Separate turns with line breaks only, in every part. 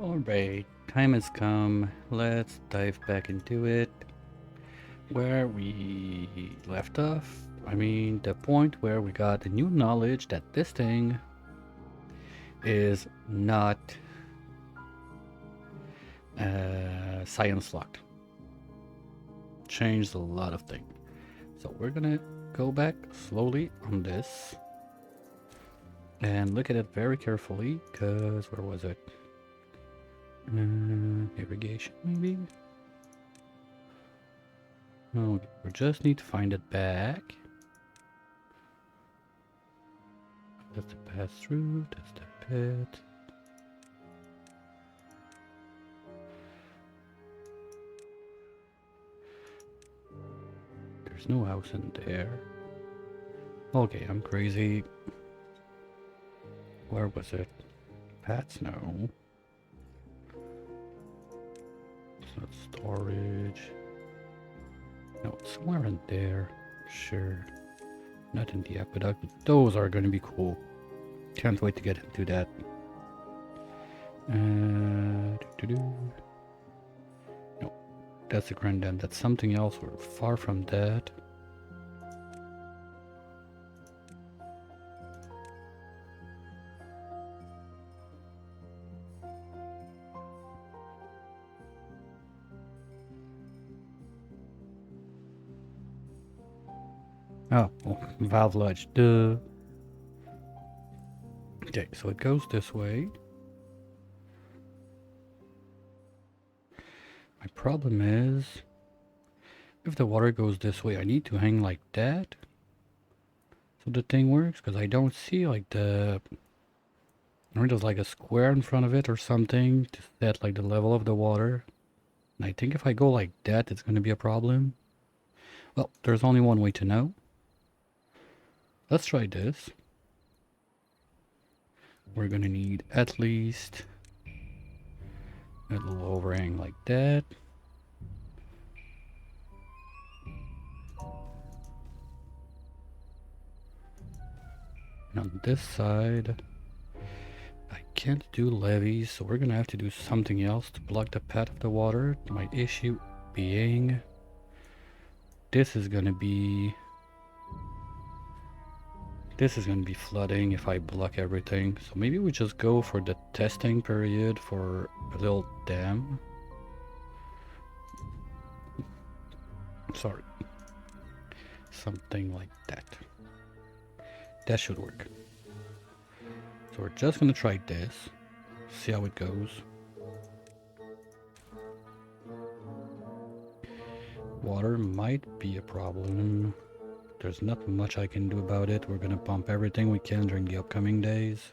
Alright, time has come. Let's dive back into it. Where we left off. I mean, the point where we got the new knowledge that this thing is not science locked. Changed a lot of things. So we're gonna go back slowly on this and look at it very carefully, because where was it? Irrigation, maybe? No, we just need to find it back. That's the pass through, that's the pit. There's no house in there. Okay, I'm crazy. Where was it? Pats? No. It's not storage. No, it's somewhere in there. Sure. Not in the aqueduct, but those are going to be cool. Can't wait to get into that. No, that's the Grand Dam. That's something else. We're far from that. Oh, Valve Lodge, duh. Okay, so it goes this way. My problem is, if the water goes this way, I need to hang like that. So the thing works, because I don't see like the... there's like a square in front of it or something to set like the level of the water. And I think if I go like that, it's going to be a problem. Well, there's only one way to know. Let's try this. We're gonna need at least a little overhang like that. And on this side, I can't do levees, so we're gonna have to do something else to block the path of the water. My issue being, this is gonna be flooding if I block everything. So maybe we just go for the testing period for a little dam. Sorry. Something like that. That should work. So we're just gonna try this. See how it goes. Water might be a problem. There's not much I can do about it. We're gonna pump everything we can during the upcoming days.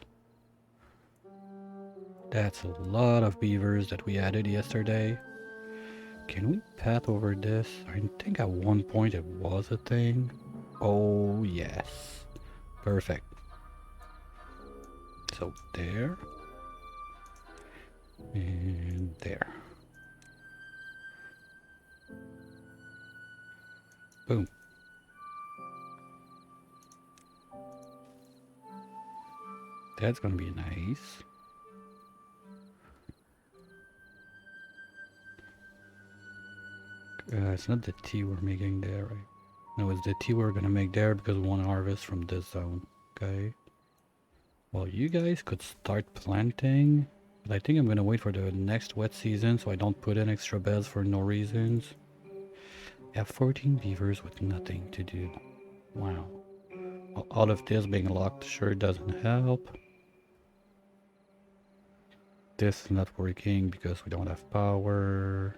That's a lot of beavers that we added yesterday. Can we path over this? I think at one point it was a thing. Oh, yes. Perfect. So there. And there. Boom. That's gonna be nice. It's not the tea we're making there, right? No, it's the tea we're gonna make there because we want to harvest from this zone. Okay. Well, you guys could start planting, but I think I'm gonna wait for the next wet season so I don't put in extra beds for no reasons. I have 14 beavers with nothing to do. Wow. Well, all of this being locked sure doesn't help. This is not working because we don't have power.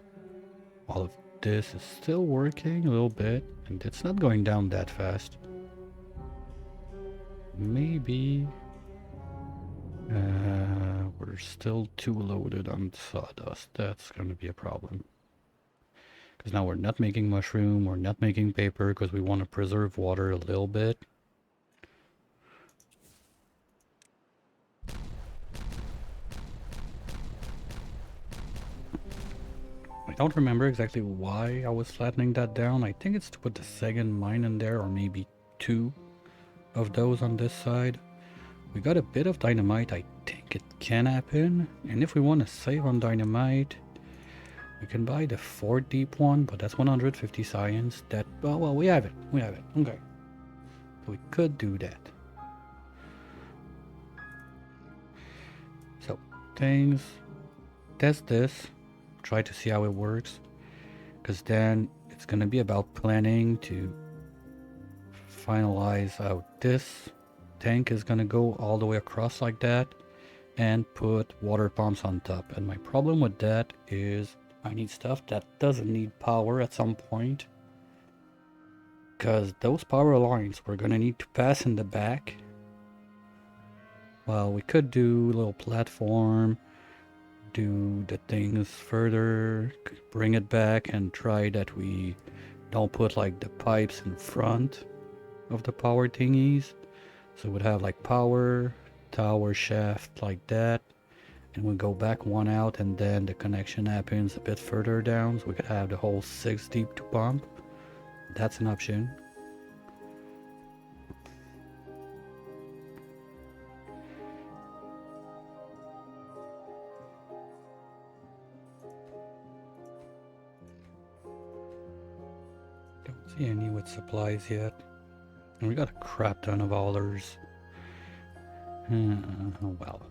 All of this is still working a little bit, and it's not going down that fast. Maybe we're still too loaded on sawdust. That's gonna be a problem. Because now we're not making mushroom, we're not making paper because we want to preserve water a little bit. I don't remember exactly why I was flattening that down. I think it's to put the second mine in there, or maybe two of those on this side. We got a bit of dynamite. I think it can happen. And if we want to save on dynamite, we can buy the 4 deep one, but that's 150 science. That, well, we have it. We have it. Okay. So we could do that. So, things. Test this. Try to see how it works. Because then it's going to be about planning to finalize out this. Tank is going to go all the way across like that. And put water pumps on top. And my problem with that is I need stuff that doesn't need power at some point. Because those power lines we're going to need to pass in the back. Well, we could do a little platform, do the things further, bring it back and try that we don't put like the pipes in front of the power thingies. So we'd have like power, tower shaft like that. And we go back one out and then the connection happens a bit further down. So we could have the whole 6 deep to pump. That's an option. Don't see any with supplies yet. And we got a crap ton of others. Well.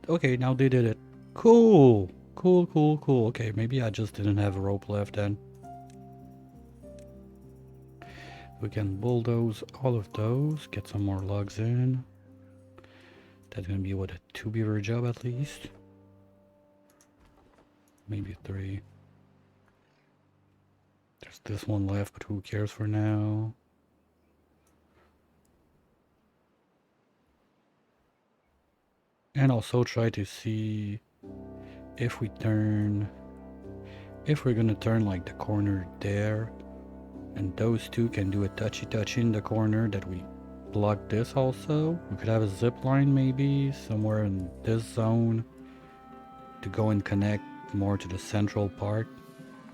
Okay. Now they did it. Cool. Cool. Okay, maybe I just didn't have a rope left then. We can bulldoze all of those, get some more logs in. That's gonna be, what, a 2 beaver job at least? Maybe 3. There's this one left, but who cares for now? And also try to see if we're gonna turn like the corner there, and those two can do a touchy in the corner that we block this also. We could have a zip line maybe somewhere in this zone to go and connect more to the central part,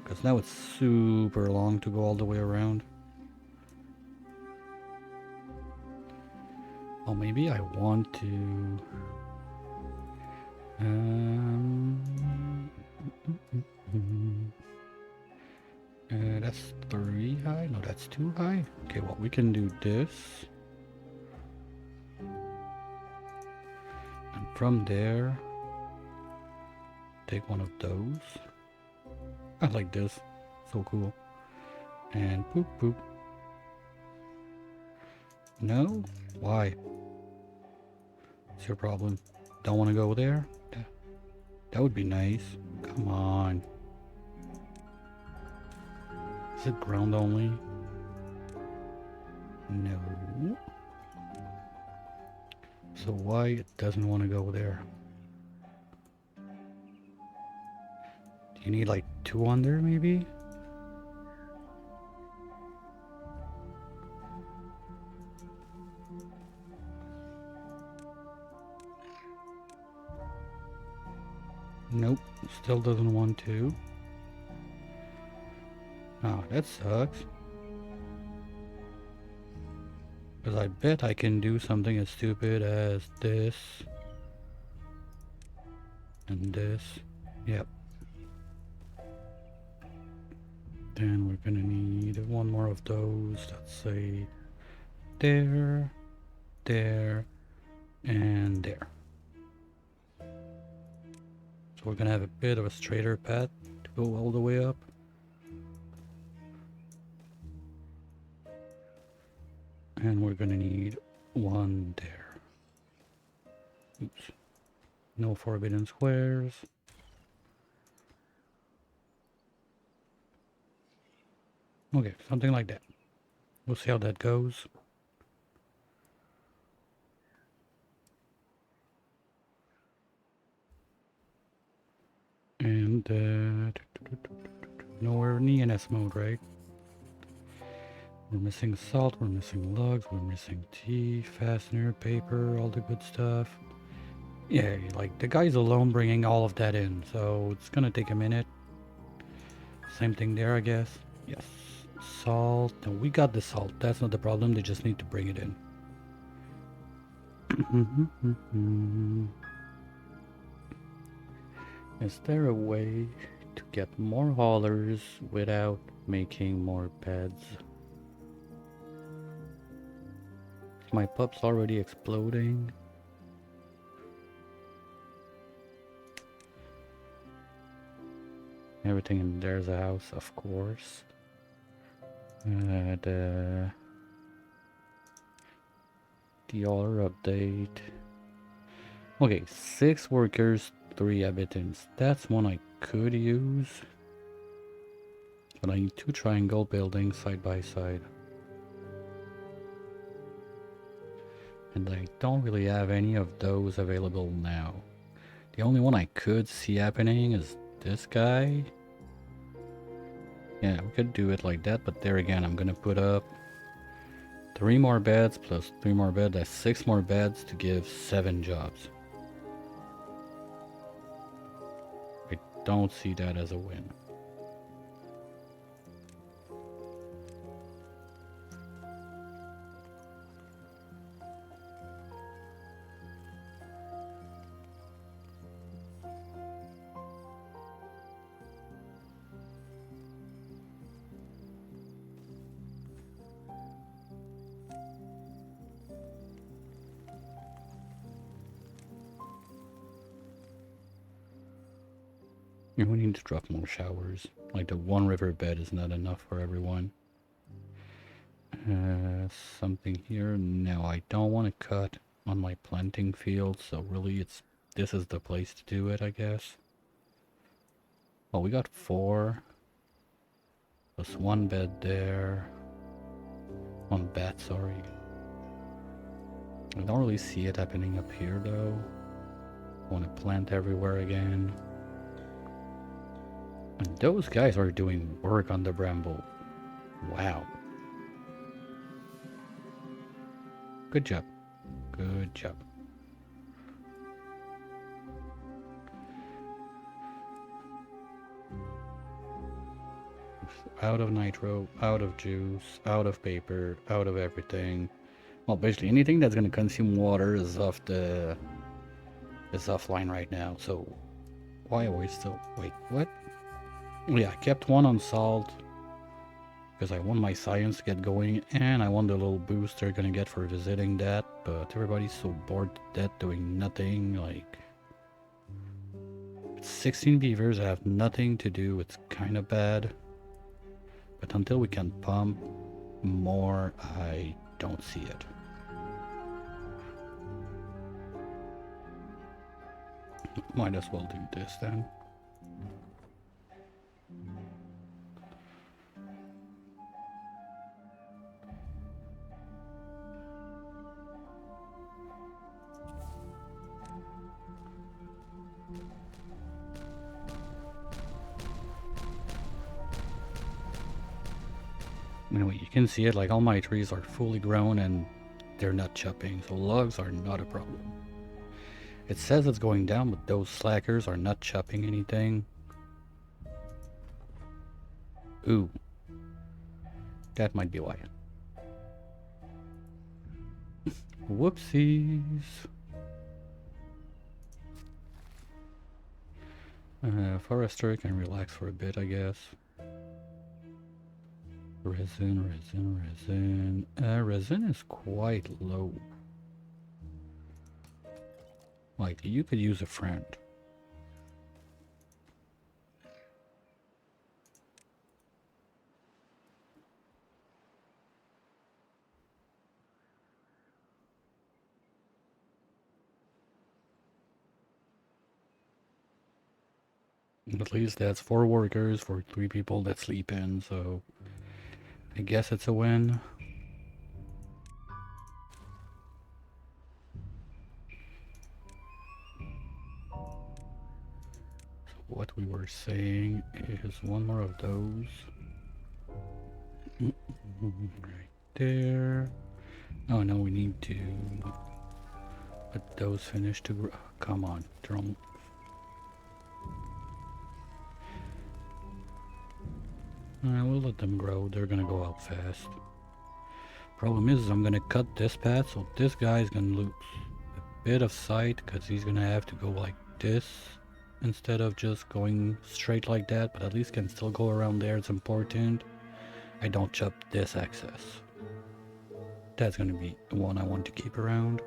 because now it's super long to go all the way around. Oh, maybe I want to that's 3 high? No, that's 2 high. Okay, well, we can do this. And from there, take one of those. I like this. So cool. And boop. No? Why? What's your problem? Don't want to go there? That would be nice. Come on. Is it ground only? No. So why it doesn't want to go there? You need like 2 under maybe? Nope, still doesn't want to. Oh, that sucks. Because I bet I can do something as stupid as this. And this. Yep. Then we're gonna need 1 more of those. Let's say there, there, and there. So we're gonna have a bit of a straighter path to go all the way up. And we're gonna need 1 there. Oops. No forbidden squares. Okay, something like that. We'll see how that goes. And nowhere in ENS mode, right? We're missing salt, we're missing lugs, we're missing tea, fastener, paper, all the good stuff. Yeah, like the guy's alone bringing all of that in, so it's gonna take a minute. Same thing there, I guess. Yes, salt. No, we got the salt. That's not the problem. They just need to bring it in. Is there a way to get more haulers without making more beds? My pup's already exploding. Everything in there's a house, of course. The order update. Okay, 6 workers, 3 habitants. That's one I could use. But I need 2 triangle buildings side by side. And I don't really have any of those available now. The only one I could see happening is this guy. Yeah, we could do it like that, but there again, I'm gonna put up 3 more beds plus 3 more beds. That's 6 more beds to give 7 jobs. I don't see that as a win. Yeah, we need to drop more showers. Like the 1 river bed is not enough for everyone. Something here? No, I don't want to cut on my planting field, so really this is the place to do it, I guess. Well, we got 4. Plus 1 bed there. 1 bed, sorry. I don't really see it happening up here though. I want to plant everywhere again. And those guys are doing work on the bramble. Wow. Good job. Good job. Out of nitro, out of juice, out of paper, out of everything. Well, basically anything that's gonna consume water is offline right now. So why are we still? Wait, what? Yeah, I kept 1 on salt because I want my science to get going, and I want the little boost they're gonna get for visiting that. But everybody's so bored to death doing nothing. Like 16 beavers that have nothing to do. It's kind of bad. But until we can pump more, I don't see it. Might as well do this then. Anyway, you can see it, like all my trees are fully grown and they're not chopping, so logs are not a problem. It says it's going down, but those slackers are not chopping anything. Ooh. That might be why. Whoopsies. Forester can relax for a bit, I guess. Resin. Resin is quite low. Like, you could use a friend. At least that's 4 workers for 3 people that sleep in, so I guess it's a win. So what we were saying is one more of those. Right there. Oh no, we need to let those finish to grow. Come on, drum. We'll let them grow. They're gonna go out fast. Problem is I'm gonna cut this path, so this guy's gonna lose a bit of sight because he's gonna have to go like this instead of just going straight like that, but at least can still go around there. It's important I don't chop this access. That's gonna be the one I want to keep around.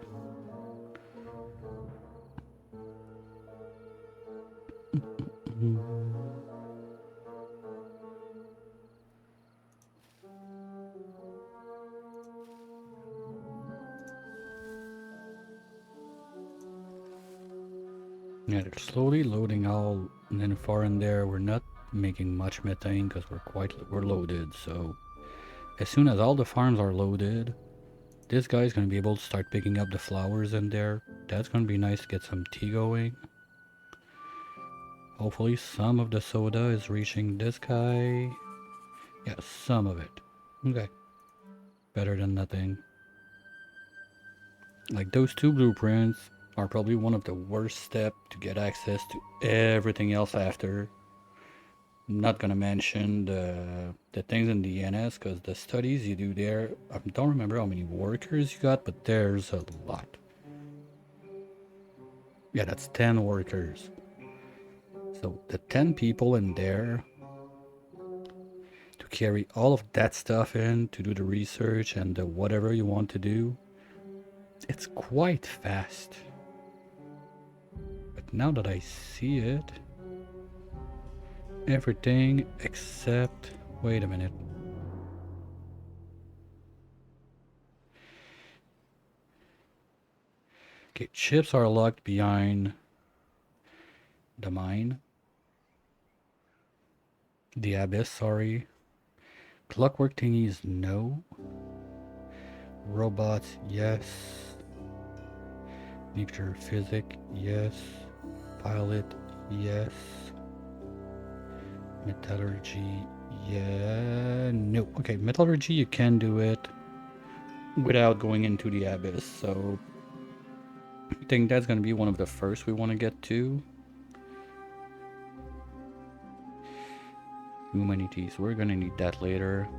Yeah, they're slowly loading all, and then far in there we're not making much methane because we're loaded. So as soon as all the farms are loaded, this guy's gonna be able to start picking up the flowers in there. That's gonna be nice to get some tea going. Hopefully some of the soda is reaching this guy. Yeah, some of it. Okay. Better than nothing. Like those 2 blueprints are probably one of the worst steps to get access to everything else after. I'm not gonna mention the things in the NS because the studies you do there, I don't remember how many workers you got, but there's a lot. Yeah, that's 10 workers. So the 10 people in there to carry all of that stuff in, to do the research and the whatever you want to do, it's quite fast. But now that I see it, everything except... Wait a minute. Okay, chips are locked behind the mine. The abyss, sorry. Clockwork thingies, no. Robots, yes. Nuclear physics, yes. Pilot, yes. Metallurgy, yeah. No. Okay, metallurgy, you can do it without going into the abyss, so I think that's gonna be one of the first we want to get to. Humanities, we're gonna need that later.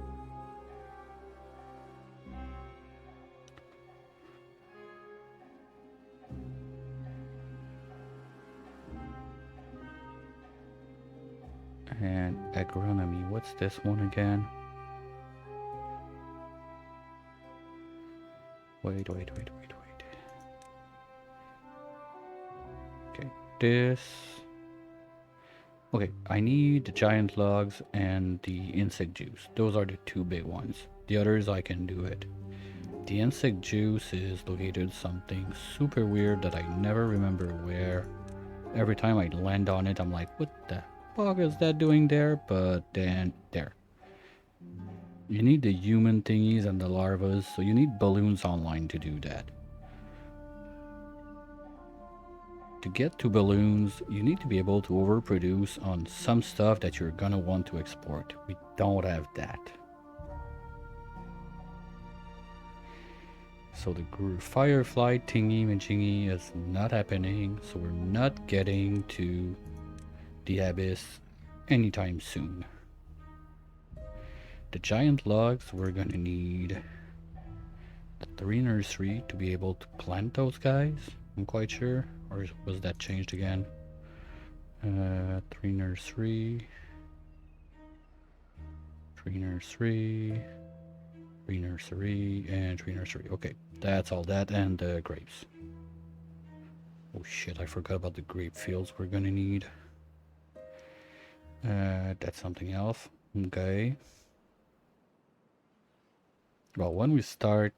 And agronomy, what's this one again? Wait. Okay, this. Okay, I need the giant logs and the insect juice. Those are the 2 big ones. The others I can do it. The insect juice is located something super weird that I never remember where. Every time I land on it, I'm like, what the fuck is that doing there? But then, there. You need the human thingies and the larvas, so you need balloons online to do that. To get to balloons, you need to be able to overproduce on some stuff that you're gonna want to export. We don't have that. So the firefly thingy majingy is not happening, so we're not getting to the abyss anytime soon. The giant logs, we're gonna need the 3 nursery to be able to plant those guys, I'm quite sure. Or was that changed again? 3 nursery, 3 nursery, 3 nursery, and 3 nursery. Okay, that's all that, and the grapes. Oh shit, I forgot about the grape fields we're gonna need. That's something else. Okay. Well, when we start,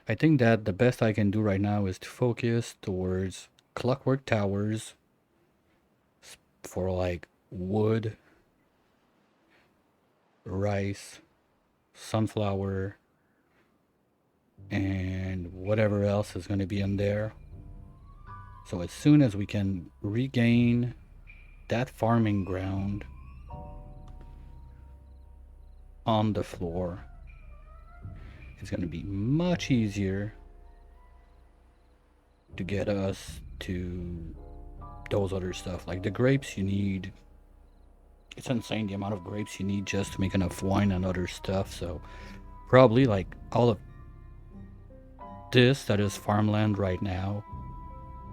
I think that the best I can do right now is to focus towards clockwork towers for like wood, rice, sunflower, and whatever else is going to be in there. So as soon as we can regain that farming ground on the floor, it's going to be much easier to get us to those other stuff. Like the grapes you need, it's insane the amount of grapes you need just to make enough wine and other stuff. So probably like all of this that is farmland right now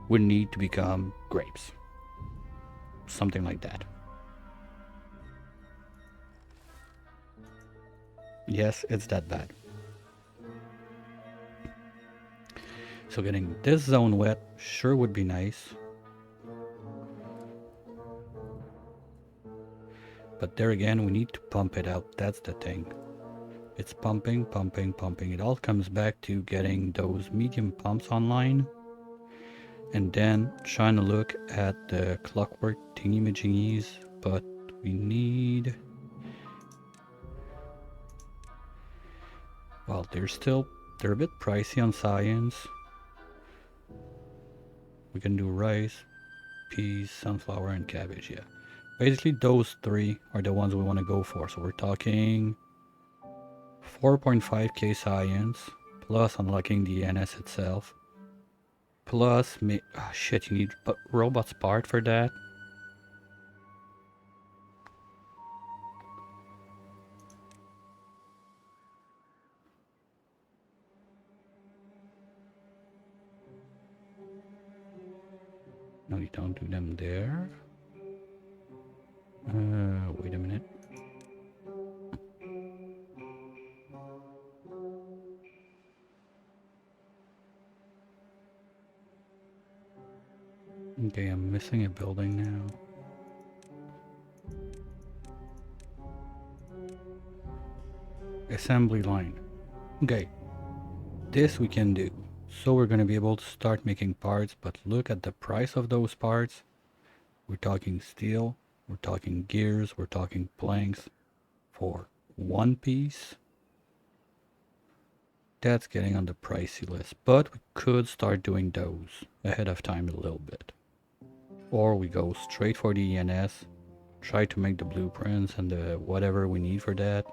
would need to become grapes. Something like that. Yes, it's that bad. So getting this zone wet sure would be nice. But there again, we need to pump it out. That's the thing. It's pumping, pumping, pumping. It all comes back to getting those medium pumps online. And then trying to look at the clockwork thingy-majingies. But we need... Well, they're a bit pricey on science. We can do rice, peas, sunflower, and cabbage, yeah. Basically, those 3 are the ones we want to go for. So we're talking 4.5k science, plus unlocking the NS itself. Plus, oh shit, you need robots part for that. No, you don't do them there. Wait a minute. Okay, I'm missing a building now. Assembly line. Okay, this we can do. So we're going to be able to start making parts, but look at the price of those parts. We're talking steel, we're talking gears, we're talking planks for 1 piece. That's getting on the pricey list, but we could start doing those ahead of time a little bit. Or we go straight for the ENS, try to make the blueprints and the whatever we need for that.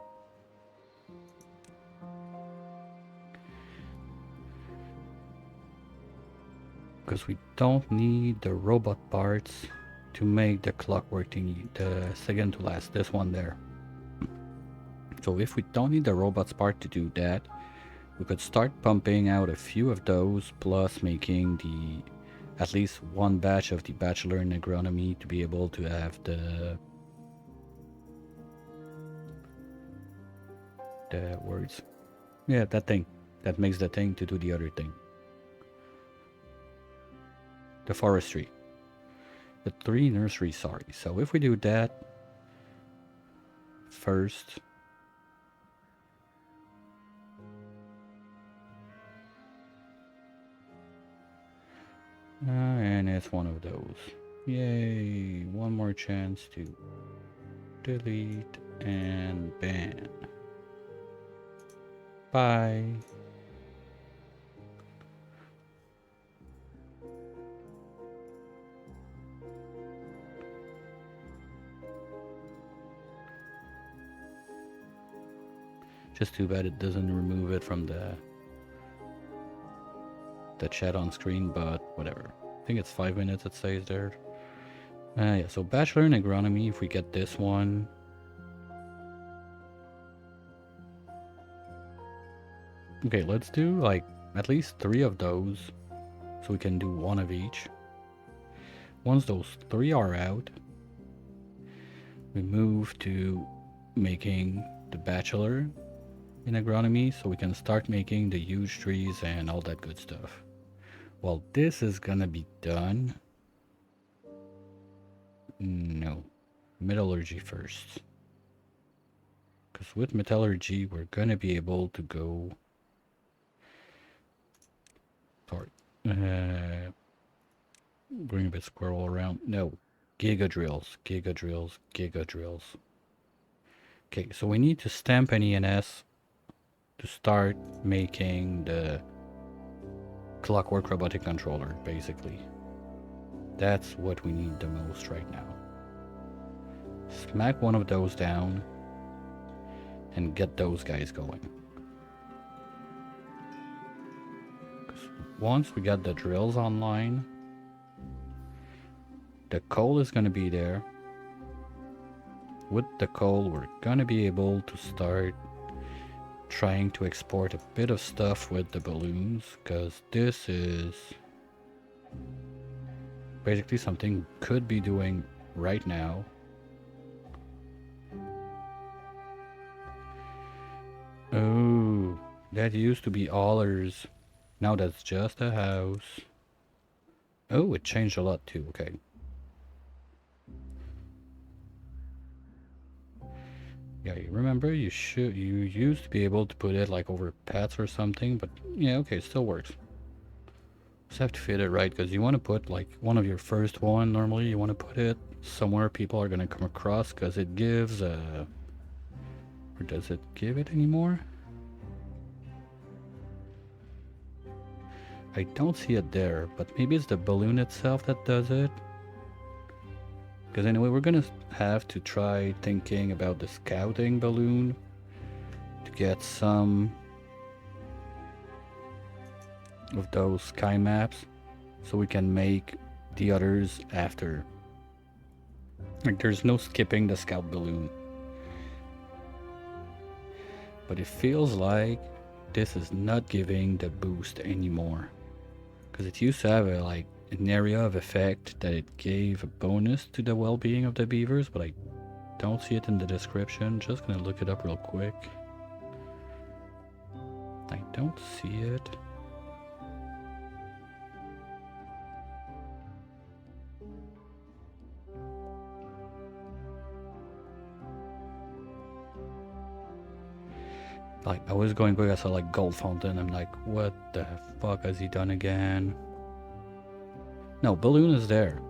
Because we don't need the robot parts to make the clockwork thingy, the second to last, this one there. So if we don't need the robots part to do that, we could start pumping out a few of those, plus making at least 1 batch of the Bachelor in Agronomy to be able to have the words. Yeah, that thing. That makes the thing to do the other thing. The forestry. The 3 nursery, sorry. So if we do that first. And it's one of those. Yay, 1 more chance to delete and ban. Bye. Just too bad it doesn't remove it from the the chat on screen, but whatever. I think it's 5 minutes it says there. Yeah, so Bachelor in Agronomy, if we get this one. Okay, let's do like at least 3 of those, so we can do 1 of each. Once those 3 are out, we move to making the Bachelor in Agronomy, so we can start making the huge trees and all that good stuff. Well, this is gonna be done. No, metallurgy first. Because with metallurgy, we're gonna be able to go. Sorry. Going a bit squirrel around. No. Giga drills. Giga drills. Giga drills. Okay, so we need to stamp an ENS to start making the clockwork robotic controller, basically. That's what we need the most right now. Smack one of those down and get those guys going. Once we got the drills online, the coal is going to be there. With the coal, we're going to be able to start trying to export a bit of stuff with the balloons, because this is basically something we could be doing right now. Oh, that used to be ours. Now that's just a house. Oh, it changed a lot too. Okay. Yeah, you remember you used to be able to put it like over pets or something, but yeah, okay, it still works. Just have to fit it right, because you want to put like one of your first one. Normally, you want to put it somewhere people are gonna come across, because it gives or does it give it anymore? I don't see it there, but maybe it's the balloon itself that does it. Because anyway, we're gonna have to try thinking about the scouting balloon to get some of those sky maps, so we can make the others after. Like, there's no skipping the scout balloon. But it feels like this is not giving the boost anymore. Because it used to have an area of effect that it gave a bonus to the well-being of the beavers, but I don't see it in the description. Just gonna look it up real quick. I don't see it. Like, I was going quick, I saw like gold fountain. I'm like, what the fuck has he done again? No, balloon is there.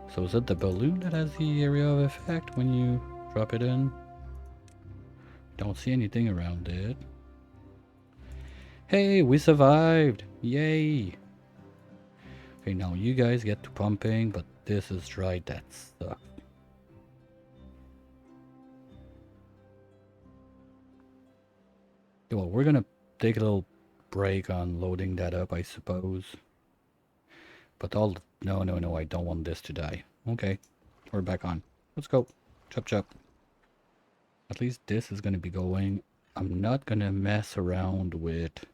So is it the balloon that has the area of effect when you drop it in? Don't see anything around it. Hey, we survived! Yay! Okay, now you guys get to pumping, but this is dry. That sucks. Well, we're gonna take a little break on loading that up, I suppose. But no, I don't want this to die. Okay, we're back on. Let's go. Chop chop. At least this is gonna be going. I'm not gonna mess around with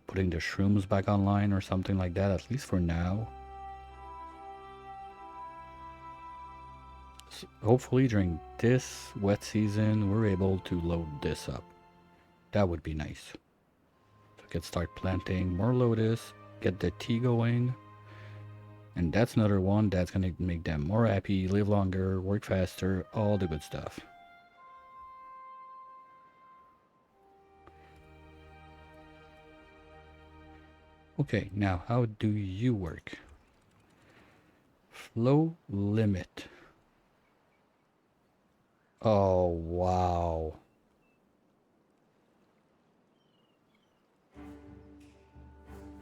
putting the shrooms back online or something like that, at least for now. So hopefully during this wet season, we're able to load this up. That would be nice. So we can start planting more lotus, get the tea going. And that's another one that's gonna make them more happy, live longer, work faster, all the good stuff. Okay, now how do you work? Flow limit. Oh, wow.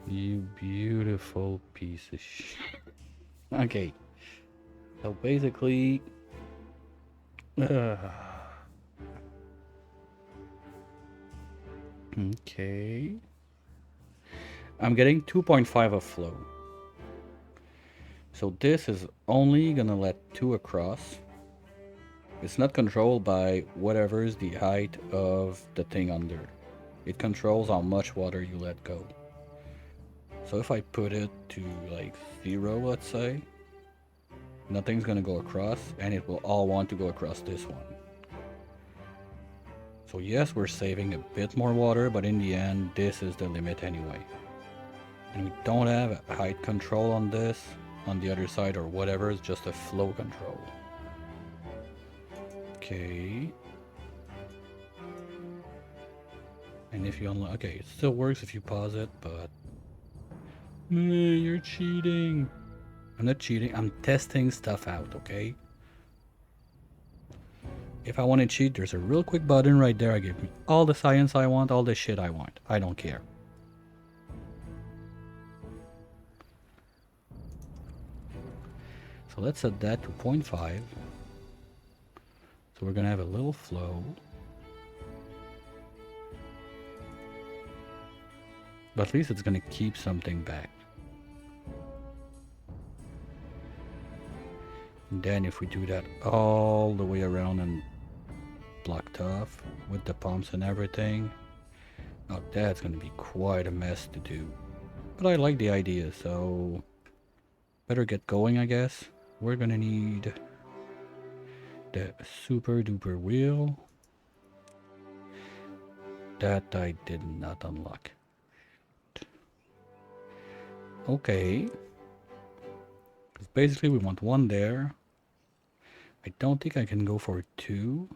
You beautiful piece of shit. Okay. So basically... okay. I'm getting 2.5 of flow. So this is only gonna let 2 across. It's not controlled by whatever is the height of the thing under. It controls how much water you let go. So if I put it to like 0, let's say, nothing's gonna go across, and it will all want to go across this one. So yes, we're saving a bit more water, but in the end, this is the limit anyway. And we don't have a height control on this, on the other side or whatever, it's just a flow control. Okay. And if you unlock, okay, it still works if you pause it, but you're cheating. I'm not cheating, I'm testing stuff out, okay? If I want to cheat, there's a real quick button right there. I give me all the science I want, all the shit I want. I don't care. So let's set that to 0.5. So we're gonna have a little flow. But at least it's gonna keep something back. And then if we do that all the way around and blocked off with the pumps and everything, oh, that's gonna be quite a mess to do. But I like the idea, so better get going, I guess. We're gonna need the super duper wheel that I did not unlock. Okay, because basically we want 1 there. I don't think I can go for 2.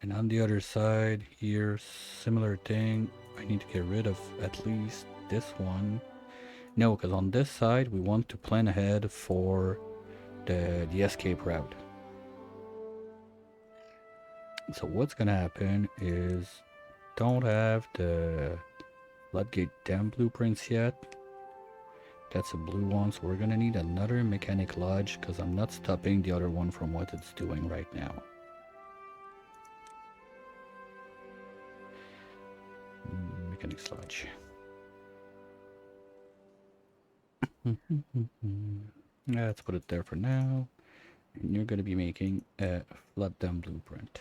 And on the other side here, similar thing. I need to get rid of at least this one. No, because on this side we want to plan ahead for the escape route. So what's gonna happen is, don't have the floodgate dam blueprints yet. That's a blue one, so we're gonna need another mechanic lodge because I'm not stopping the other one from what it's doing right now. Mechanic lodge. Let's put it there for now. And you're gonna be making a flood dam blueprint.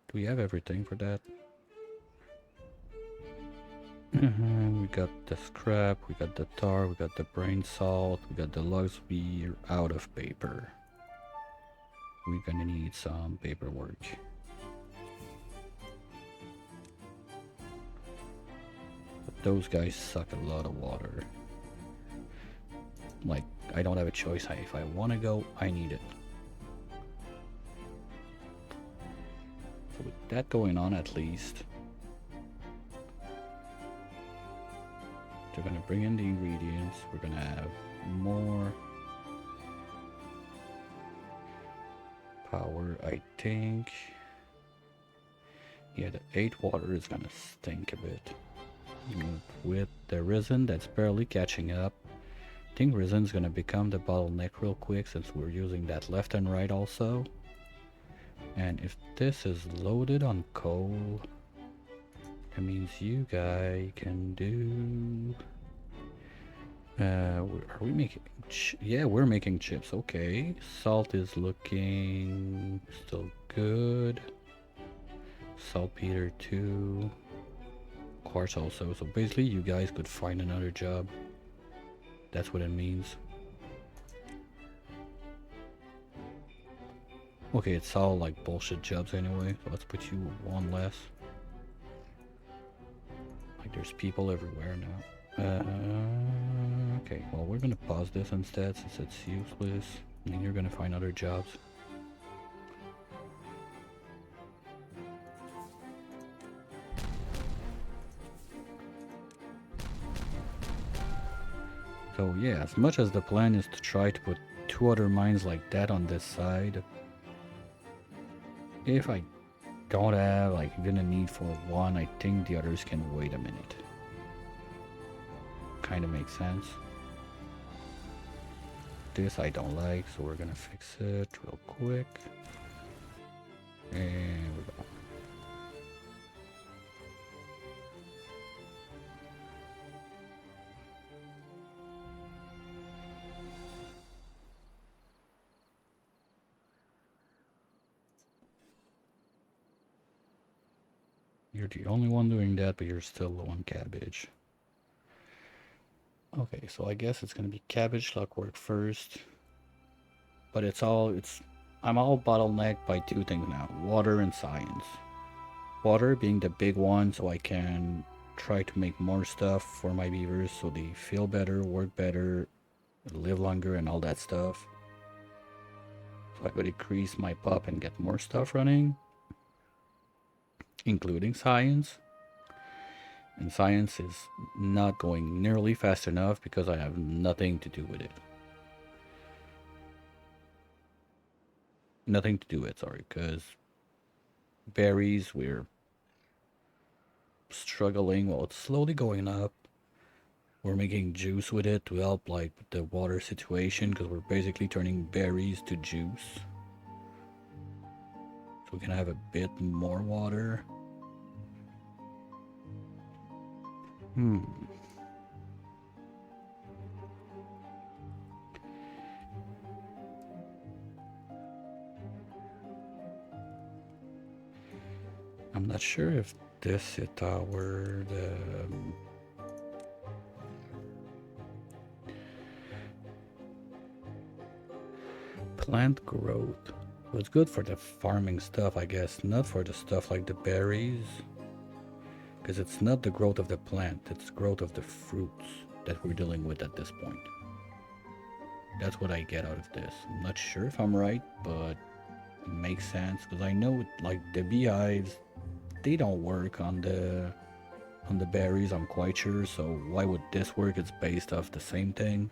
Do we have everything for that? We got the scrap, we got the tar, we got the brain salt, we got the logs. We're out of paper. We're gonna need some paperwork. But those guys suck a lot of water. Like, I don't have a choice. If I want to go, I need it. So with that going on, at least, they're gonna bring in the ingredients. We're gonna have more power, I think. Yeah, the 8 water is gonna stink a bit. With the resin that's barely catching up, I think resin's gonna become the bottleneck real quick since we're using that left and right also. And if this is loaded on coal, that means you guys can do... are we making... yeah, we're making chips. Okay. Salt is looking still good. Saltpeter too. Quartz also. So basically you guys could find another job. That's what it means. Okay, it's all like bullshit jobs anyway. So let's put you 1 less. Like there's people everywhere now. Okay, well we're gonna pause this instead since it's useless. I mean, you're gonna find other jobs. So yeah, as much as the plan is to try to put 2 other mines like that on this side, if I don't have, like, gonna need for 1, I think the others can wait a minute. Kind of makes sense. This I don't like, so we're gonna fix it real quick. And we're You're the only one doing that, but you're still low on cabbage. Okay, so I guess it's gonna be cabbage clockwork first. But I'm all bottlenecked by two things now, water and science. Water being the big one, so I can try to make more stuff for my beavers so they feel better, work better, live longer and all that stuff. So I could increase my pup and get more stuff running, including science. And science is not going nearly fast enough because I have nothing to do with it. Nothing to do with it, sorry, because berries, we're struggling. Well, it's slowly going up. We're making juice with it to help like the water situation because we're basically turning berries to juice. So we can have a bit more water. I'm not sure if this is our plant growth. Well, it's good for the farming stuff, I guess, not for the stuff like the berries. Because it's not the growth of the plant, it's the growth of the fruits that we're dealing with at this point. That's what I get out of this. I'm not sure if I'm right, but it makes sense. Because I know, like, the beehives, they don't work on the berries, I'm quite sure. So why would this work? It's based off the same thing.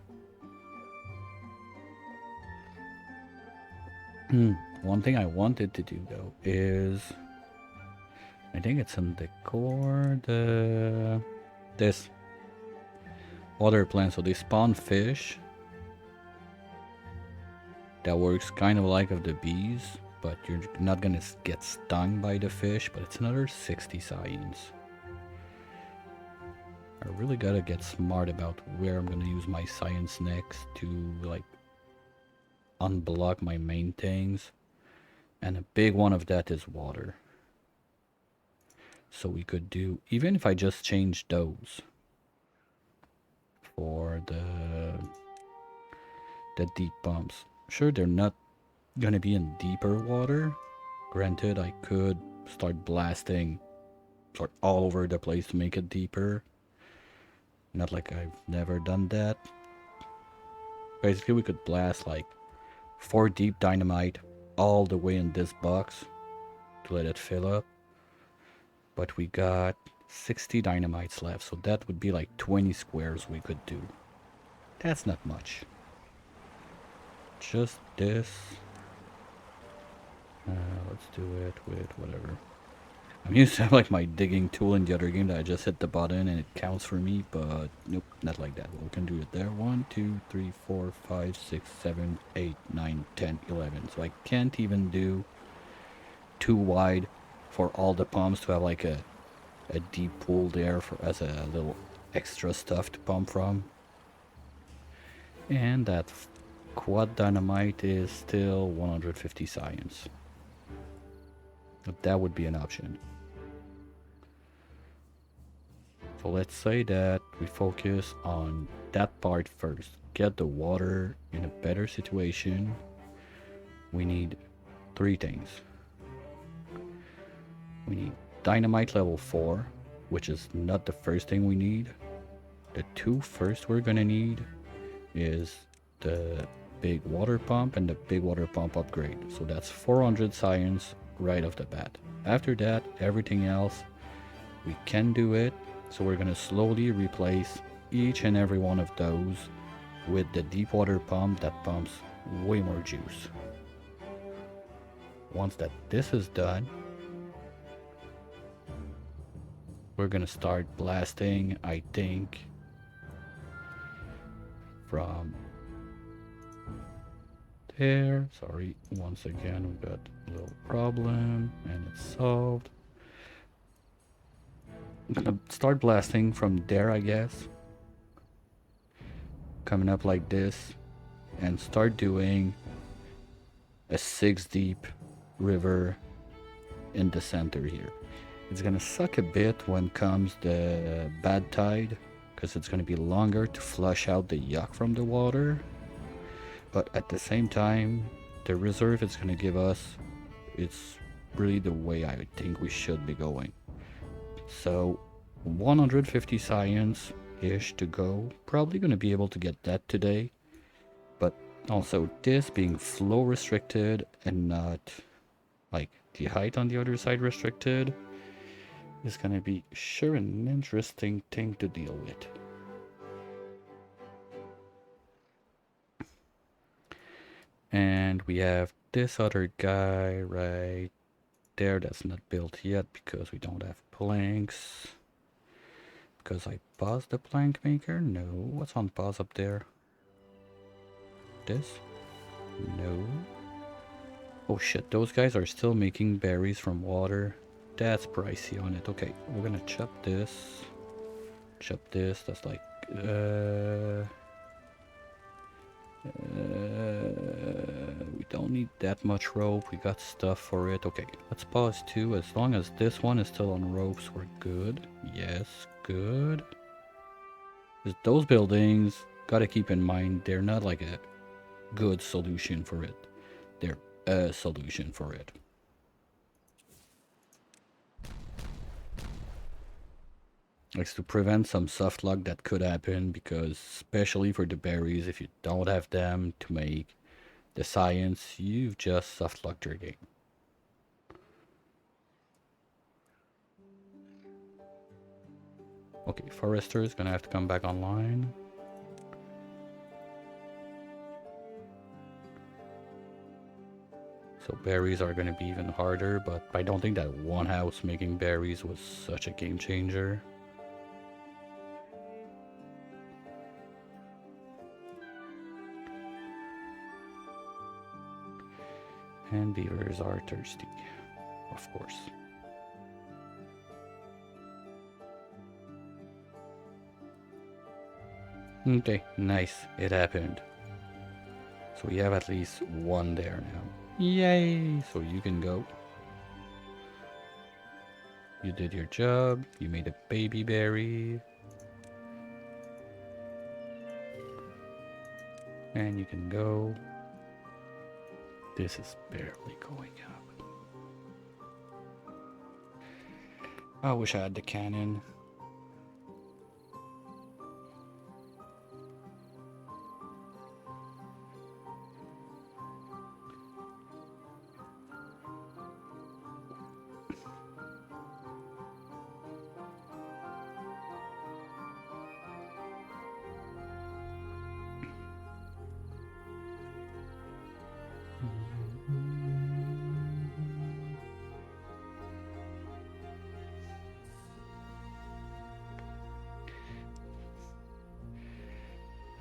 One thing I wanted to do though is, I think it's in the core, this water plant. So they spawn fish. That works kind of like of the bees, but you're not gonna get stung by the fish. But it's another 60 science. I really gotta get smart about where I'm gonna use my science next to like unblock my main things. And a big one of that is water. So we could do, even if I just change those for the deep pumps. Sure, they're not gonna be in deeper water. Granted, I could start blasting sort all over the place to make it deeper. Not like I've never done that. Basically, we could blast like 4 deep dynamite all the way in this box to let it fill up. But we got 60 dynamites left, so that would be like 20 squares we could do. That's not much. Just this. Let's do it with whatever. I'm used to have like my digging tool in the other game that I just hit the button and it counts for me, but nope, not like that. We can do it there. 1, 2, 3, 4, 5, 6, 7, 8, 9, 10, 11. So I can't even do too wide for all the pumps to have like a deep pool there for as a little extra stuff to pump from. And that quad dynamite is still 150 science. But that would be an option. So let's say that we focus on that part first. Get the water in a better situation. We need 3 things. We need dynamite level 4, which is not the first thing we need. The 2 first we're gonna need is the big water pump and the big water pump upgrade. So that's 400 science right off the bat. After that, everything else, we can do it. So we're gonna slowly replace each and every one of those with the deep water pump that pumps way more juice. Once this is done, we're gonna start blasting, I think, from there. Sorry, once again we got a little problem and it's solved. I'm gonna start blasting from there, I guess. Coming up like this and start doing a 6 deep river in the center here. It's gonna suck a bit when comes the bad tide, because it's gonna be longer to flush out the yuck from the water. But at the same time, the reserve it's gonna give us, it's really the way I think we should be going. So 150 science-ish to go. Probably gonna be able to get that today. But also this being flow restricted and not like the height on the other side restricted is gonna be sure an interesting thing to deal with. And we have this other guy right there that's not built yet because we don't have planks. Because I paused the plank maker? No. What's on pause up there? This? No. Oh shit, those guys are still making berries from water. That's pricey on it. Okay, we're gonna chop this. Chop this. That's like... we don't need that much rope. We got stuff for it. Okay, let's pause too. As long as this one is still on ropes, we're good. Yes, good. Those buildings, gotta keep in mind, they're not like a good solution for it. They're a solution for it. Like to prevent some soft luck that could happen, because especially for the berries, if you don't have them to make the science, you've just soft lucked your game. Okay, Forester is gonna have to come back online. So berries are gonna be even harder, but I don't think that one house making berries was such a game changer. And beavers are thirsty, of course. Okay, nice. It happened. So we have at least one there now. Yay! So you can go. You did your job. You made a baby berry. And you can go. This is barely going up. I wish I had the cannon.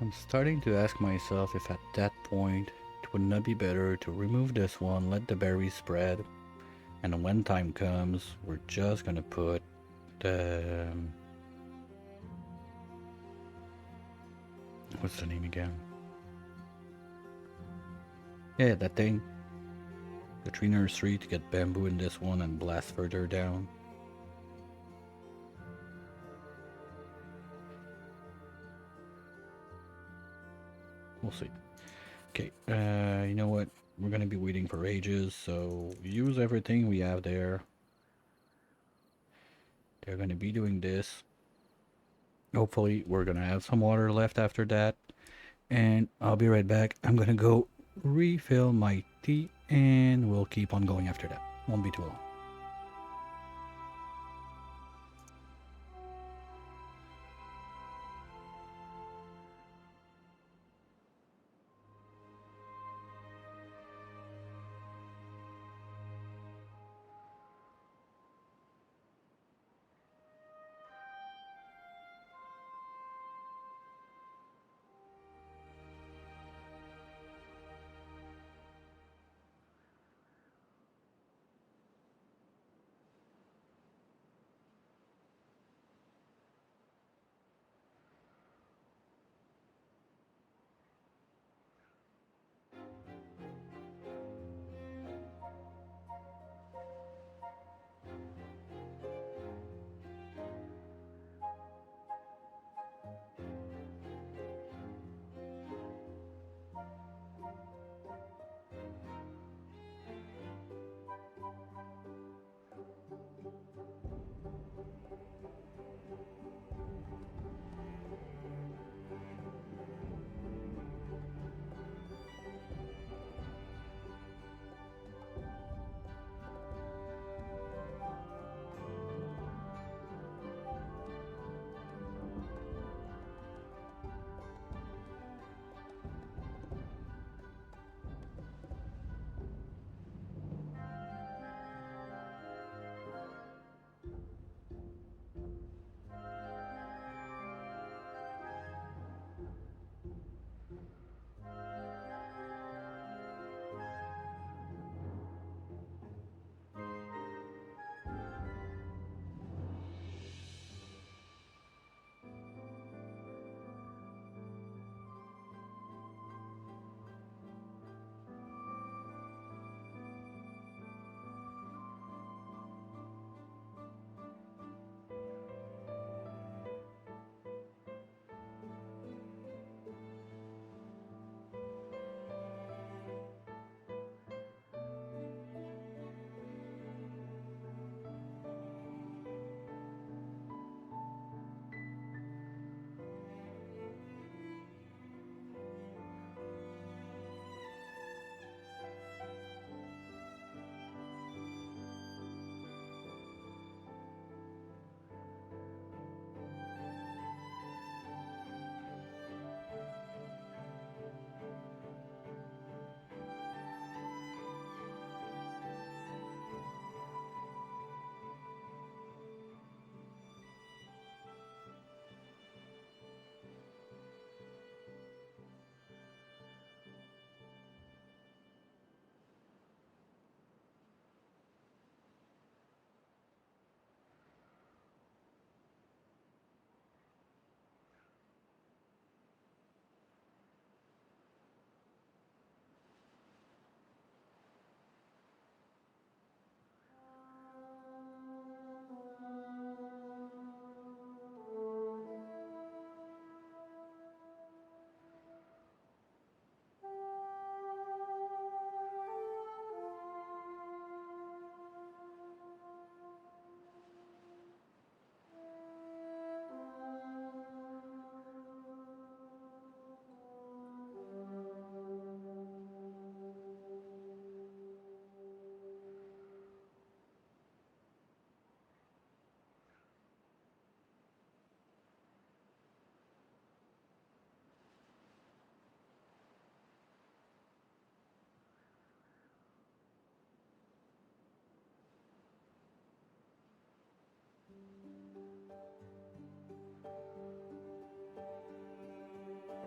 I'm starting to ask myself if at that point it would not be better to remove this one, let the berries spread, and when time comes, we're just gonna put the... what's the name again? Yeah, that thing. The tree nursery to get bamboo in this one and blast further down. We'll see. Okay, you know what? We're gonna be waiting for ages, so use everything we have there. They're gonna be doing this. Hopefully, we're gonna have some water left after that. And I'll be right back. I'm gonna go refill my tea, and we'll keep on going after that. Won't be too long.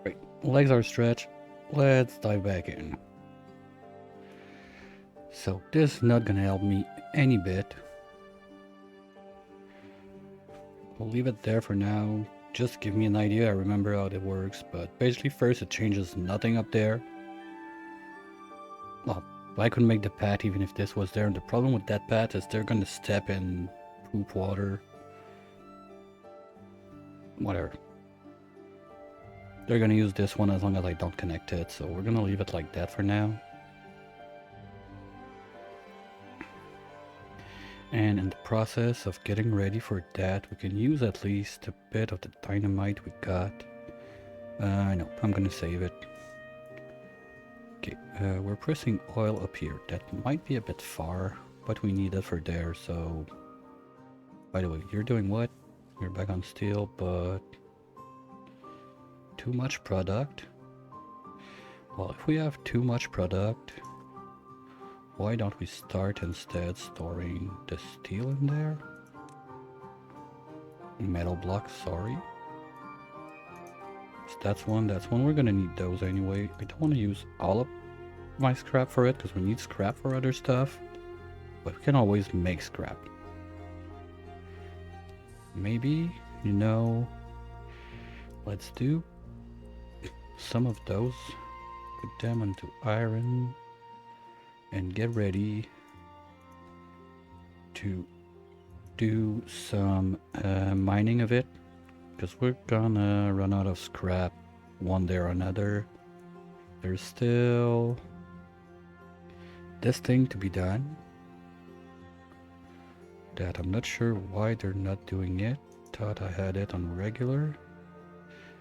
Right, legs are stretched. Let's dive back in. So this is not gonna help me any bit. We'll leave it there for now. Just give me an idea, I remember how it works, but basically first it changes nothing up there. Well, I couldn't make the path even if this was there, and the problem with that path is they're gonna step in poop water. Whatever. They're gonna use this one as long as I don't connect it, so we're gonna leave it like that for now. And in the process of getting ready for that, we can use at least a bit of the dynamite we got. No, I'm gonna save it. Okay, we're pressing oil up here. That might be a bit far, but we need it for there, so... By the way, you're doing what? You're back on steel, but... Too much product? Well, if we have too much product, why don't we start instead storing the steel in there? Metal blocks, sorry. So that's one, we're gonna need those anyway. I don't want to use all of my scrap for it, because we need scrap for other stuff. But we can always make scrap. Maybe, you know, let's do some of those. Put them into iron. And get ready to do some mining of it, because we're gonna run out of scrap one day or another. There's still this thing to be done that I'm not sure why they're not doing it. Thought I had it on regular.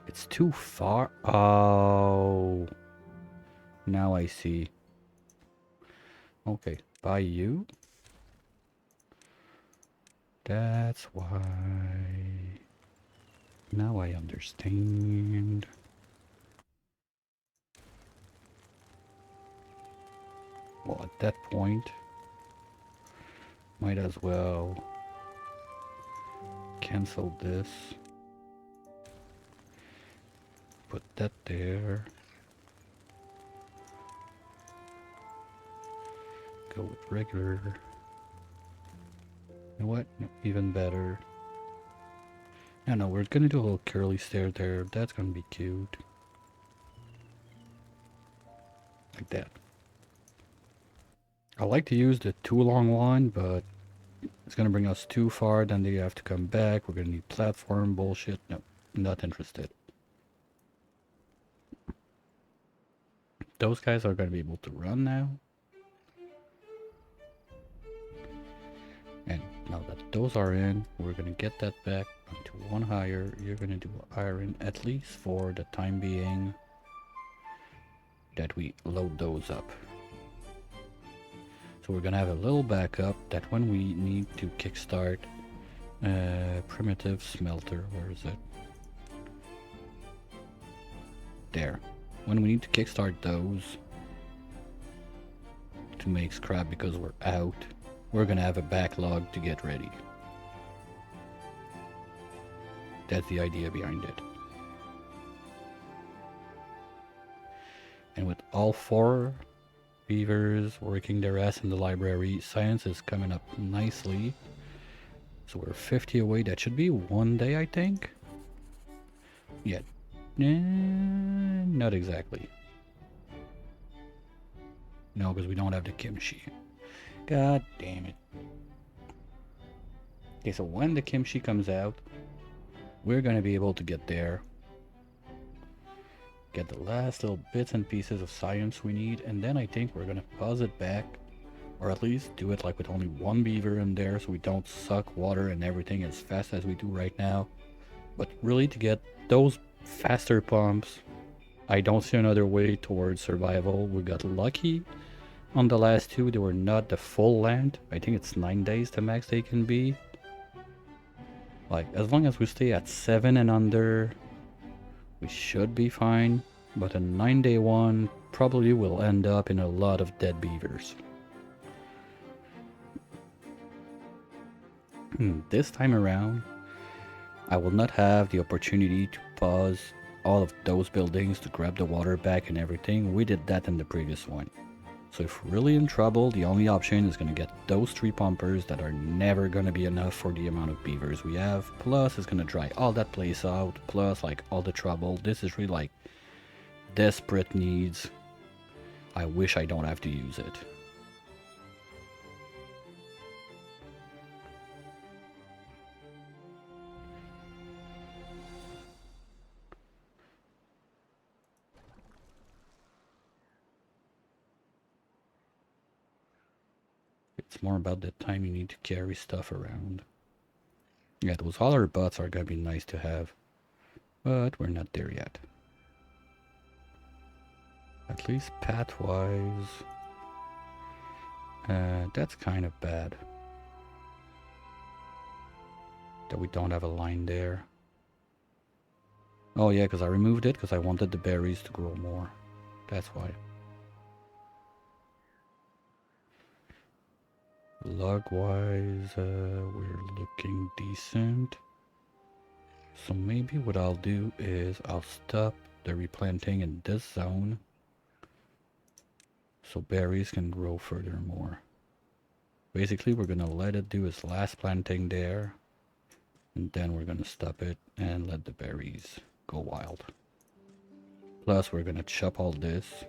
It's too far. Oh, now I see. Okay, by you. That's why. Now I understand. Well, at that point, might as well cancel this. Put that there. Go with regular. You know what? No, even better. No, we're gonna do a little curly stair there. That's gonna be cute. Like that. I like to use the too long one, but it's gonna bring us too far, then they have to come back. We're gonna need platform bullshit. No, not interested. Those guys are gonna be able to run now. And now that those are in, we're gonna get that back to one higher. You're gonna do iron, at least for the time being, that we load those up. So we're gonna have a little backup that when we need to kickstart primitive smelter, where is it? There. When we need to kickstart those to make scrap because we're out, we're gonna have a backlog to get ready. That's the idea behind it. And with all 4 beavers working their ass in the library, science is coming up nicely. So we're 50 away. That should be one day, I think. Yeah. Not exactly. No, because we don't have the kimchi. God damn it. Okay, so when the kimchi comes out, we're gonna be able to get there. Get the last little bits and pieces of science we need, and then I think we're gonna pause it back, or at least do it like with only 1 beaver in there so we don't suck water and everything as fast as we do right now. But really, to get those faster pumps, I don't see another way towards survival. We got lucky on the last 2. They were not the full length. I think it's 9 days the max they can be. Like, as long as we stay at 7 and under, we should be fine. But a 9-day one probably will end up in a lot of dead beavers. This time around, I will not have the opportunity to pause all of those buildings to grab the water back and everything. We did that in the previous one. So if we're really in trouble, the only option is going to get those 3 pumpers that are never going to be enough for the amount of beavers we have. Plus, it's going to dry all that place out. Plus, like, all the trouble. This is really, like, desperate needs. I wish I don't have to use it. It's more about the time you need to carry stuff around. Yeah, those holler bots are gonna be nice to have, but we're not there yet. At least path-wise, that's kind of bad that we don't have a line there. Oh yeah, because I removed it because I wanted the berries to grow more. That's why. Log-wise, we're looking decent. So maybe what I'll do is I'll stop the replanting in this zone so berries can grow furthermore. Basically, we're gonna let it do its last planting there, and then we're gonna stop it and let the berries go wild. Plus, we're gonna chop all this.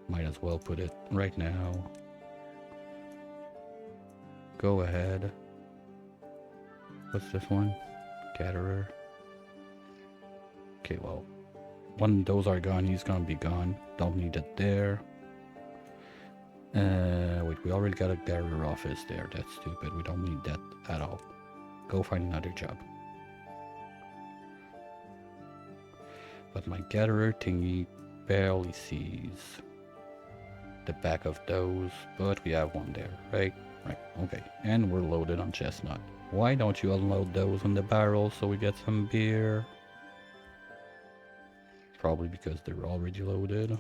Might as well put it right now. Go ahead. What's this one? Gatherer. Okay, well, when those are gone, he's gonna be gone. Don't need it there. Wait, we already got a gatherer office there. That's stupid. We don't need that at all. Go find another job. But my gatherer thingy barely sees the back of those, but we have one there, right? Right, okay. And we're loaded on chestnut. Why don't you unload those in the barrel so we get some beer? Probably because they're already loaded.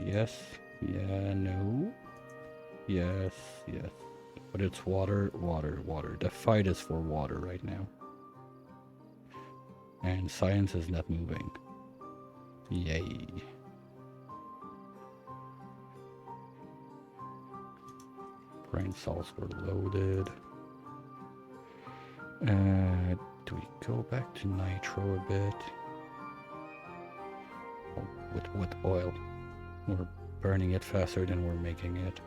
Yes. Yeah, no. Yes, yes. But it's water, water, water. The fight is for water right now. And science is not moving. Yay. Brain cells were loaded. Do we go back to nitro a bit? Oh, with oil. We're burning it faster than we're making it.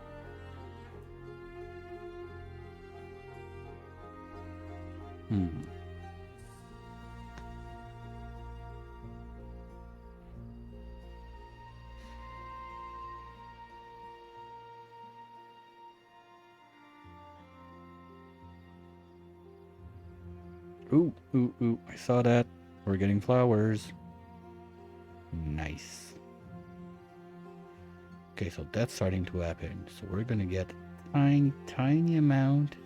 Ooh, ooh, ooh, I saw that. We're getting flowers. Nice. Okay, so that's starting to happen. So we're gonna get tiny amount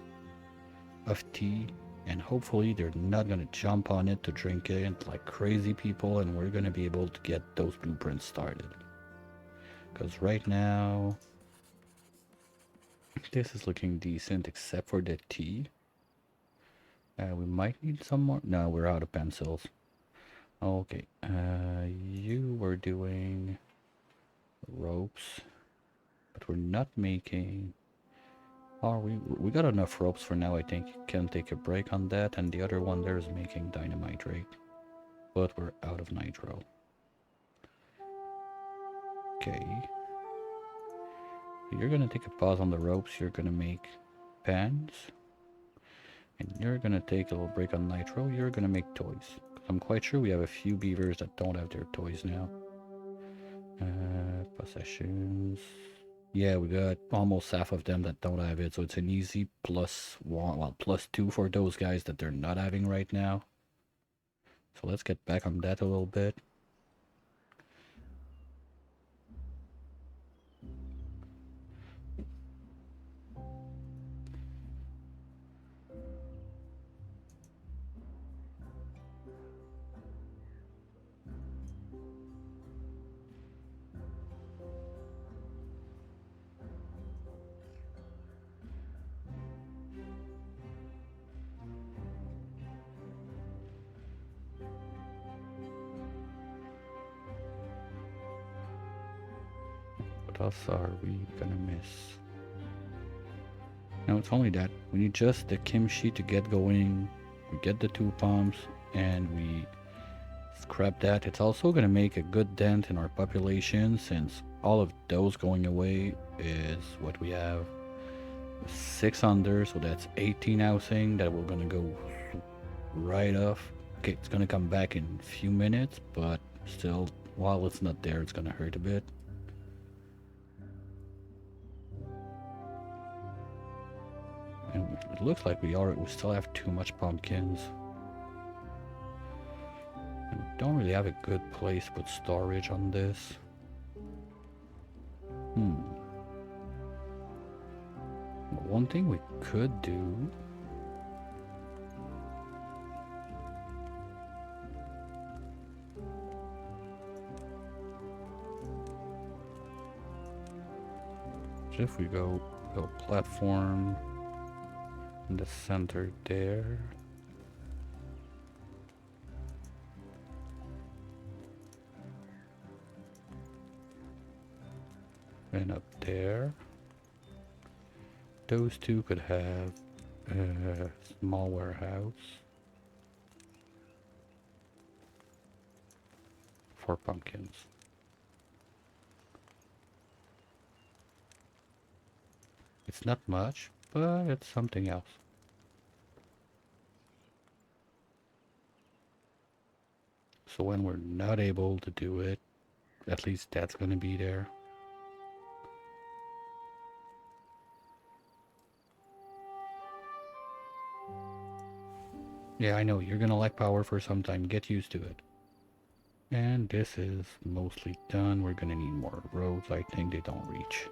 of tea, and hopefully they're not gonna jump on it to drink it like crazy people, and we're gonna be able to get those blueprints started. Because right now, this is looking decent except for the tea. We might need some more. No, we're out of pencils. Okay, you were doing ropes, but we're not making. Oh, we got enough ropes for now. I think you can take a break on that, and the other one there is making dynamite, right? But we're out of nitro. Okay. You're gonna take a pause on the ropes. You're gonna make pans. And you're gonna take a little break on nitro. You're gonna make toys. I'm quite sure we have a few beavers that don't have their toys now. Possessions. Yeah, we got almost half of them that don't have it, so it's an easy +1, well, +2 for those guys that they're not having right now. So let's get back on that a little bit. What else are we gonna miss? No, it's only that. We need just the kimchi to get going. We get the 2 pumps and we scrap that. It's also gonna make a good dent in our population since all of those going away is what we have. 6 under, so that's 18 housing that we're gonna go right off. Okay, it's gonna come back in a few minutes, but still, while it's not there, it's gonna hurt a bit. And it looks like we still have too much pumpkins. And we don't really have a good place to put storage on this. But one thing we could do if we go platform in the center there. And up there. Those two could have a small warehouse for pumpkins. It's not much, but it's something else. So when we're not able to do it, at least that's gonna be there. Yeah, I know, you're gonna lack power for some time, get used to it. And this is mostly done. We're gonna need more roads. I think they don't reach.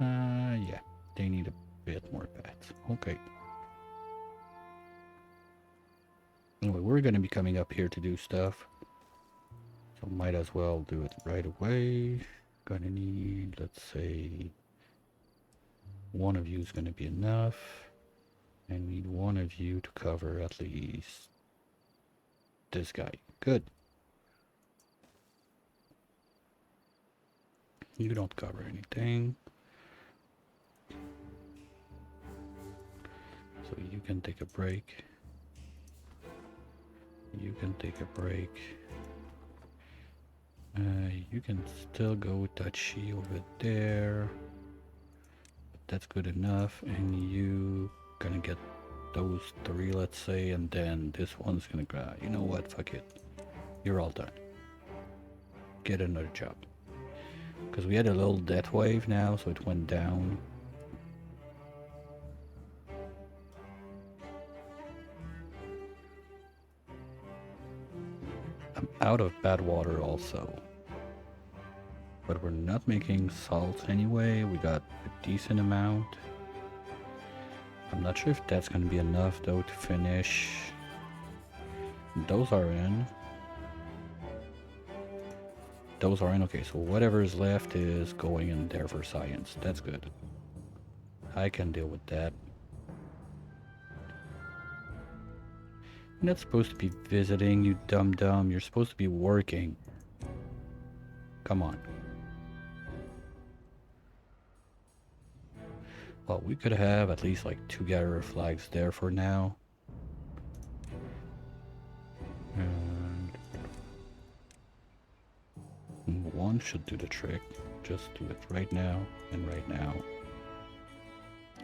Yeah, they need a bit more paths. Okay. Anyway, we're gonna be coming up here to do stuff. So might as well do it right away. Gonna need, let's say, one of you is gonna be enough. And we need one of you to cover at least this guy. Good. You don't cover anything. So you can take a break. You can take a break. You can still go touchy over there. But that's good enough. And you gonna get those 3, let's say, and then this one's gonna go, you know what, fuck it. You're all done. Get another job. Because we had a little death wave now, so it went down. I'm out of bad water also. But we're not making salt anyway. We got a decent amount. I'm not sure if that's going to be enough though to finish. Those are in. Those are in. Okay, so whatever is left is going in there for science. That's good. I can deal with that. You're not supposed to be visiting, you dum-dum. You're supposed to be working. Come on. Well, we could have at least like 2 gatherer flags there for now. And one should do the trick. Just do it right now and right now.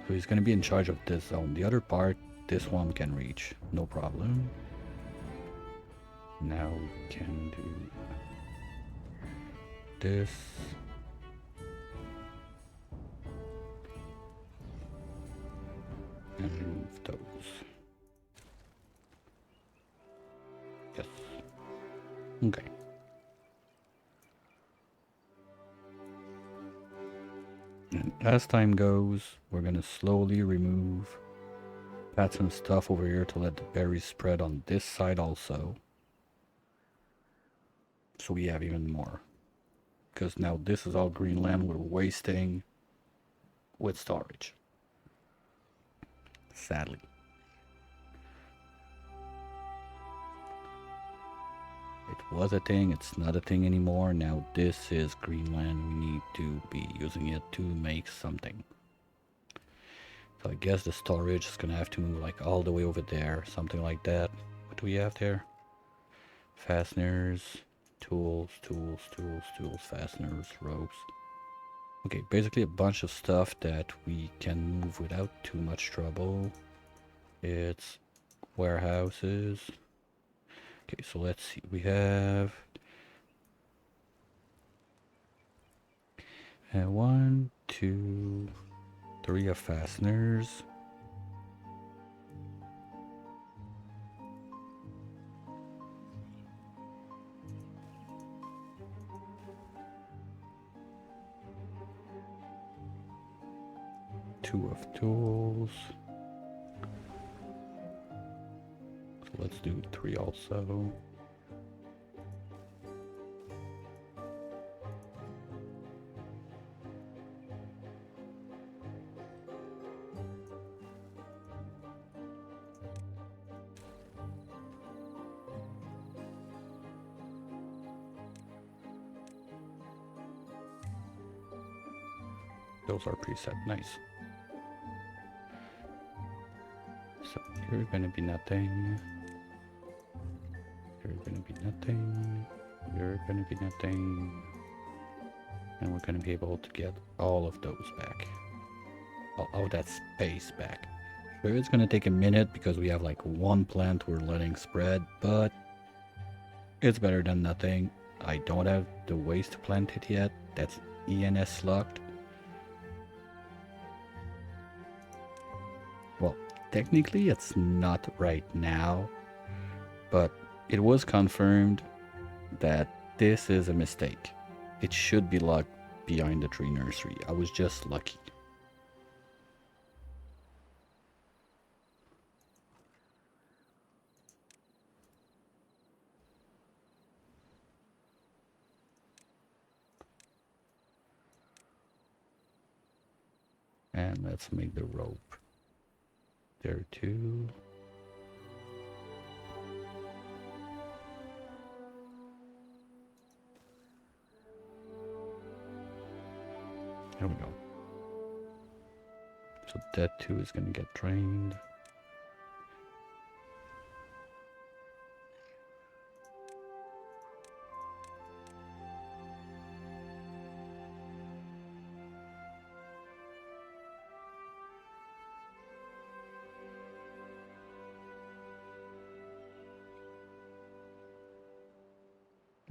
So he's going to be in charge of this zone. The other part, this one can reach. No problem. Now we can do this. And remove those. Yes. Okay. And as time goes, we're gonna slowly remove paths and stuff over here to let the berries spread on this side also. So we have even more. Because now this is all green land we're wasting with storage. Sadly. It was a thing, it's not a thing anymore. Now this is Greenland. We need to be using it to make something. So I guess the storage is gonna have to move like all the way over there, something like that. What do we have there? Fasteners, tools, fasteners, ropes. Okay, basically a bunch of stuff that we can move without too much trouble. It's warehouses. Okay, so let's see. We have 1, 2, 3 of fasteners. Two of tools. So let's do 3 also. Those are preset, nice. So you're gonna be nothing. You're gonna be nothing. You're gonna be nothing. And we're gonna be able to get all of those back. All of that space back. Sure, it's gonna take a minute because we have like one plant we're letting spread, but it's better than nothing. I don't have the ways to plant it yet. That's ENS locked. Well, technically it's not right now, but it was confirmed that this is a mistake. It should be locked behind the tree nursery. I was just lucky. And let's make the rope there too. There we go. So that too is going to get drained.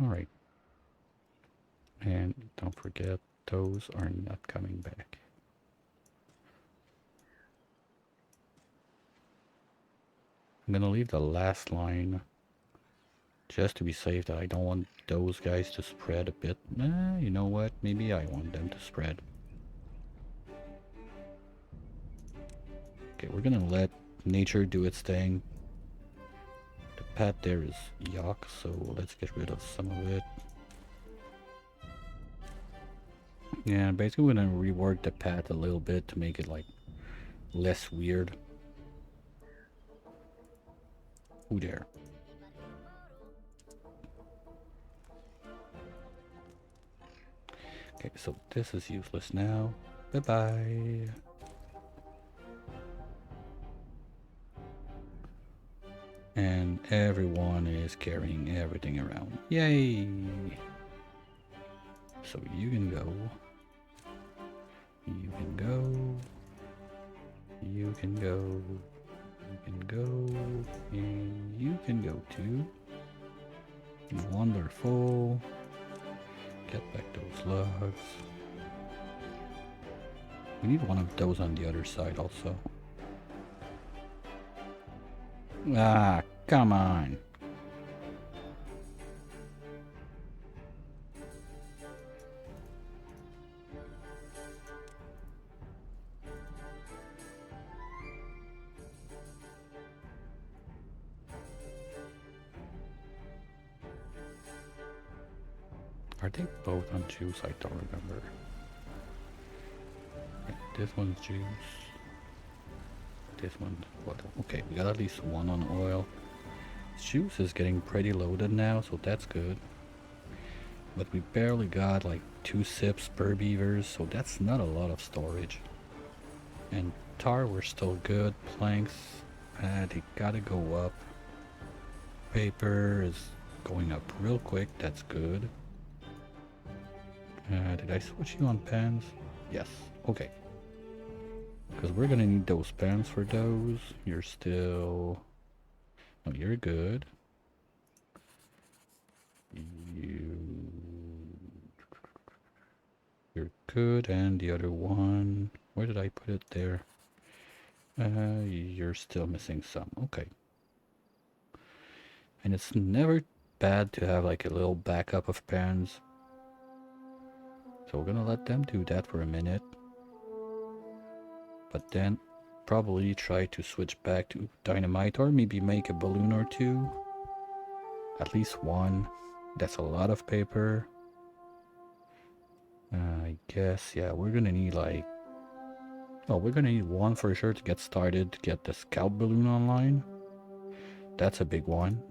All right. And don't forget, those are not coming back. I'm gonna leave the last line just to be safe, that I don't want those guys to spread a bit. You know what? Maybe I want them to spread. Okay, we're gonna let nature do its thing. The path there is yuck, so let's get rid of some of it. Yeah, basically we're gonna rework the path a little bit to make it like less weird. Ooh, there. Okay, so this is useless now. Bye-bye. And everyone is carrying everything around. Yay! So you can go. You can go. You can go. You can go. And you can go too. Wonderful. Get back those logs. We need one of those on the other side also. Ah, come on. Are they both on juice? I don't remember. Okay, this one's juice. This one, what? Okay, we got at least one on oil. juice is getting pretty loaded now, so that's good. But we barely got like 2 sips per beavers, so that's not a lot of storage. And tar, we're still good. Planks, they gotta go up. Paper is going up real quick, that's good. Did I switch you on pans? Yes, okay. Because we're gonna need those pans for those. You're still... Oh, you're good. You're good, and the other one... Where did I put it there? You're still missing some. Okay. And it's never bad to have like a little backup of pans. So we're gonna let them do that for a minute. But then probably try to switch back to dynamite, or maybe make a balloon or two. At least one. That's a lot of paper. I guess, yeah, we're gonna need like... Oh, we're gonna need one for sure to get started, to get the scout balloon online. That's a big one.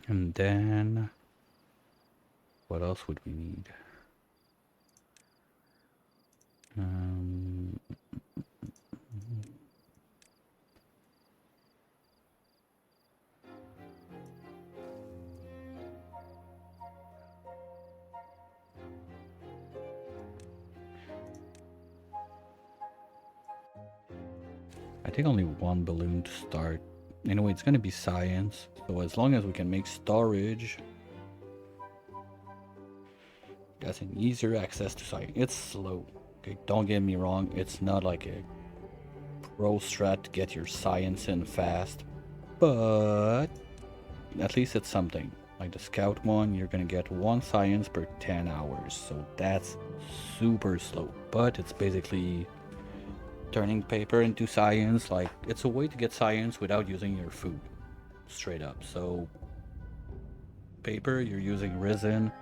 And then... What else would we need? I think only one balloon to start. Anyway, it's gonna be science. So as long as we can make storage, that's an easier access to science. It's slow. Okay, don't get me wrong. It's not like a pro strat to get your science in fast, but at least it's something. Like the scout one, you're gonna get 1 science per 10 hours. So that's super slow, but it's basically turning paper into science. Like, it's a way to get science without using your food, straight up. So paper, you're using resin.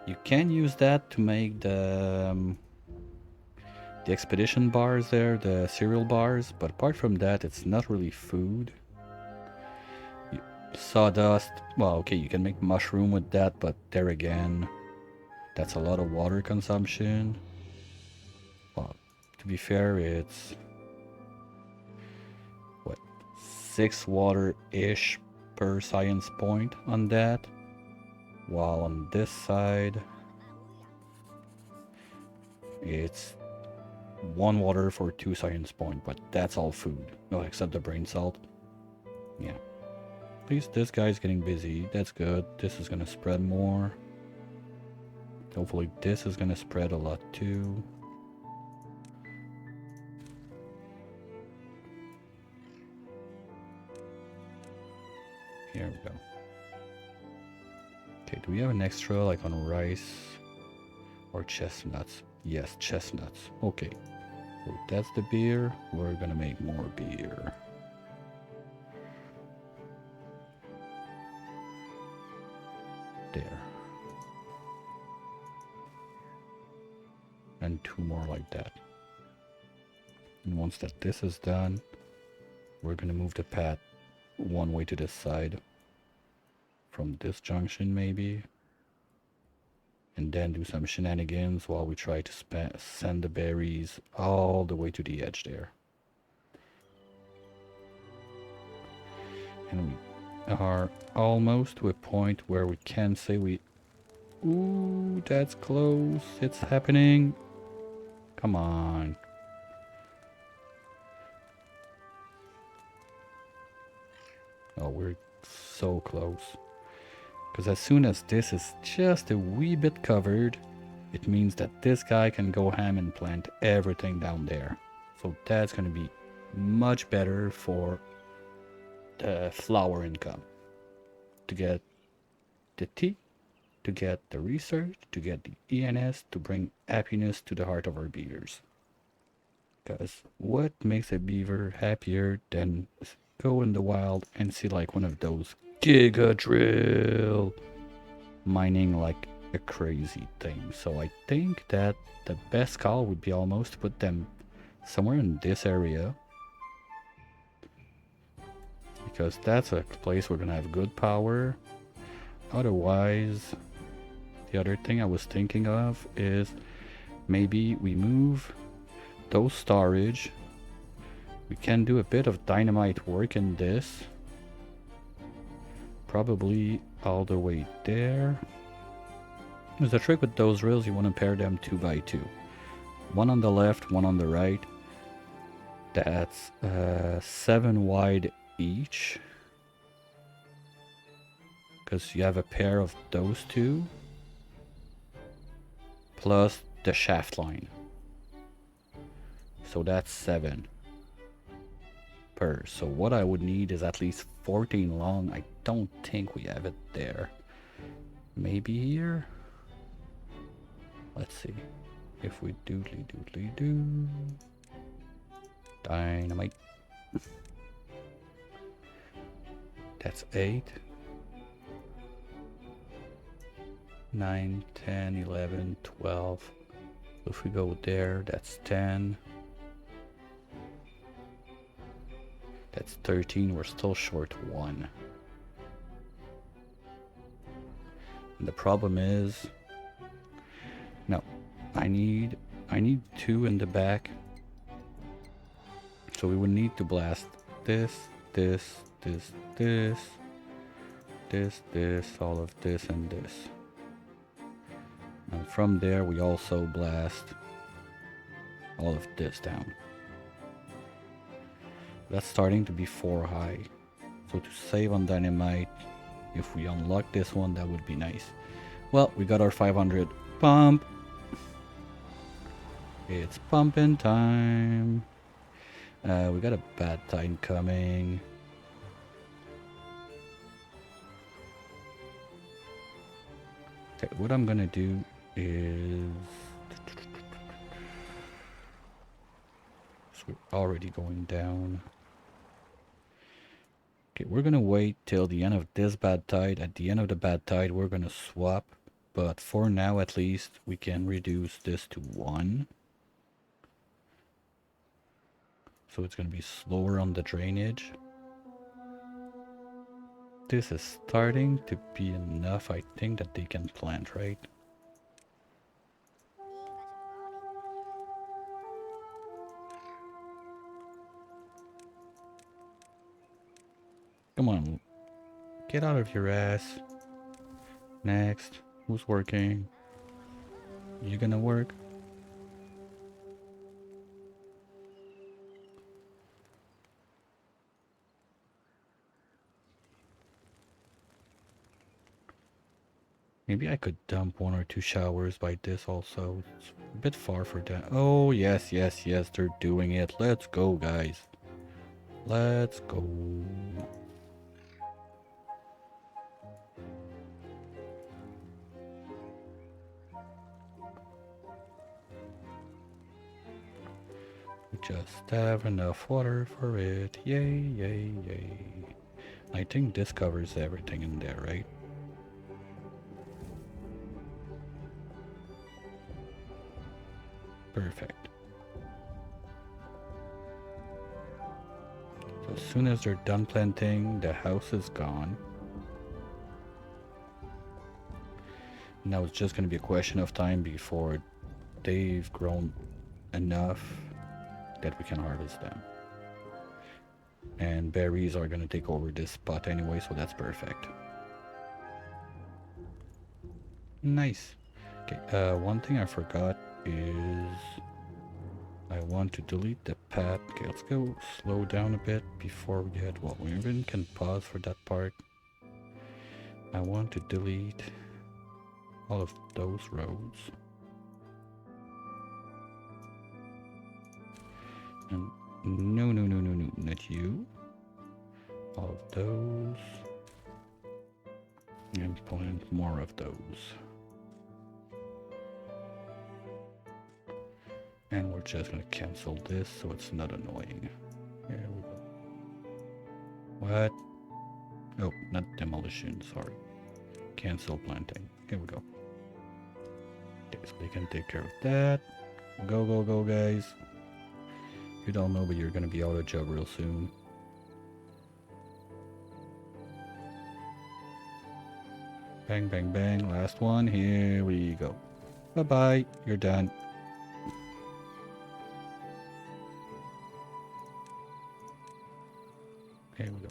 You can use that to make the expedition bars there, the cereal bars, but apart from that, it's not really food. Sawdust, well, okay, you can make mushroom with that, but there again, that's a lot of water consumption. Well, to be fair, it's... what? 6 water-ish per science point on that. While on this side, it's 1 water for 2 science point, but that's all food. Oh, except the brain salt. Yeah. At least this guy's getting busy. That's good. This is gonna spread more. Hopefully this is gonna spread a lot too. Here we go. Okay, do we have an extra like on rice or chestnuts? Yes, chestnuts. Okay, so that's the beer. We're gonna make more beer. There. And 2 more like that. And once that this is done, we're gonna move the path 1 way to this side. From this junction maybe. And then do some shenanigans while we try to send the berries all the way to the edge there. And we are almost to a point where we can say we... Ooh, that's close. It's happening. Come on. Oh, we're so close. Because as soon as this is just a wee bit covered, it means that this guy can go ham and plant everything down there. So that's going to be much better for the flower income. To get the tea, to get the research, to get the ENS, to bring happiness to the heart of our beavers. Because what makes a beaver happier than go in the wild and see like one of those giga drill mining like a crazy thing. So I think that the best call would be almost to put them somewhere in this area. because that's a place we're gonna have good power. Otherwise, the other thing I was thinking of is maybe we move those storage. We can do a bit of dynamite work in this. Probably all the way there. There's a trick with those rails, you want to pair them 2 by 2. One on the left, one on the right. That's 7 wide each. Because you have a pair of those two. Plus the shaft line. So that's 7 per. So what I would need is at least 14 long. I don't think we have it there. Maybe here? Let's see. If we doodly doodly do. Dynamite. That's 8. 9, 10, 11, 12. If we go there, that's 10. That's 13. We're still short 1. And the problem is, no, I need 2 in the back. So we would need to blast this, all of this and this. And from there we also blast all of this down. That's starting to be 4 high. So to save on dynamite, if we unlock this one, that would be nice. Well, we got our 500 pump. It's pumping time. We got a bad time coming. Okay, what I'm gonna do is... So we're already going down. Okay, we're gonna wait till the end of this bad tide. At the end of the bad tide, we're gonna swap. But for now, at least, we can reduce this to 1. So it's gonna be slower on the drainage. This is starting to be enough, I think, that they can plant, right? Come on, get out of your ass. Next, who's working? You gonna work? Maybe I could dump 1 or 2 showers by this also. It's a bit far for that. Oh, yes, yes, yes, they're doing it. Let's go, guys. Let's go. We just have enough water for it. Yay, yay, yay. I think this covers everything in there, right? Perfect. So as soon as they're done planting, the house is gone. Now it's just going to be a question of time before they've grown enough that we can harvest them. And berries are going to take over this spot anyway, so that's perfect. Nice. Okay, one thing I forgot is I want to delete the path. Okay, let's go slow down a bit before we get, well, we even can pause for that part. I want to delete all of those roads. And no, not you. All of those. And plant more of those. And we're just gonna cancel this so it's not annoying. Here we go. What? Oh, not demolition, sorry. Cancel planting. Here we go. Okay, so we can take care of that. Go, go, go, guys. You don't know, but you're gonna be out of job real soon. Bang, bang, bang. Last one. Here we go. Bye-bye. You're done. Here we go.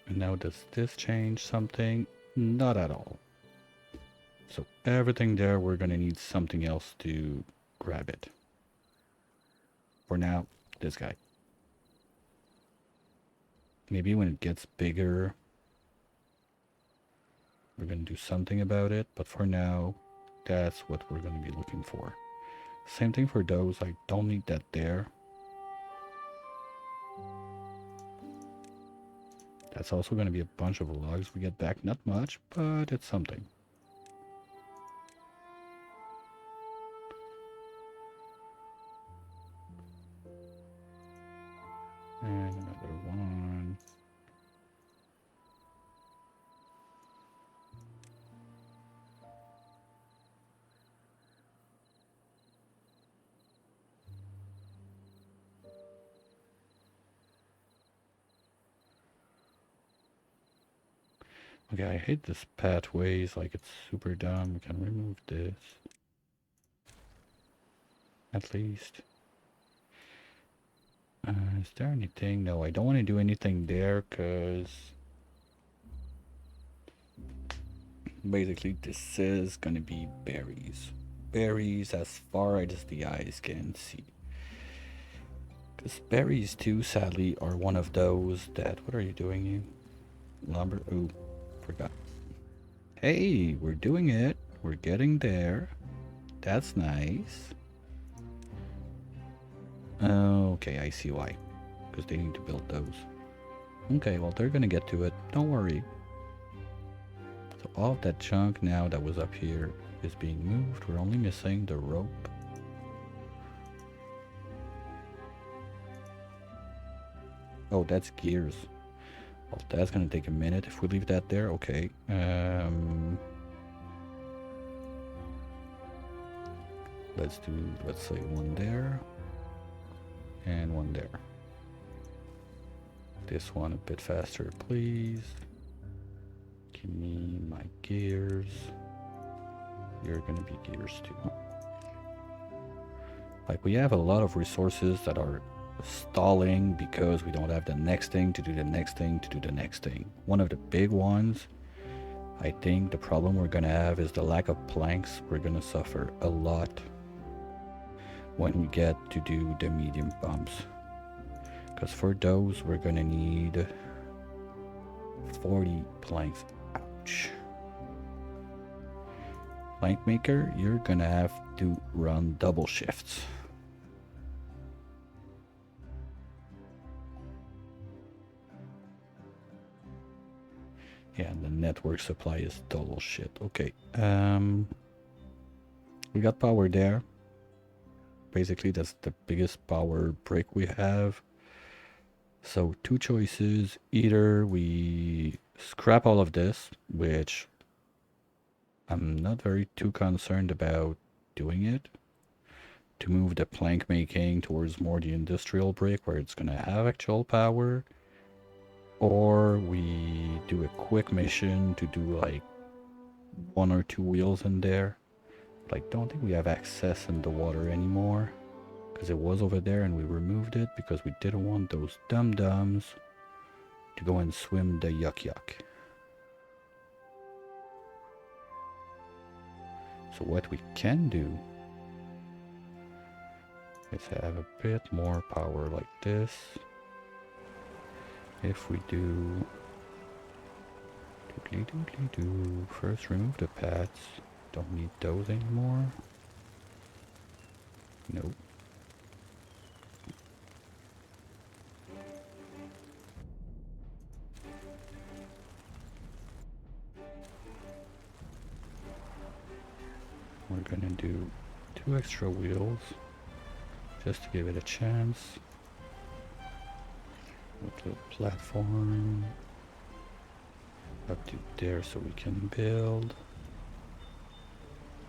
And now does this change something? Not at all. So everything there, we're going to need something else to grab it. For now, this guy. Maybe when it gets bigger, we're going to do something about it. But for now, that's what we're going to be looking for. Same thing for those. I don't need that there. That's also going to be a bunch of logs we get back. Not much, but it's something. And another one. Okay, I hate this pathways, like it's super dumb. We can remove this. At least. Is there anything? No, I don't want to do anything there because basically this is going to be berries. Berries as far as the eyes can see. Because berries too, sadly, are one of those that... What are you doing, you? Lumber? Oh, forgot. Hey, we're doing it. We're getting there. That's nice. Okay, I see why. Because they need to build those. Okay, well, they're gonna get to it. Don't worry. So all of that junk now that was up here is being moved. We're only missing the rope. Oh, that's gears. Well, that's gonna take a minute. If we leave that there, okay. Let's say one there. And one there. This one a bit faster, please. Give me my gears. You're gonna be gears too. Like, we have a lot of resources that are stalling because we don't have the next thing to do the next thing to do the next thing. One of the big ones, I think the problem we're gonna have is the lack of planks. We're gonna suffer a lot when we get to do the medium pumps. Because for those, we're gonna need 40 planks. Ouch. Plank maker, you're gonna have to run double shifts. Yeah, and the network supply is total shit. Okay, we got power there. Basically, that's the biggest power break we have. So two choices. Either we scrap all of this, which I'm not very too concerned about doing it, to move the plank making towards more the industrial brick where it's gonna have actual power, or we do a quick mission to do like 1 or 2 wheels in there. Like, don't think we have access in the water anymore, because it was over there and we removed it because we didn't want those dum-dums to go and swim the yuck. So what we can do is have a bit more power like this. If we do doodly first remove the pads. Don't need those anymore. Nope. We're gonna do 2 extra wheels just to give it a chance. With a platform up to there so we can build.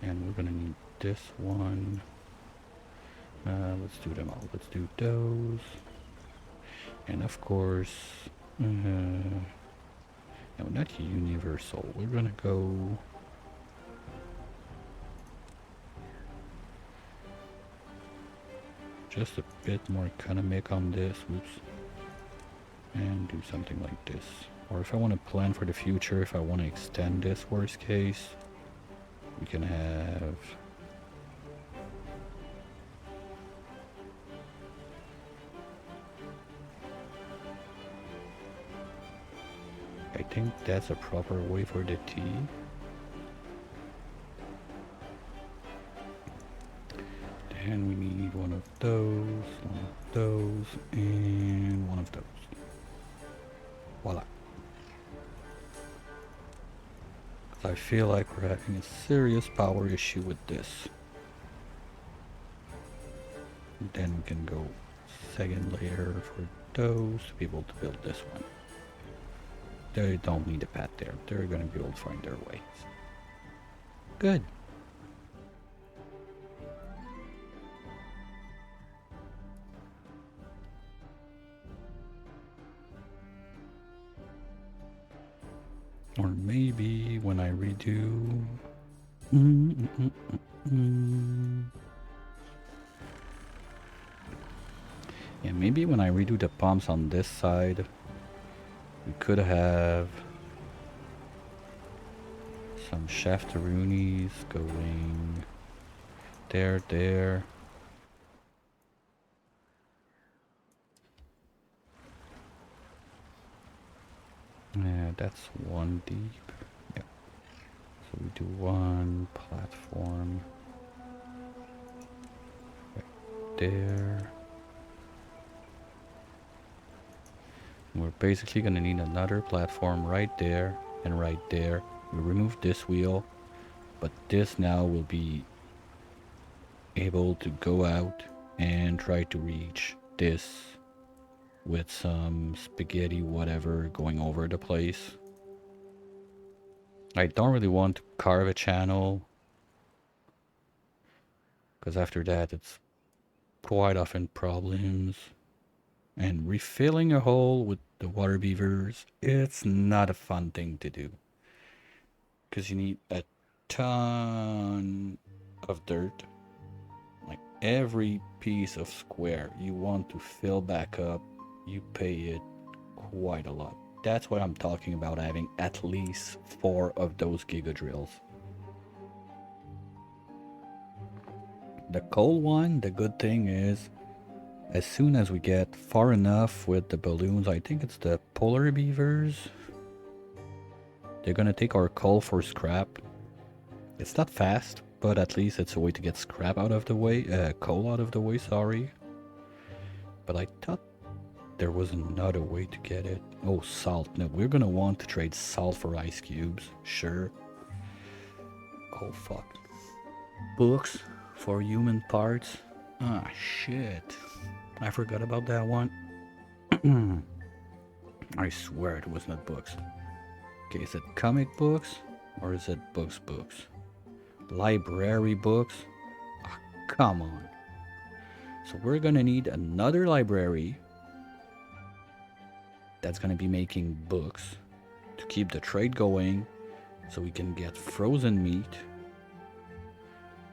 And we're gonna need this one. Let's do them all. Let's do those. And of course, and No, not universal. We're gonna go... just a bit more economic on this. Oops. And do something like this. Or if I want to plan for the future, if I want to extend this worst case, we can have... I think that's a proper way for the T. Then we need one of those, and one of those. Voila. I feel like we're having a serious power issue with this. Then we can go second layer for those to be able to build this one. They don't need a path there. They're going to be able to find their way. Good. Or maybe when I redo... Yeah, maybe when I redo the pumps on this side, we could have some shaftaroonies going there. Yeah, that's one deep. Yeah. So we do one platform right there. We're basically gonna need another platform right there and right there. We remove this wheel, but this now will be able to go out and try to reach this with some spaghetti whatever going over the place. I don't really want to carve a channel, because after that it's quite often problems. And refilling a hole with the water beavers, it's not a fun thing to do, because you need a ton of dirt. Like every piece of square you want to fill back up, you pay it quite a lot. That's what I'm talking about, having at least 4 of those giga drills. The coal one, the good thing is, as soon as we get far enough with the balloons, I think it's the polar beavers, they're gonna take our coal for scrap. It's not fast, but at least it's a way to get scrap out of the way, coal out of the way, sorry. But I thought there was another way to get it. Oh, salt. No, we're gonna want to trade salt for ice cubes. Sure. Oh, fuck. Books for human parts. Ah, shit. I forgot about that one. I swear it was not books. Okay, is it comic books? Or is it books? Library books? Ah, come on. So we're gonna need another library that's gonna be making books to keep the trade going, so we can get frozen meat,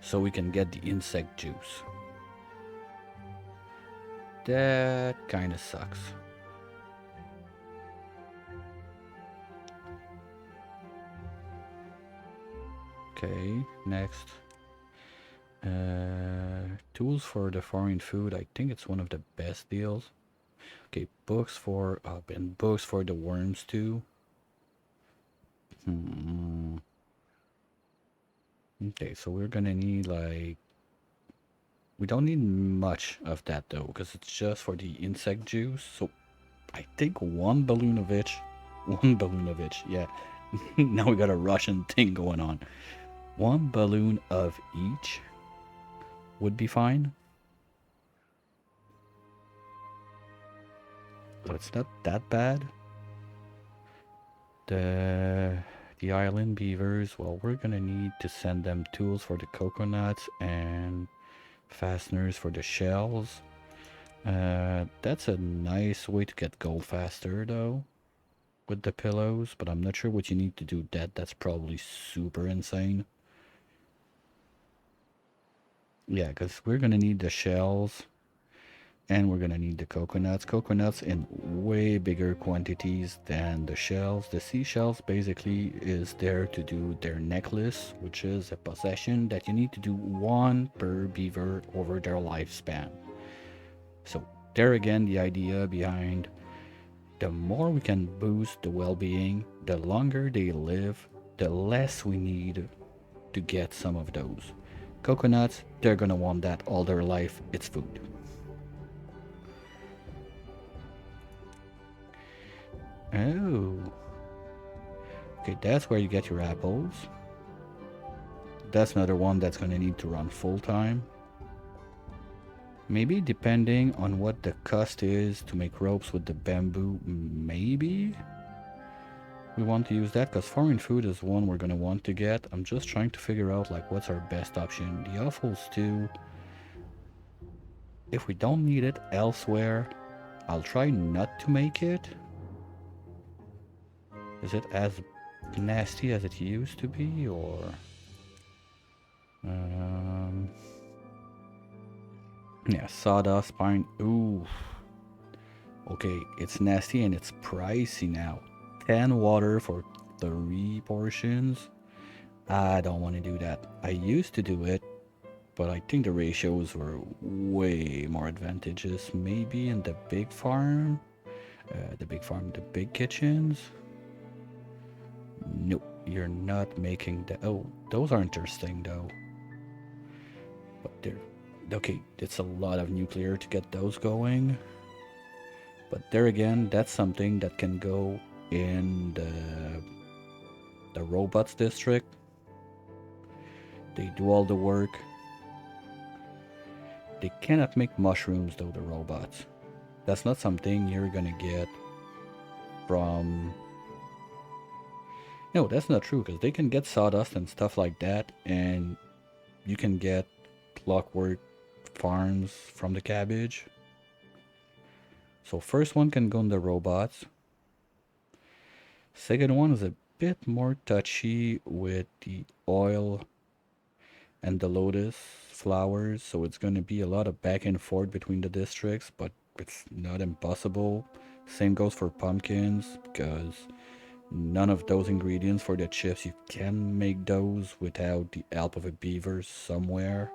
so we can get the insect juice. That kinda sucks. Okay, next. Tools for the foreign food. I think it's one of the best deals. Okay, books for and books for the worms too. Okay, so we're gonna need like, we don't need much of that though, because it's just for the insect juice. So I think one balloon of each. Yeah. Now we got a Russian thing going on. One balloon of each would be fine. So it's not that bad. The island beavers, well, we're gonna need to send them tools for the coconuts and fasteners for the shells. That's a nice way to get gold faster though. with the pillows, but I'm not sure what you need to do that. That's probably super insane. Yeah, because we're gonna need the shells and we're gonna need the coconuts. Coconuts in way bigger quantities than the shells. The seashells basically is there to do their necklace, which is a possession that you need to do one per beaver over their lifespan. So there again, the idea behind the more we can boost the well-being, the longer they live, the less we need to get some of those. Coconuts, they're gonna want that all their life. It's food. Oh. Okay, that's where you get your apples. That's another one that's gonna need to run full time. Maybe depending on what the cost is to make ropes with the bamboo, maybe we want to use that, because foreign food is one we're gonna want to get. I'm just trying to figure out like what's our best option. The offals too. If we don't need it elsewhere, I'll try not to make it. Is it as nasty as it used to be, or yeah, sawdust pine. Ooh, okay, it's nasty and it's pricey now. 10 water for 3 portions. I don't want to do that. I used to do it, but I think the ratios were way more advantageous. Maybe in the big farm, the big kitchens. Nope, you're not making the. Oh, those are interesting though. But they're okay. It's a lot of nuclear to get those going. But there again, that's something that can go in the robots district. They do all the work. They cannot make mushrooms though, the robots. That's not something you're gonna get from. No, that's not true, because they can get sawdust and stuff like that, and you can get clockwork farms from the cabbage. So first one can go in the robots. Second one is a bit more touchy with the oil and the lotus flowers, so it's going to be a lot of back and forth between the districts, but it's not impossible. Same goes for pumpkins, because none of those ingredients for the chips, you can make those without the help of a beaver somewhere.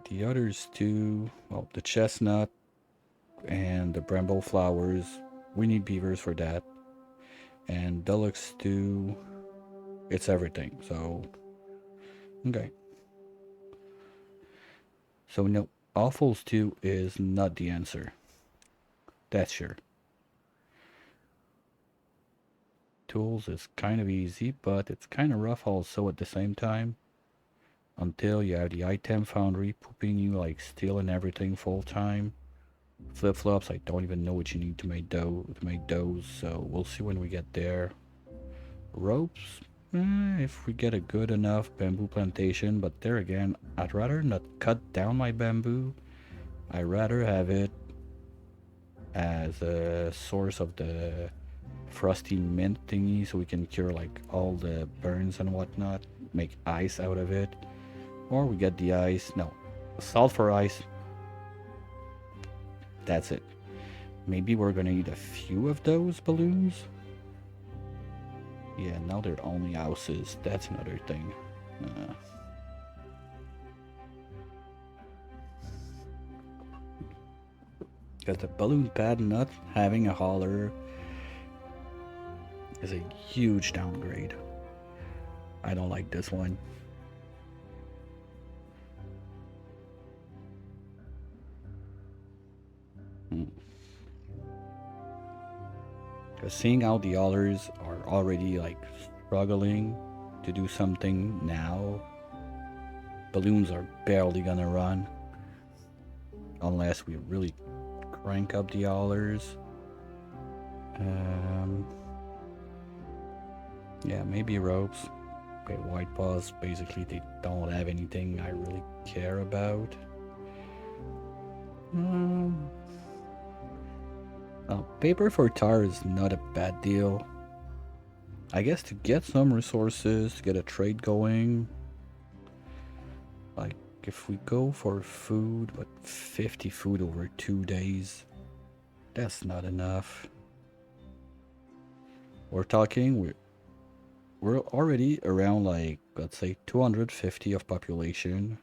The others too, well, the chestnut and the bramble flowers, we need beavers for that. And deluxe stew, it's everything, so okay. So no, awful stew is not the answer. That's sure. Tools is kind of easy, but it's kind of rough also at the same time. Until you have the item foundry pooping you like steel and everything full time. Flip-flops, I don't even know what you need to make those, so we'll see when we get there. Ropes, if we get a good enough bamboo plantation, but there again, I'd rather not cut down my bamboo. I'd rather have it as a source of the frosty mint thingy, so we can cure like all the burns and whatnot, make ice out of it. Or we get the ice, no, salt for ice. That's it. Maybe we're gonna need a few of those balloons. Yeah, now they're only houses. That's another thing. Because the balloon pad not having a holler is a huge downgrade. I don't like this one. Because seeing how the others are already like struggling to do something now, balloons are barely gonna run unless we really crank up the others. Yeah, maybe ropes. Okay, white paws, basically they don't have anything I really care about. Paper for tar is not a bad deal. I guess to get some resources, to get a trade going. Like, if we go for food, but 50 food over 2 days, that's not enough. We're already around, like, let's say 250 of population.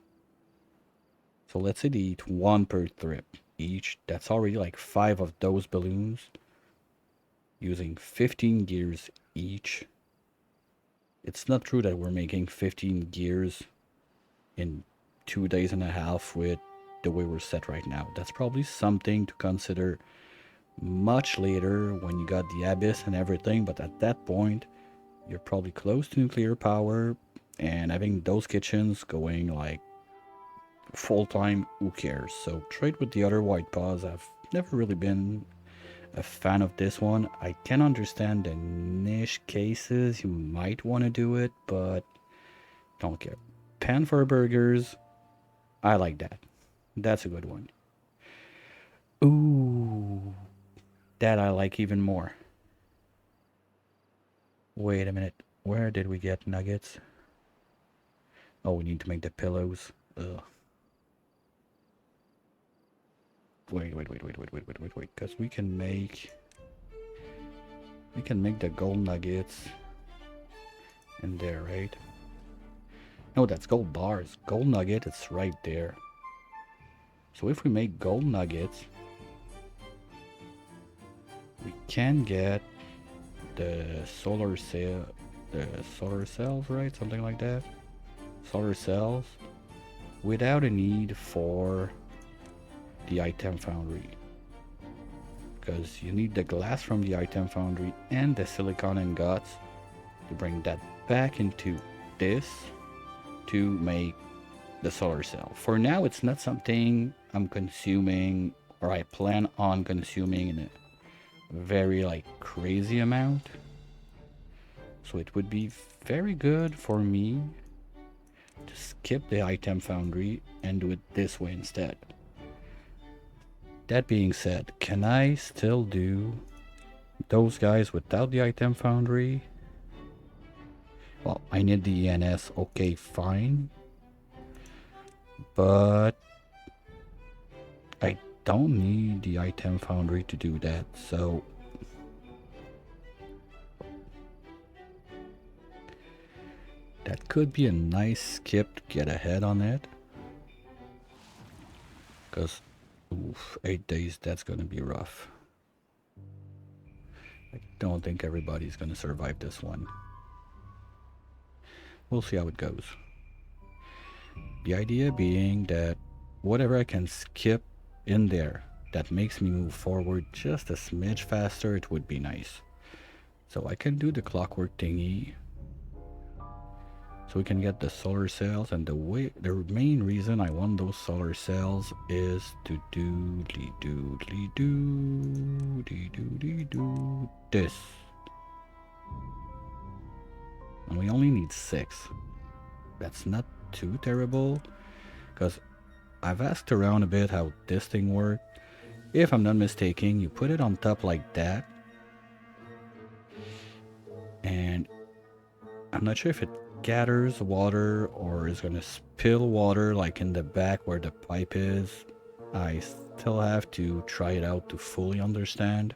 So let's say they eat one per trip each. That's already like 5 of those balloons using 15 gears each. It's not true that we're making 15 gears in 2 days and a half with the way we're set right now. That's probably something to consider much later when you got the abyss and everything, but at that point you're probably close to nuclear power, and having those kitchens going like full time, who cares? So trade with the other white paws. I've never really been a fan of this one. I can understand the niche cases you might want to do it, but don't care. Pan for burgers, I like that. That's a good one. Ooh, that I like even more. Wait a minute. Where did we get nuggets? Oh, we need to make the pillows. Ugh. Wait. Because we can make the gold nuggets in there, right? No, that's gold bars. Gold nugget, it's right there. So if we make gold nuggets, we can get the solar cells, right? Something like that. Solar cells without a need for the item foundry, because you need the glass from the item foundry and the silicon ingots to bring that back into this to make the solar cell. For now, it's not something I'm consuming or I plan on consuming in a very like crazy amount, so it would be very good for me to skip the item foundry and do it this way instead. That being said, can I still do those guys without the item foundry? Well, I need the ENS, okay, fine. But I don't need the item foundry to do that, so that could be a nice skip to get ahead on it. Because, oof, 8 days, that's gonna be rough. I don't think everybody's gonna survive this one. We'll see how it goes. The idea being that whatever I can skip in there that makes me move forward just a smidge faster, it would be nice. So I can do the clockwork thingy, so we can get the solar cells, and the main reason I want those solar cells is to do this. And we only need 6. That's not too terrible, because I've asked around a bit how this thing works. If I'm not mistaken, you put it on top like that, and I'm not sure if it gathers water or is gonna spill water like in the back where the pipe is. I still have to try it out to fully understand.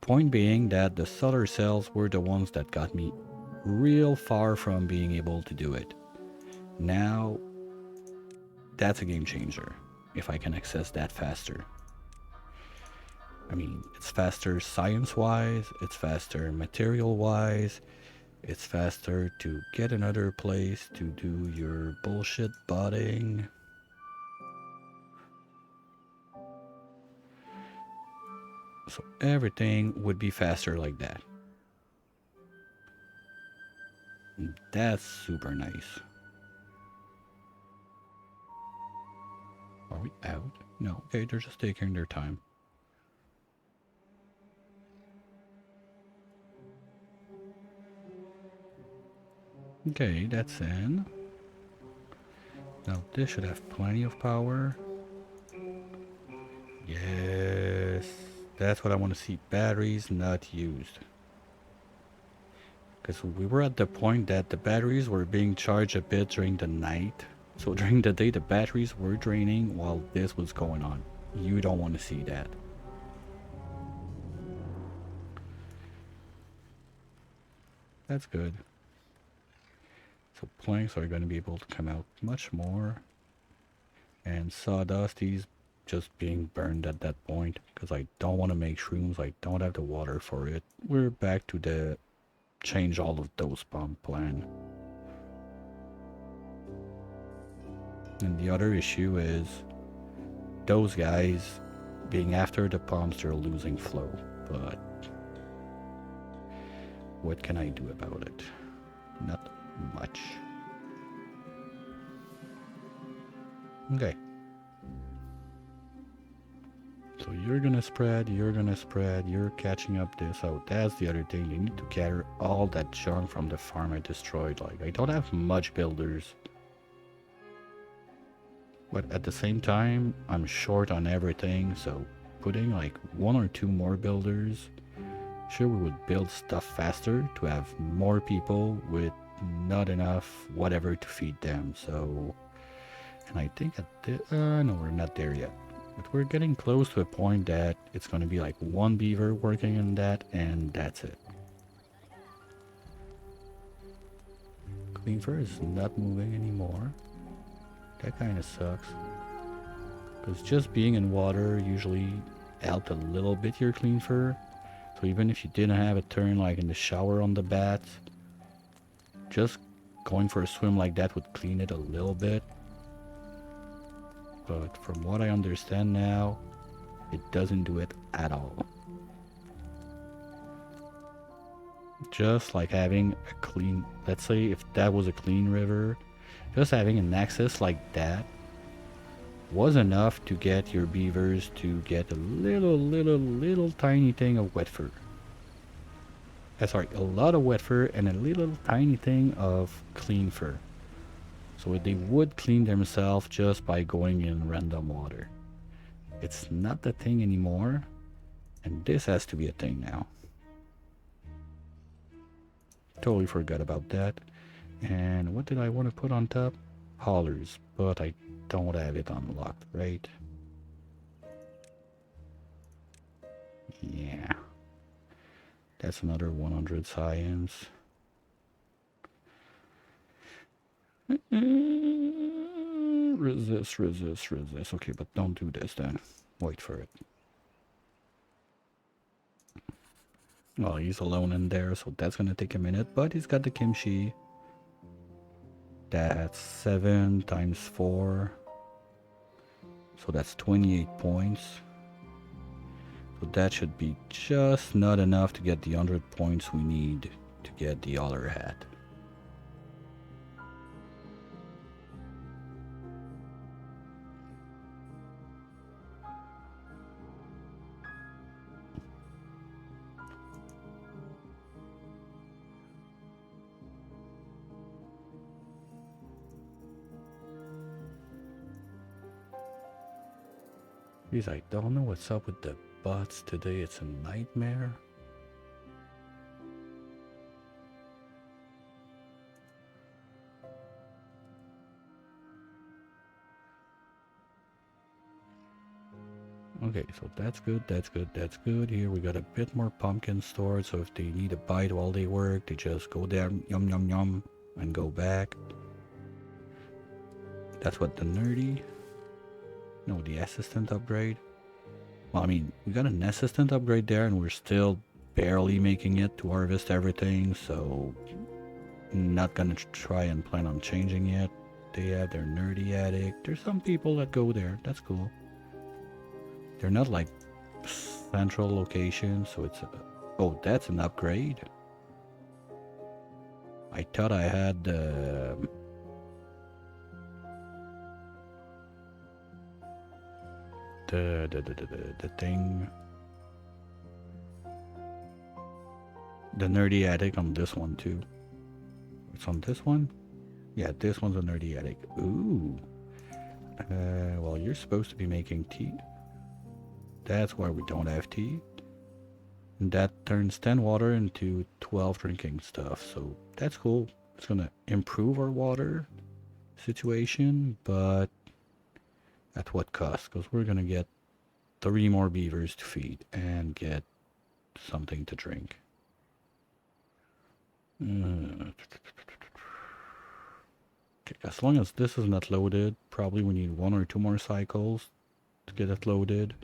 Point being that the solar cells were the ones that got me real far from being able to do it. Now that's a game changer if I can access that faster. I mean, it's faster science-wise, it's faster material-wise, it's faster to get another place to do your bullshit botting. So everything would be faster like that. And that's super nice. Are we out? No, okay, they're just taking their time. Okay, that's in. Now this should have plenty of power. Yes. That's what I want to see. Batteries not used. Because we were at the point that the batteries were being charged a bit during the night. So during the day, the batteries were draining while this was going on. You don't want to see that. That's good. So planks are going to be able to come out much more. And sawdust is just being burned at that point. Because I don't want to make shrooms. I don't have the water for it. We're back to the change all of those pump plan. And the other issue is those guys being after the pumps, they're losing flow. But what can I do about it? Not much. Okay. So you're gonna spread, you're catching up this out. That's the other thing. You need to gather all that junk from the farm I destroyed. Like, I don't have much builders. But at the same time, I'm short on everything, so putting like 1 or 2 more builders, sure, we would build stuff faster to have more people with not enough whatever to feed them. So, and I think at the, no, we're not there yet. But we're getting close to a point that it's going to be like 1 beaver working in that, and that's it. Clean fur is not moving anymore. That kind of sucks. Because just being in water usually helped a little bit your clean fur. So even if you didn't have a turn like in the shower on the bats, just going for a swim like that would clean it a little bit. But from what I understand now, it doesn't do it at all. Just like having a clean, let's say if that was a clean river, just having an access like that was enough to get your beavers to get a little tiny thing of wet fur. Sorry, a lot of wet fur and a little tiny thing of clean fur. So they would clean themselves just by going in random water. It's not the thing anymore, and this has to be a thing now. Totally forgot about that. And what did I want to put on top? Haulers, but I don't have it unlocked, right? Yeah. That's another 100 science. Resist. Okay, but don't do this then. Wait for it. Well, he's alone in there, so that's gonna take a minute, but he's got the kimchi. That's 7 times 4. So that's 28 points. So that should be just not enough to get the 100 points we need to get the other hat. Geez, I don't know what's up with the bots today. It's a nightmare. Okay, so that's good. Here we got a bit more pumpkin stored, so if they need a bite while they work, they just go there, yum, and go back. That's what the nerdy... No, the assistant upgrade. Well, I mean, we got an assistant upgrade there, and we're still barely making it to harvest everything, so not gonna try and plan on changing yet. They have their nerdy attic. There's some people that go there. That's cool. They're not like central locations, so it's... oh, that's an upgrade. I thought I had the thing, the nerdy attic on this one too. It's on this one? Yeah, this one's a nerdy attic. Ooh. Well, you're supposed to be making tea. That's why we don't have tea. That turns 10 water into 12 drinking stuff, so that's cool. It's gonna improve our water situation, but at what cost? Because we're gonna get 3 more beavers to feed and get something to drink. Okay, as long as this is not loaded, probably we need 1 or 2 more cycles to get it loaded.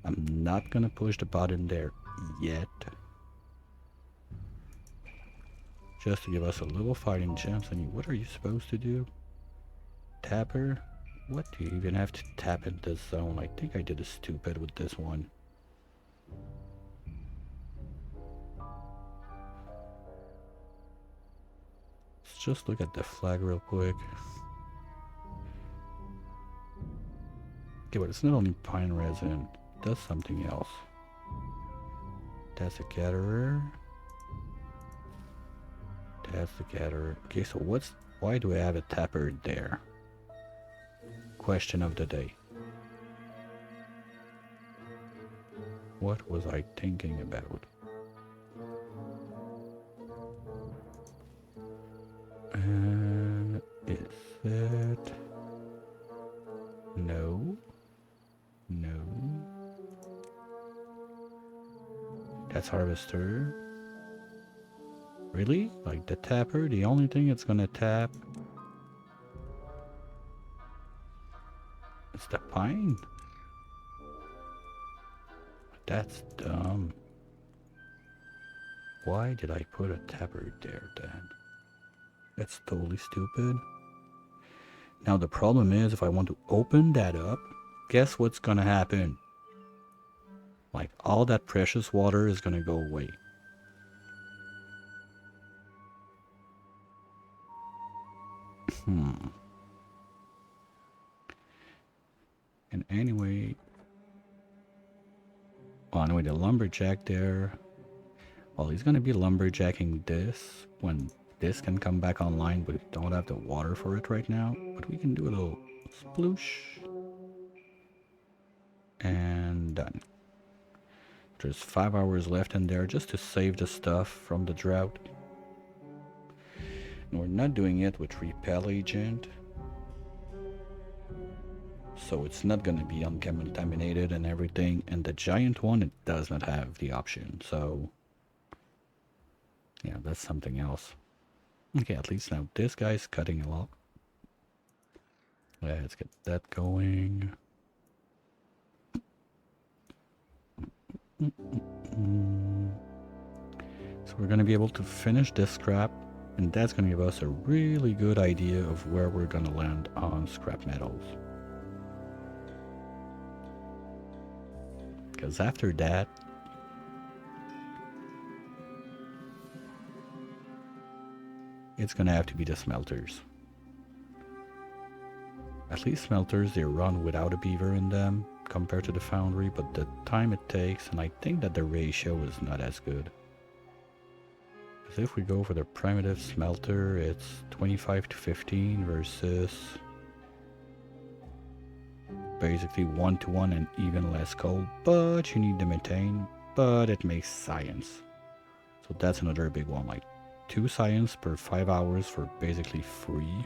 I'm not gonna push the pot in there yet. Just to give us a little fighting chance. I mean, what are you supposed to do? Tapper? What do you even have to tap in this zone? I think I did a stupid with this one. Let's just look at the flag real quick. Okay, but it's not only pine resin. It does something else. That's a gatherer. That's the gatherer. Okay, so why do I have a tapper there? Question of the day. What was I thinking about? Is it? No. No. That's harvester. Really? Like the tapper? The only thing it's gonna tap is the pine? That's dumb. Why did I put a tapper there then? That's totally stupid. Now the problem is if I want to open that up, guess what's gonna happen? Like all that precious water is gonna go away. And anyway, the lumberjack there, well, he's gonna be lumberjacking this when this can come back online, but we don't have the water for it right now. But we can do a little sploosh. And done. There's 5 hours left in there just to save the stuff from the drought. And we're not doing it with repel agent. So it's not going to be uncontaminated and everything. And the giant one, it does not have the option. So, yeah, that's something else. Okay, at least now this guy's cutting a lot. Let's get that going. So we're going to be able to finish this scrap. And that's going to give us a really good idea of where we're going to land on scrap metals. Because after that, it's going to have to be the smelters. At least smelters, they run without a beaver in them compared to the foundry, but the time it takes, and I think that the ratio is not as good. Because if we go for the primitive smelter, it's 25 to 15 versus basically 1 to 1 and even less coal, but you need to maintain, but it makes science. So that's another big one, like 2 science per 5 hours for basically free.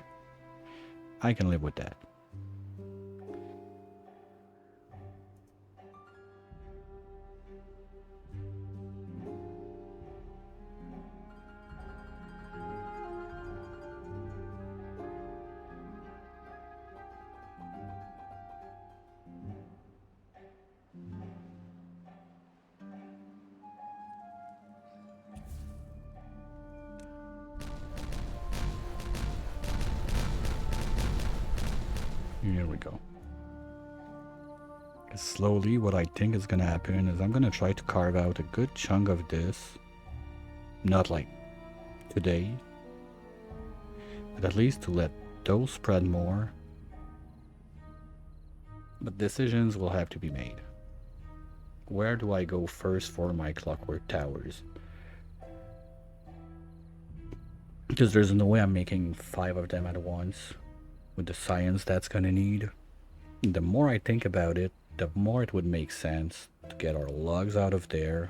I can live with that. Here we go. Slowly, what I think is gonna happen is I'm gonna try to carve out a good chunk of this. Not like today, but at least to let those spread more. But decisions will have to be made. Where do I go first for my clockwork towers? Because there's no way I'm making 5 of them at once with the science that's gonna need. The more I think about it, the more it would make sense to get our logs out of there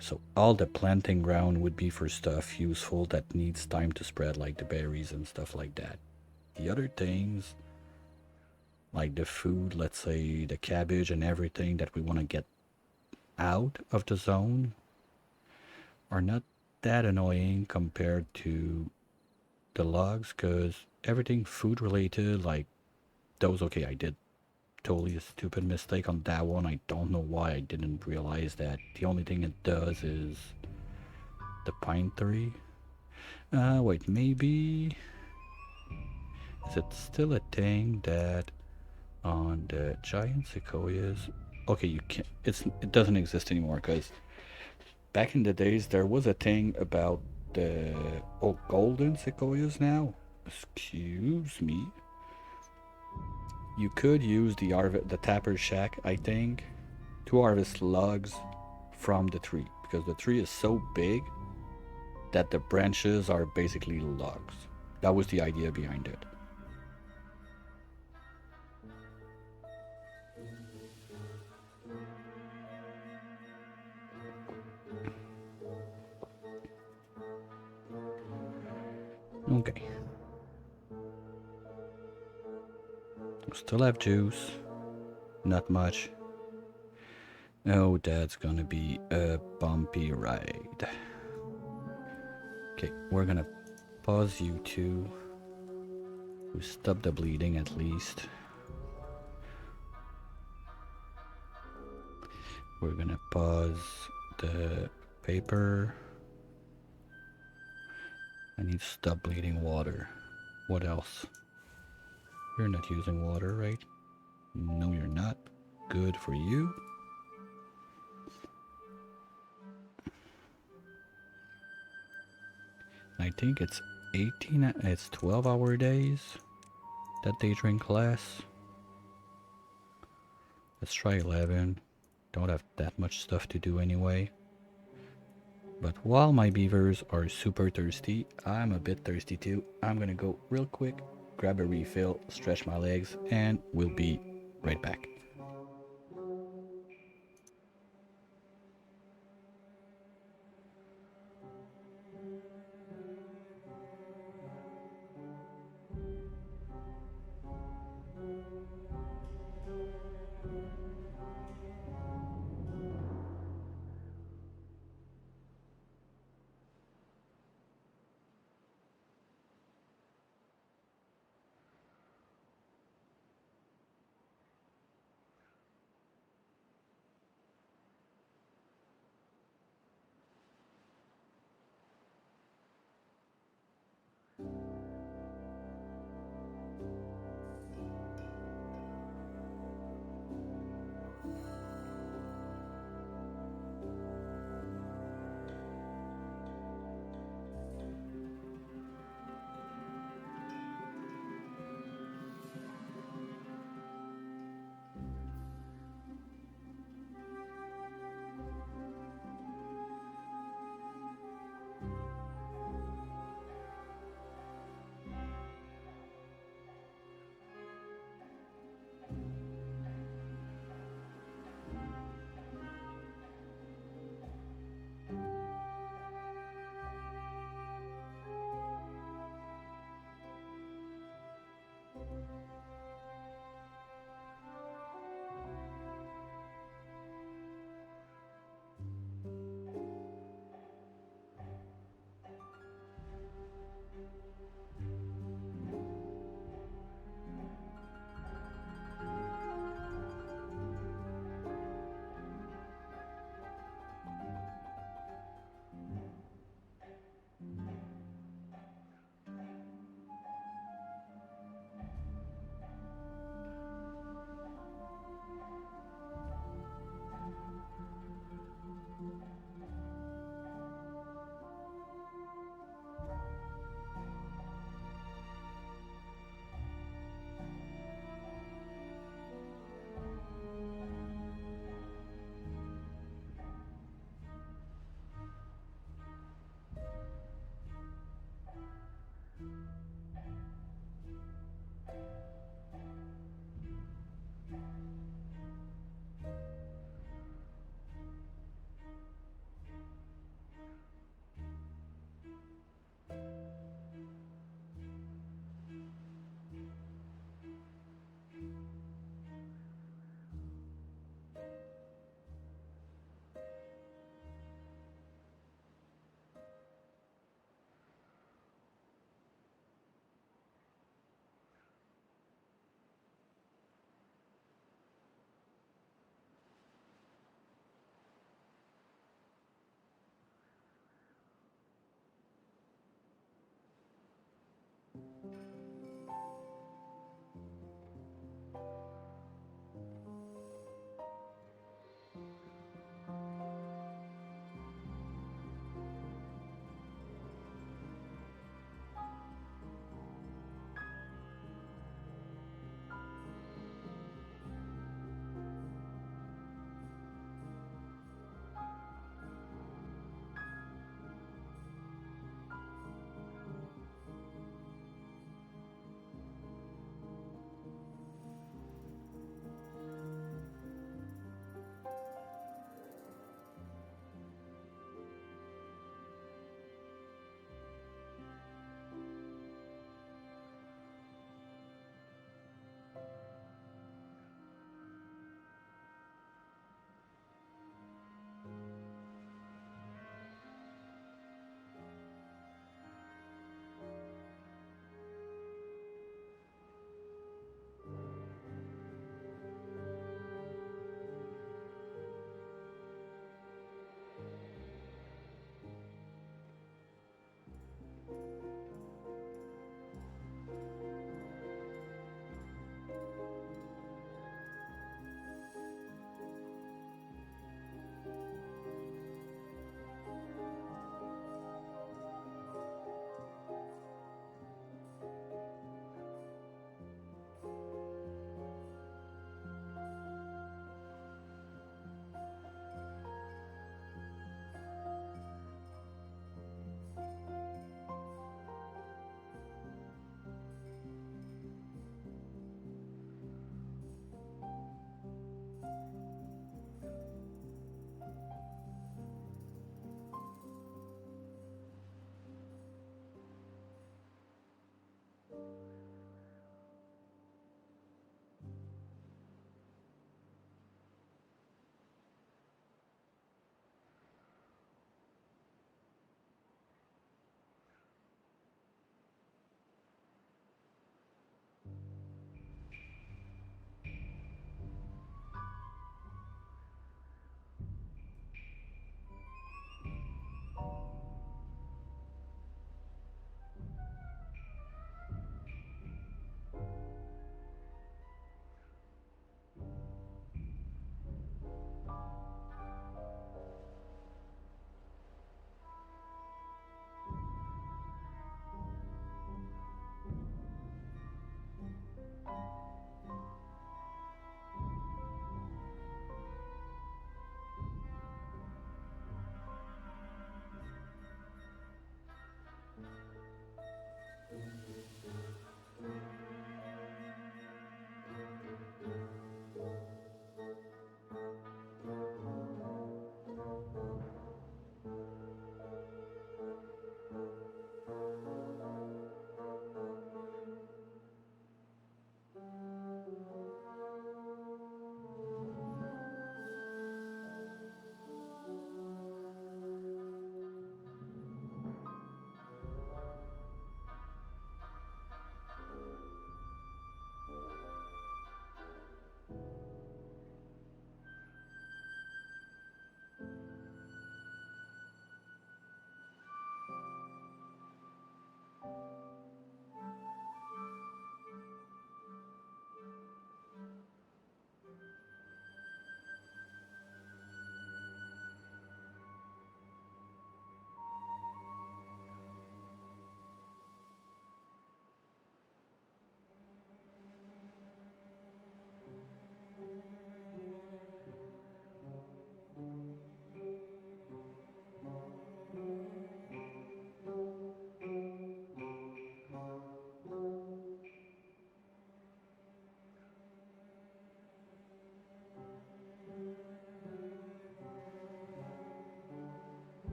So all the planting ground would be for stuff useful that needs time to spread, like the berries and stuff like that. The other things, like the food, let's say the cabbage and everything that we want to get out of the zone, are not that annoying compared to the logs, because everything food related, like those, okay, I did totally a stupid mistake on that one. I don't know why I didn't realize that. The only thing it does is the pine tree. Wait, maybe... Is it still a thing that on the giant sequoias... Okay, you can't... it doesn't exist anymore, because back in the days there was a thing about the... Oh, golden sequoias now? Excuse me. You could use the tapper shack, I think, to harvest logs from the tree, because the tree is so big that the branches are basically logs. That was the idea behind it. Okay. Still have juice. Not much. Oh, that's gonna be a bumpy ride. Okay, we're gonna pause you two. We stop the bleeding at least. We're gonna pause the paper. I need to stop bleeding water. What else? You're not using water, right? No, you're not. Good for you. I think it's 12-hour days that they drink less. Let's try 11. Don't have that much stuff to do anyway. But while my beavers are super thirsty, I'm a bit thirsty too. I'm gonna go real quick, grab a refill, stretch my legs, and we'll be right back.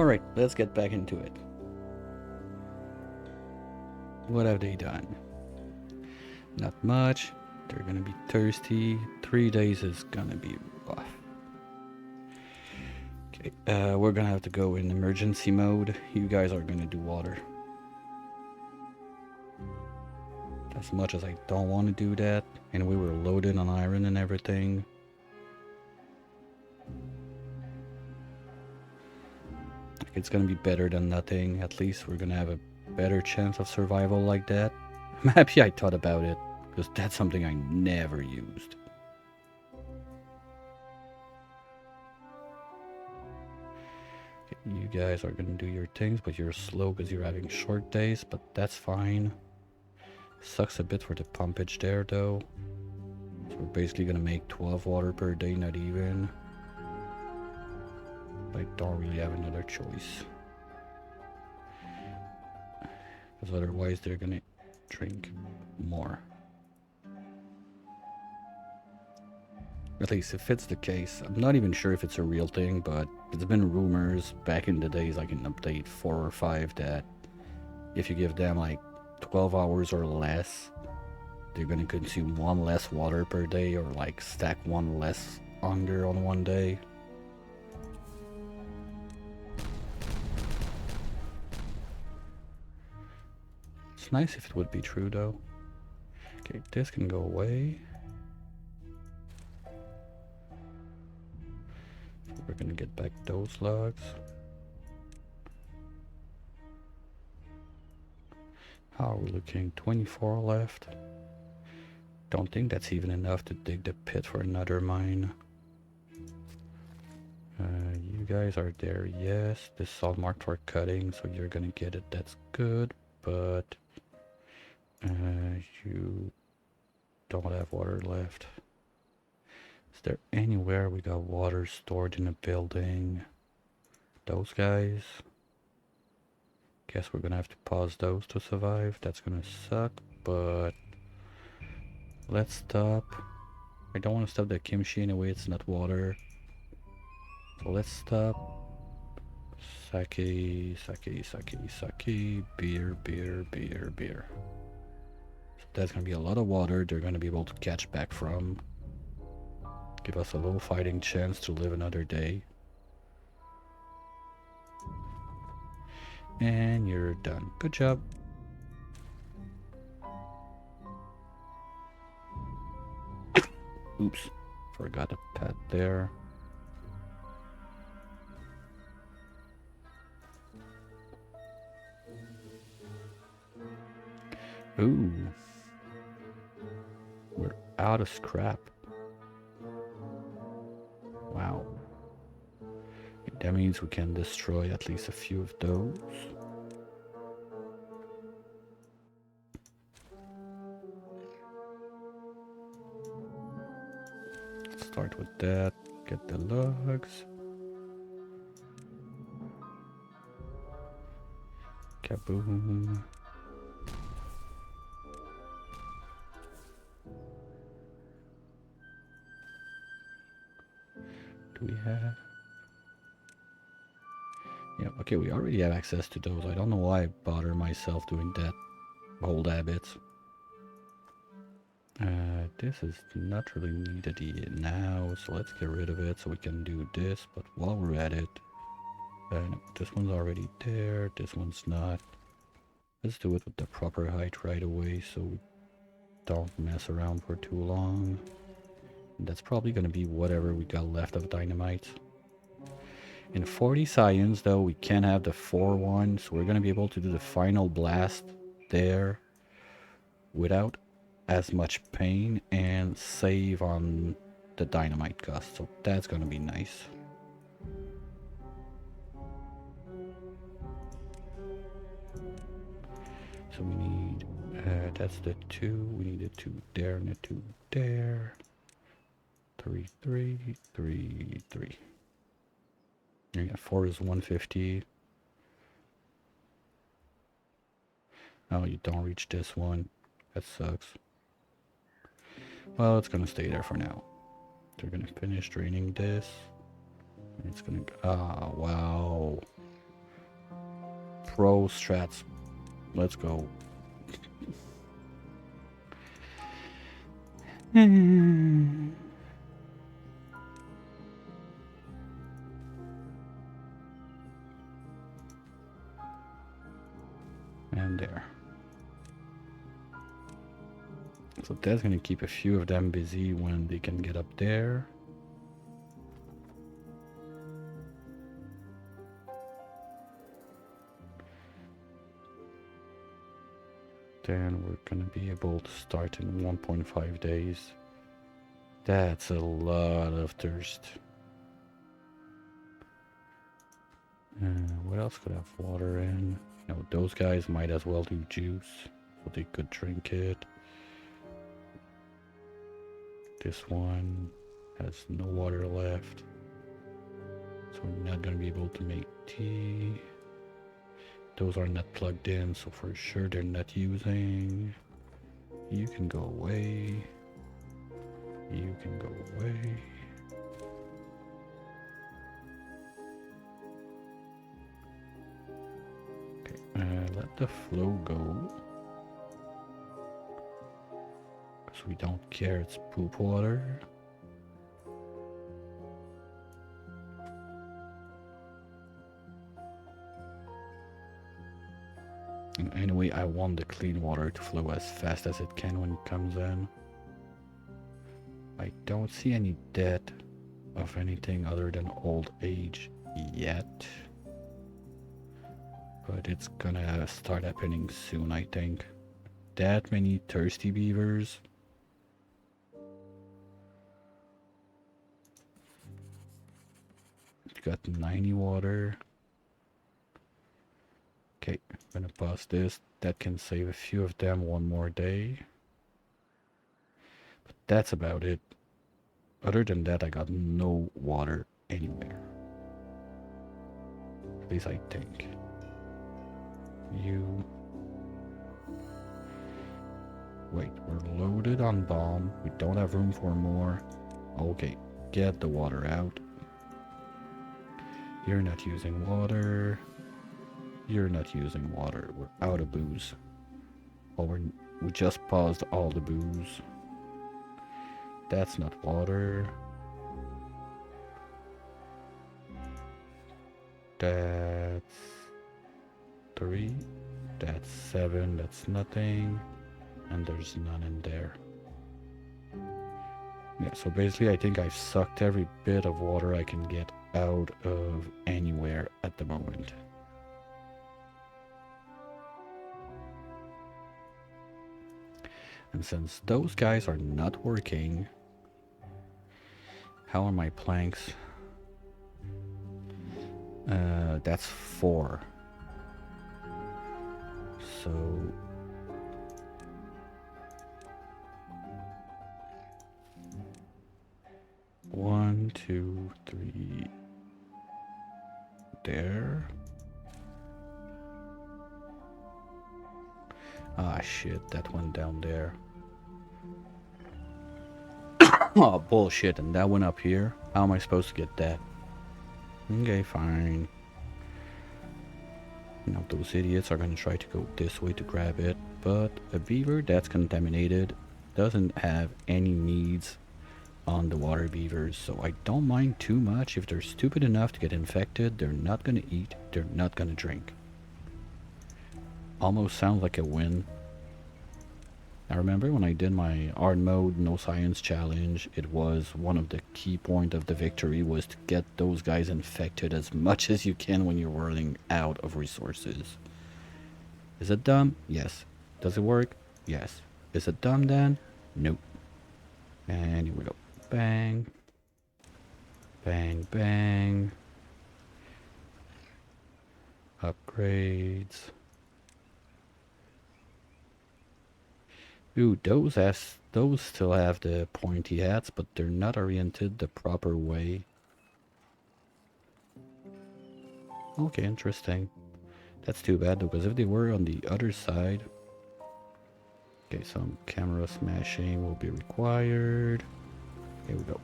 Alright, let's get back into it. What have they done? Not much. They're gonna be thirsty. 3 days is gonna be rough. Okay, we're gonna have to go in emergency mode. You guys are gonna do water. As much as I don't want to do that, and we were loaded on iron and everything. It's gonna be better than nothing. At least we're gonna have a better chance of survival like that. I'm happy I thought about it, because that's something I never used. Okay, you guys are gonna do your things, but you're slow because you're having short days, but that's fine. Sucks a bit for the pumpage there though. So we're basically gonna make 12 water per day, not even. I don't really have another choice. Because otherwise they're gonna drink more. At least if it's the case. I'm not even sure if it's a real thing, but it's been rumors back in the days, like in update 4 or 5, that if you give them like 12 hours or less, they're gonna consume 1 less water per day, or like stack 1 less hunger on 1 day. It's nice if it would be true though. Okay, this can go away. We're gonna get back those logs. How are we looking? 24 left. Don't think that's even enough to dig the pit for another mine. You guys are there, yes. This is all marked for cutting, so you're gonna get it. That's good, but you don't have water left. Is there anywhere we got water stored in a building? Those guys? Guess we're gonna have to pause those to survive. That's gonna suck, but let's stop. I don't want to stop the kimchi anyway, it's not water. So let's stop. Sake, sake, sake, sake, beer, beer, beer, beer. So that's gonna be a lot of water they're gonna be able to catch back from. Give us a little fighting chance to live another day. And you're done. Good job. Oops. Forgot a pet there. Ooh. We're out of scrap. Wow. That means we can destroy at least a few of those. Let's start with that. Get the logs. Kaboom. Do we have... Yeah, okay, we already have access to those. I don't know why I bother myself doing that. Old habits. This is not really needed now, so let's get rid of it so we can do this. But while we're at it, no, this one's already there, this one's not. Let's do it with the proper height right away so we don't mess around for too long. And that's probably going to be whatever we got left of dynamite. In 40 science though, we can have the 4-1, so we're going to be able to do the final blast there without as much pain and save on the dynamite cost, so that's going to be nice. So we need, that's the 2, we need a 2 there and a 2 there. 3, 3, 3, 3. Yeah, 4 is 150. Oh, you don't reach this one. That sucks. Well, it's gonna stay there for now. They're gonna finish draining this. And it's gonna... Ah, wow. pro strats. Let's go. And there. So that's gonna keep a few of them busy when they can get up there. Then we're gonna be able to start in 1.5 days. That's a lot of thirst. What else could have water in? No, those guys might as well do juice, so they could drink it. This one has no water left, so we're not gonna be able to make tea. Those are not plugged in, so for sure they're not using. You can go away. You can go away. Okay, let the flow go. Because we don't care, it's poop water. And anyway, I want the clean water to flow as fast as it can when it comes in. I don't see any death of anything other than old age yet. But it's gonna start happening soon, I think. That many thirsty beavers. Got 90 water. Okay, I'm gonna pause this. That can save a few of them one more day. But that's about it. Other than that, I got no water anywhere. At least I think. You... Wait, we're loaded on bomb. We don't have room for more. Okay, get the water out. You're not using water. You're not using water. We're out of booze. Oh, we just paused all the booze. That's not water. That's 3. That's 7. That's nothing. And there's none in there. Yeah, so basically I think I've sucked every bit of water I can get out of anywhere at the moment. And since those guys are not working, how are my planks? That's 4. So... 1, 2, 3... There. Ah, shit, that went down there. Oh, bullshit, and that went up here? How am I supposed to get that? Okay, fine. Now, those idiots are gonna try to go this way to grab it, but a beaver that's contaminated doesn't have any needs on the water beavers, so I don't mind too much. If they're stupid enough to get infected, they're not gonna eat, they're not gonna drink. Almost sounds like a win. I remember when I did my hard mode no science challenge, it was one of the key points of the victory was to get those guys infected as much as you can when you're running out of resources. Is it dumb? Yes. Does it work? Yes. Is it dumb then? Nope. And here we go. Bang. Bang, bang. Upgrades. Ooh, those still have the pointy hats, but they're not oriented the proper way. Okay, interesting. That's too bad, because if they were on the other side... Okay, some camera smashing will be required. Here we go.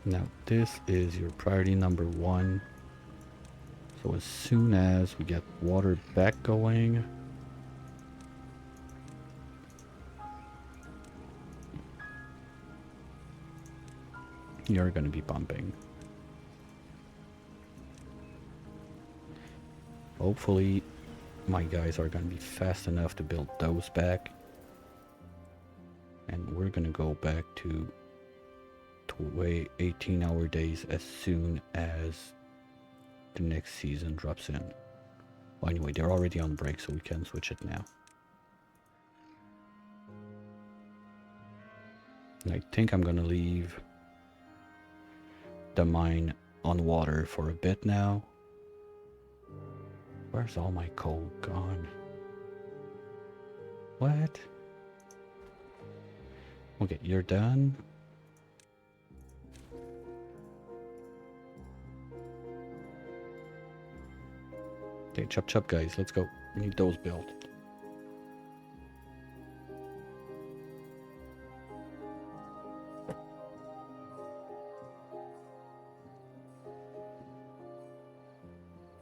Now, this is your priority number 1. So as soon as we get water back going, you're gonna be pumping. Hopefully my guys are gonna be fast enough to build those back. And we're gonna go back to 18-hour days as soon as the next season drops in. Well, anyway, they're already on break, so we can switch it now. And I think I'm gonna leave the mine on water for a bit now. Where's all my coal gone? What? Okay, you're done. Okay, chop chop guys, let's go. We need those built.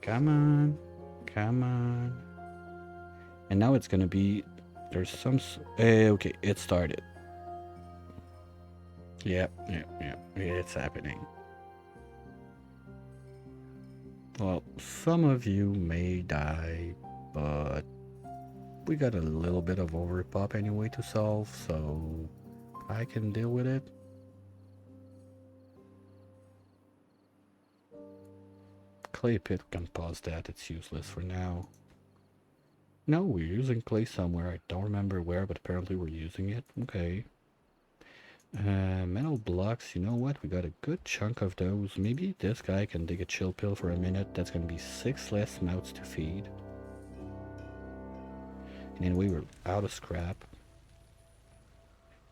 Come on. Come on. And now it's gonna be... There's some... okay, it started. Yep, it's happening. Well, some of you may die, but we got a little bit of overpop anyway to solve, so I can deal with it. Clay pit, can pause that, it's useless for now. No, we're using clay somewhere, I don't remember where, but apparently we're using it. Okay. Metal blocks, you know what? We got a good chunk of those. Maybe this guy can dig a chill pill for a minute. That's gonna be 6 less mouths to feed. And then we were out of scrap.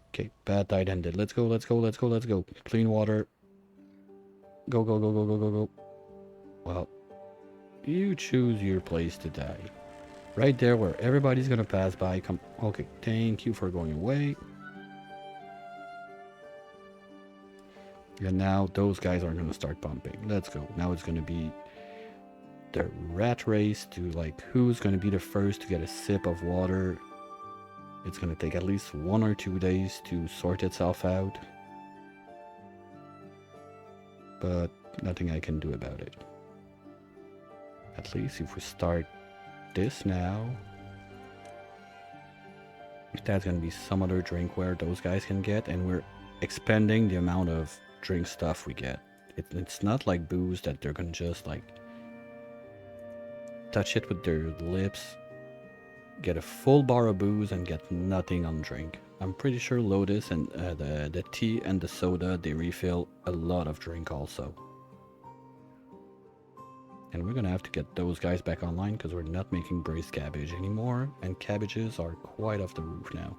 Okay, bad tide ended. Let's go, let's go, let's go, let's go. Clean water. Go, go, go, go, go, go, go. Well, you choose your place to die. Right there where everybody's gonna pass by. Come, okay, thank you for going away. And now those guys are going to start pumping. Let's go. Now it's going to be the rat race to like who's going to be the first to get a sip of water. It's going to take at least 1 or 2 days to sort itself out. But nothing I can do about it. At least if we start this now, that's going to be some other drinkware those guys can get. And we're expanding the amount of drink stuff we get. It's not like booze that they're gonna just like touch it with their lips, get a full bar of booze and get nothing on drink. I'm pretty sure Lotus and the tea and the soda, they refill a lot of drink also. And we're gonna have to get those guys back online because we're not making braised cabbage anymore, and cabbages are quite off the roof now.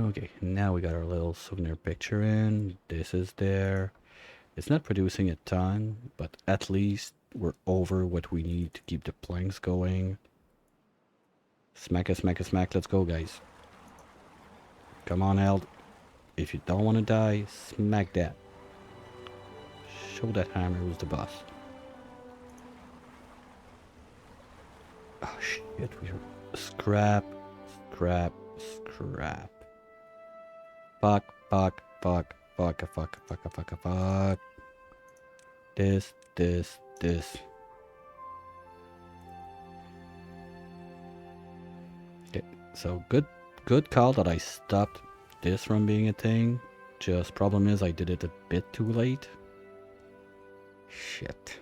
Okay, now we got our little souvenir picture in. This is there. It's not producing a ton, but at least we're over what we need to keep the planks going. Smack it, smack it, smack. Let's go, guys. Come on, Eld. If you don't want to die, smack that. Show that hammer who's the boss. Oh, shit. We're scrap, scrap, scrap. Fuck, fuck, fuck, fuck, fuck, fuck, fuck, fuck. This. So good call that I stopped this from being a thing. Just problem is I did it a bit too late. Shit.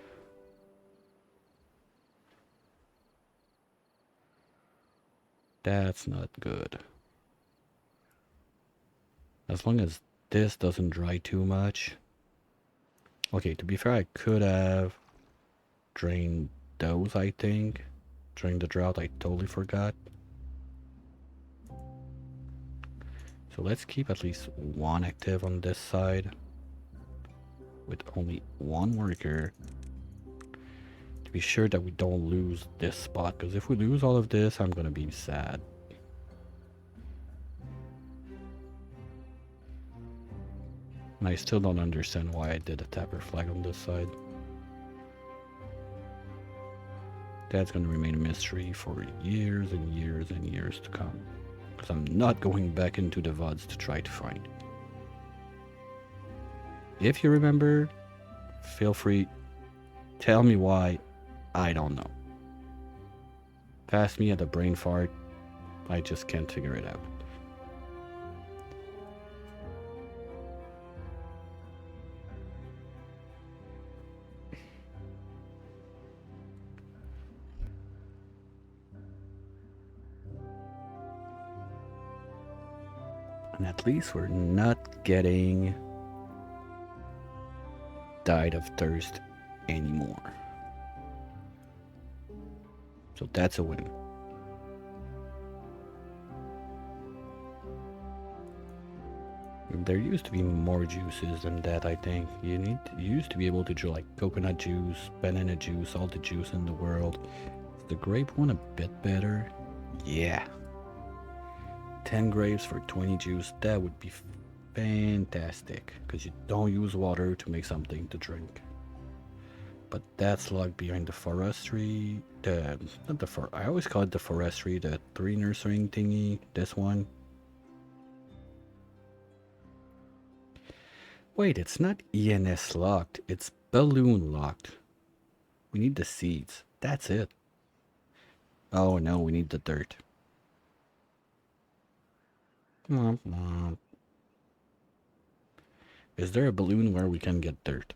That's not good. As long as this doesn't dry too much. Okay, to be fair, I could have drained those, I think. During the drought, I totally forgot. So let's keep at least one active on this side. With only one worker. To be sure that we don't lose this spot. Because if we lose all of this, I'm gonna be sad. And I still don't understand why I did a tapper flag on this side. That's gonna remain a mystery for years and years and years to come. Because I'm not going back into the VODs to try to find it. If you remember, feel free, tell me why, I don't know. Pass me at a brain fart, I just can't figure it out. And at least we're not getting died of thirst anymore. So that's a win. There used to be more juices than that, I think. You used to be able to do like coconut juice, banana juice, all the juice in the world. Is the grape one a bit better? Yeah. 10 grapes for 20 juice, that would be fantastic. Because you don't use water to make something to drink. But that's locked behind the forestry. I always call it the forestry, the 3 nurturing thingy. This one. Wait, it's not ENS locked, it's balloon locked. We need the seeds. That's it. Oh no, we need the dirt. Is there a balloon where we can get dirt?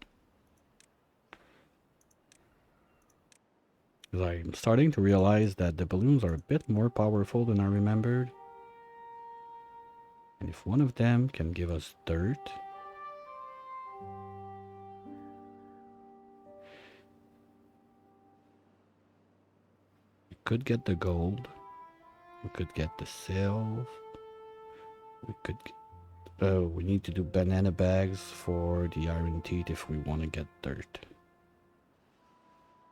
Because I'm starting to realize that the balloons are a bit more powerful than I remembered. And if one of them can give us dirt... we could get the gold. We could get the silver. We could... we need to do banana bags for the iron teeth if we want to get dirt.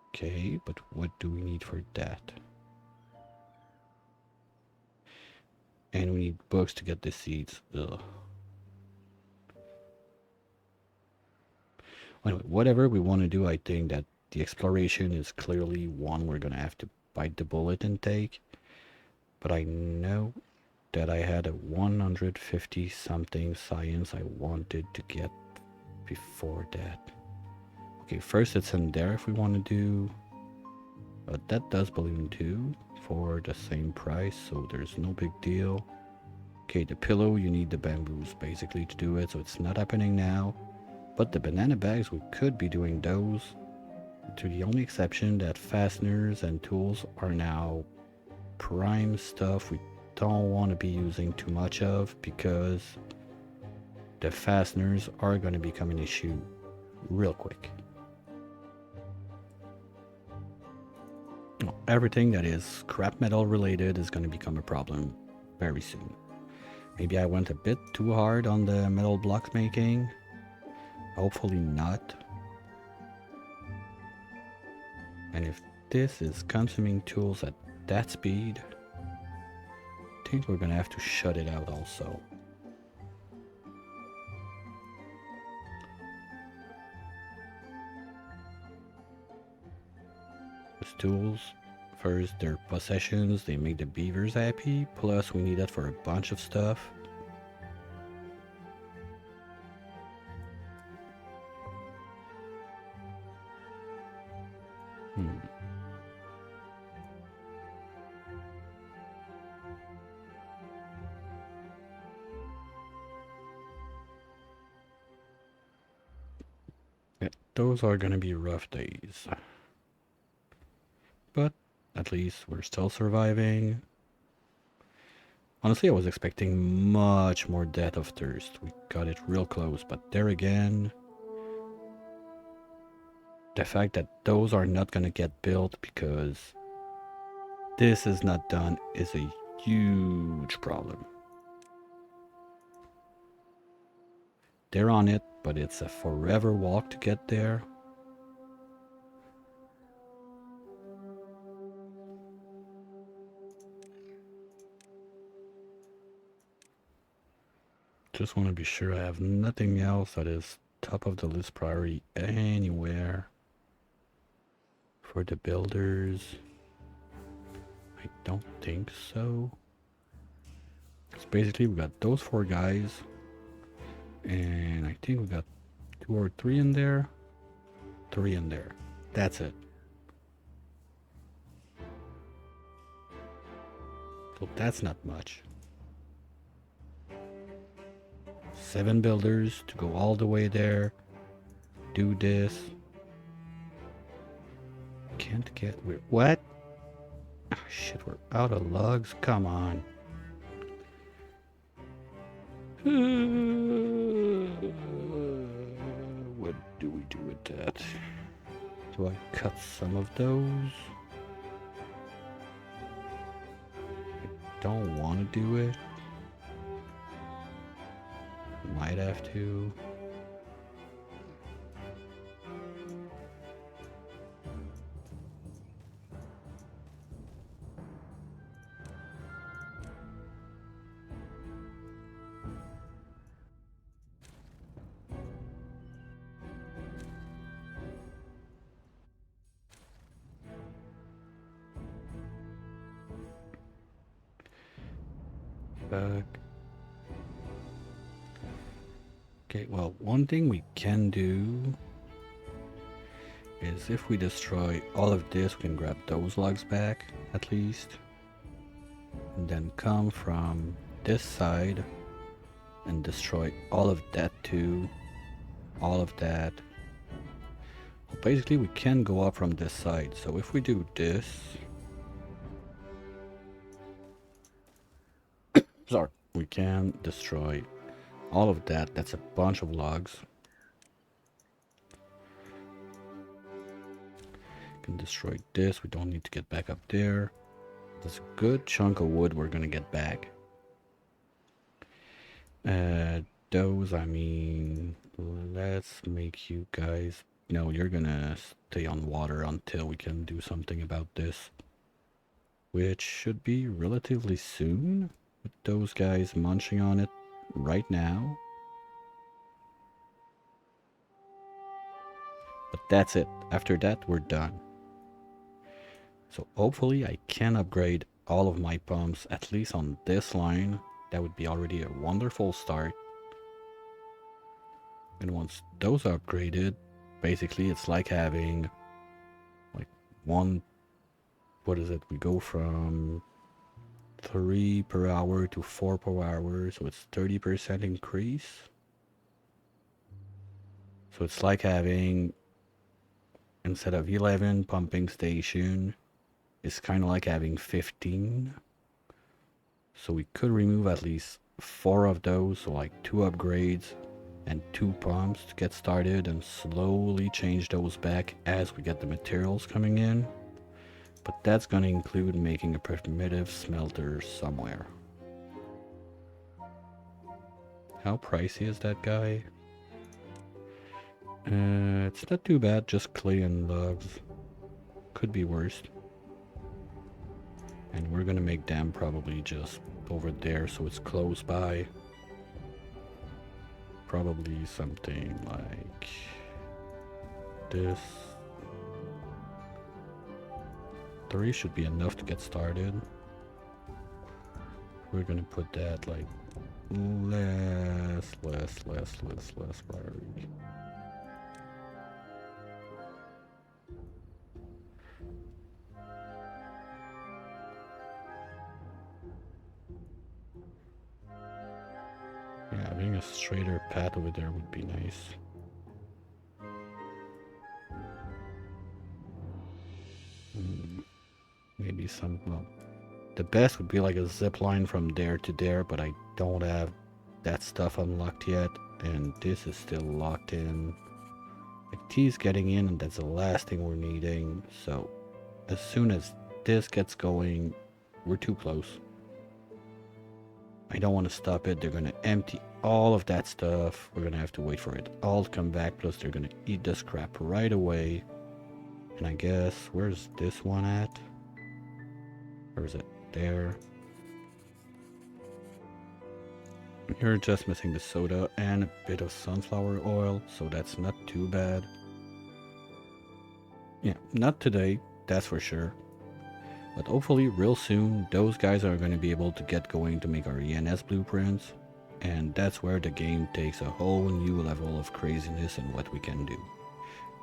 Okay, but what do we need for that? And we need books to get the seeds. Ugh. Anyway, whatever we want to do, I think that the exploration is clearly one we're going to have to bite the bullet and take. But I know that I had a 150 something science I wanted to get before that. Okay, first it's in there if we want to do... that does balloon too for the same price, so there's no big deal. Okay, the pillow, you need the bamboos basically to do it, so it's not happening now. But the banana bags, we could be doing those. To the only exception that fasteners and tools are now prime stuff we don't want to be using too much of, because the fasteners are going to become an issue real quick. Everything that is scrap metal related is going to become a problem very soon. Maybe I went a bit too hard on the metal blocks making. Hopefully not. And if this is consuming tools at that speed, I think we're gonna have to shut it out also. These tools, first their possessions, they make the beavers happy, plus we need that for a bunch of stuff. Yeah, those are gonna be rough days. But at least we're still surviving. Honestly, I was expecting much more death of thirst. We got it real close, but there again, the fact that those are not gonna get built because this is not done is a huge problem. They're on it, but it's a forever walk to get there. Just want to be sure I have nothing else that is top of the list priority anywhere for the builders. I don't think so. So basically we got those 4 guys, and I think we got 2 or 3 in there. 3 in there. That's it. So that's not much. 7 builders to go all the way there. Do this. Can't get... What? Oh, shit, we're out of lugs. Come on. What do we do with that? Do I cut some of those? I don't want to do it. Might have to. Back. Okay, well, one thing we can do is if we destroy all of this, we can grab those logs back, at least. And then come from this side and destroy all of that too. All of that. Well, basically, we can go up from this side. So if we do this... Sorry. We can destroy all of that. That's a bunch of logs. Can destroy this. We don't need to get back up there. There's a good chunk of wood we're gonna get back. Those, I mean, let's make you guys... No, you're gonna stay on water until we can do something about this. Which should be relatively soon, with those guys munching on it right now. But that's it. After that, we're done. So hopefully I can upgrade all of my pumps, at least on this line. That would be already a wonderful start. And once those are upgraded, basically it's like having like one... What is it? We go from 3 per hour to 4 per hour, so it's 30% increase. So it's like having, instead of 11 pumping station, it's kind of like having 15. So we could remove at least 4 of those, so like 2 upgrades and 2 pumps to get started, and slowly change those back as we get the materials coming in. But that's going to include making a primitive smelter somewhere. How pricey is that guy? It's not too bad, just clay and logs. Could be worse. And we're gonna make them probably just over there so it's close by. Probably something like this. 3 should be enough to get started. We're gonna put that like less priority. Yeah, having a straighter path over there would be nice. some, well, the best would be like a zip line from there to there, but I don't have that stuff unlocked yet, and this is still locked in. Like T's getting in, and that's the last thing we're needing. So as soon as this gets going, we're too close. I don't want to stop it. They're gonna empty all of that stuff. We're gonna have to wait for it all to come back. Plus they're gonna eat this crap right away. And I guess, where's this one at? Where is it? There. You're just missing the soda and a bit of sunflower oil, so that's not too bad. Yeah, not today, that's for sure. But hopefully real soon, those guys are going to be able to get going to make our ENS blueprints. And that's where the game takes a whole new level of craziness in what we can do.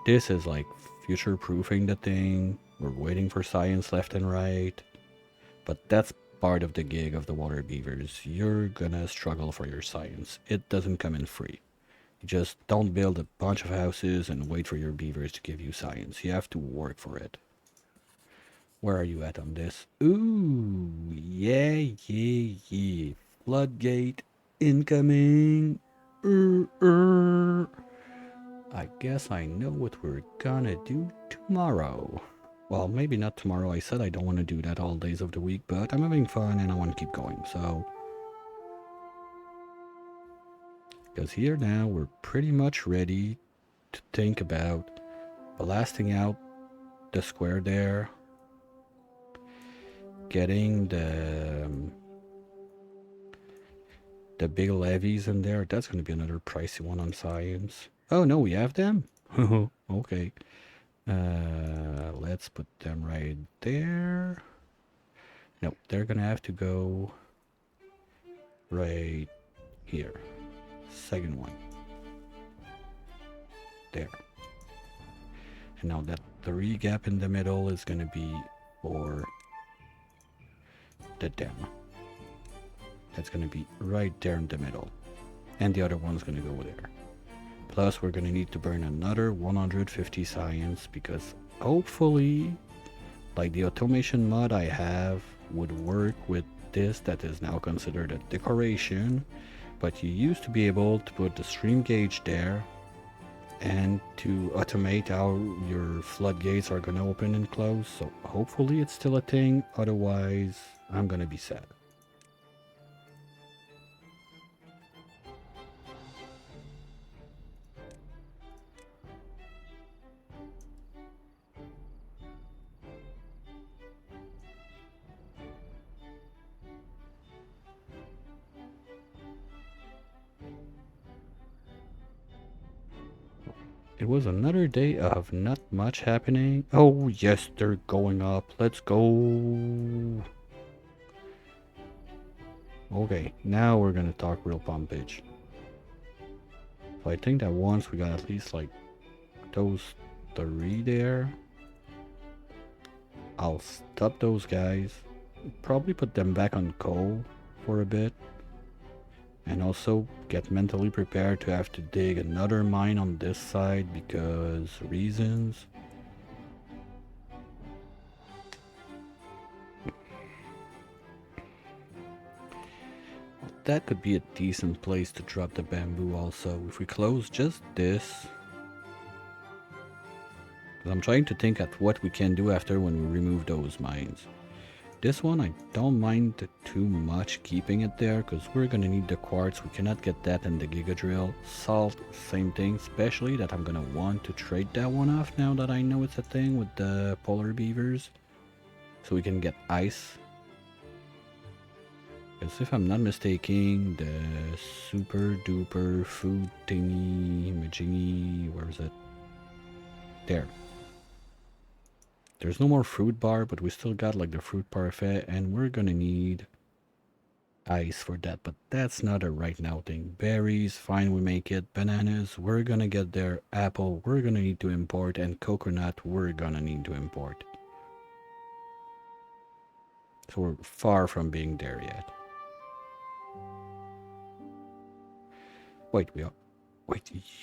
This is like future-proofing the thing. We're waiting for science left and right. But that's part of the gig of the water beavers. You're gonna struggle for your science. It doesn't come in free. You just don't build a bunch of houses and wait for your beavers to give you science. You have to work for it. Where are you at on this? Ooh, yeah. Floodgate incoming. I guess I know what we're gonna do tomorrow. Well, maybe not tomorrow. I said I don't want to do that all days of the week, but I'm having fun and I want to keep going, so... Because here now, we're pretty much ready to think about blasting out the square there. Getting the big levies in there. That's going to be another pricey one on science. Oh, no, we have them? Okay. Let's put them right there. No, they're gonna have to go right here. Second one. There. And now that 3 gap in the middle is gonna be for the dam. That's gonna be right there in the middle. And the other one's gonna go there. Plus, we're gonna need to burn another 150 science because hopefully, like the automation mod I have would work with this that is now considered a decoration, but you used to be able to put the stream gauge there and to automate how your floodgates are gonna open and close. So hopefully it's still a thing, otherwise I'm gonna be sad. It was another day of not much happening. Oh yes, they're going up. Let's go. Okay, now we're gonna talk real pumpage. So I think that once we got at least like those 3 there, I'll stop those guys. Probably put them back on coal for a bit. And also get mentally prepared to have to dig another mine on this side because reasons. Well, that could be a decent place to drop the bamboo also. If we close just this. Because I'm trying to think at what we can do after when we remove those mines. This one, I don't mind too much keeping it there because we're going to need the quartz. We cannot get that in the Giga Drill. Salt, same thing, especially that I'm going to want to trade that one off now that I know it's a thing with the polar beavers. So we can get ice. Because if I'm not mistaken, the super duper food thingy, majingy, where is it? There. There's no more fruit bar, but we still got like the fruit parfait, and we're gonna need ice for that, but that's not a right now thing. Berries, fine, we make it. Bananas, we're gonna get there. Apple, we're gonna need to import, and coconut, we're gonna need to import. So we're far from being there yet. Wait,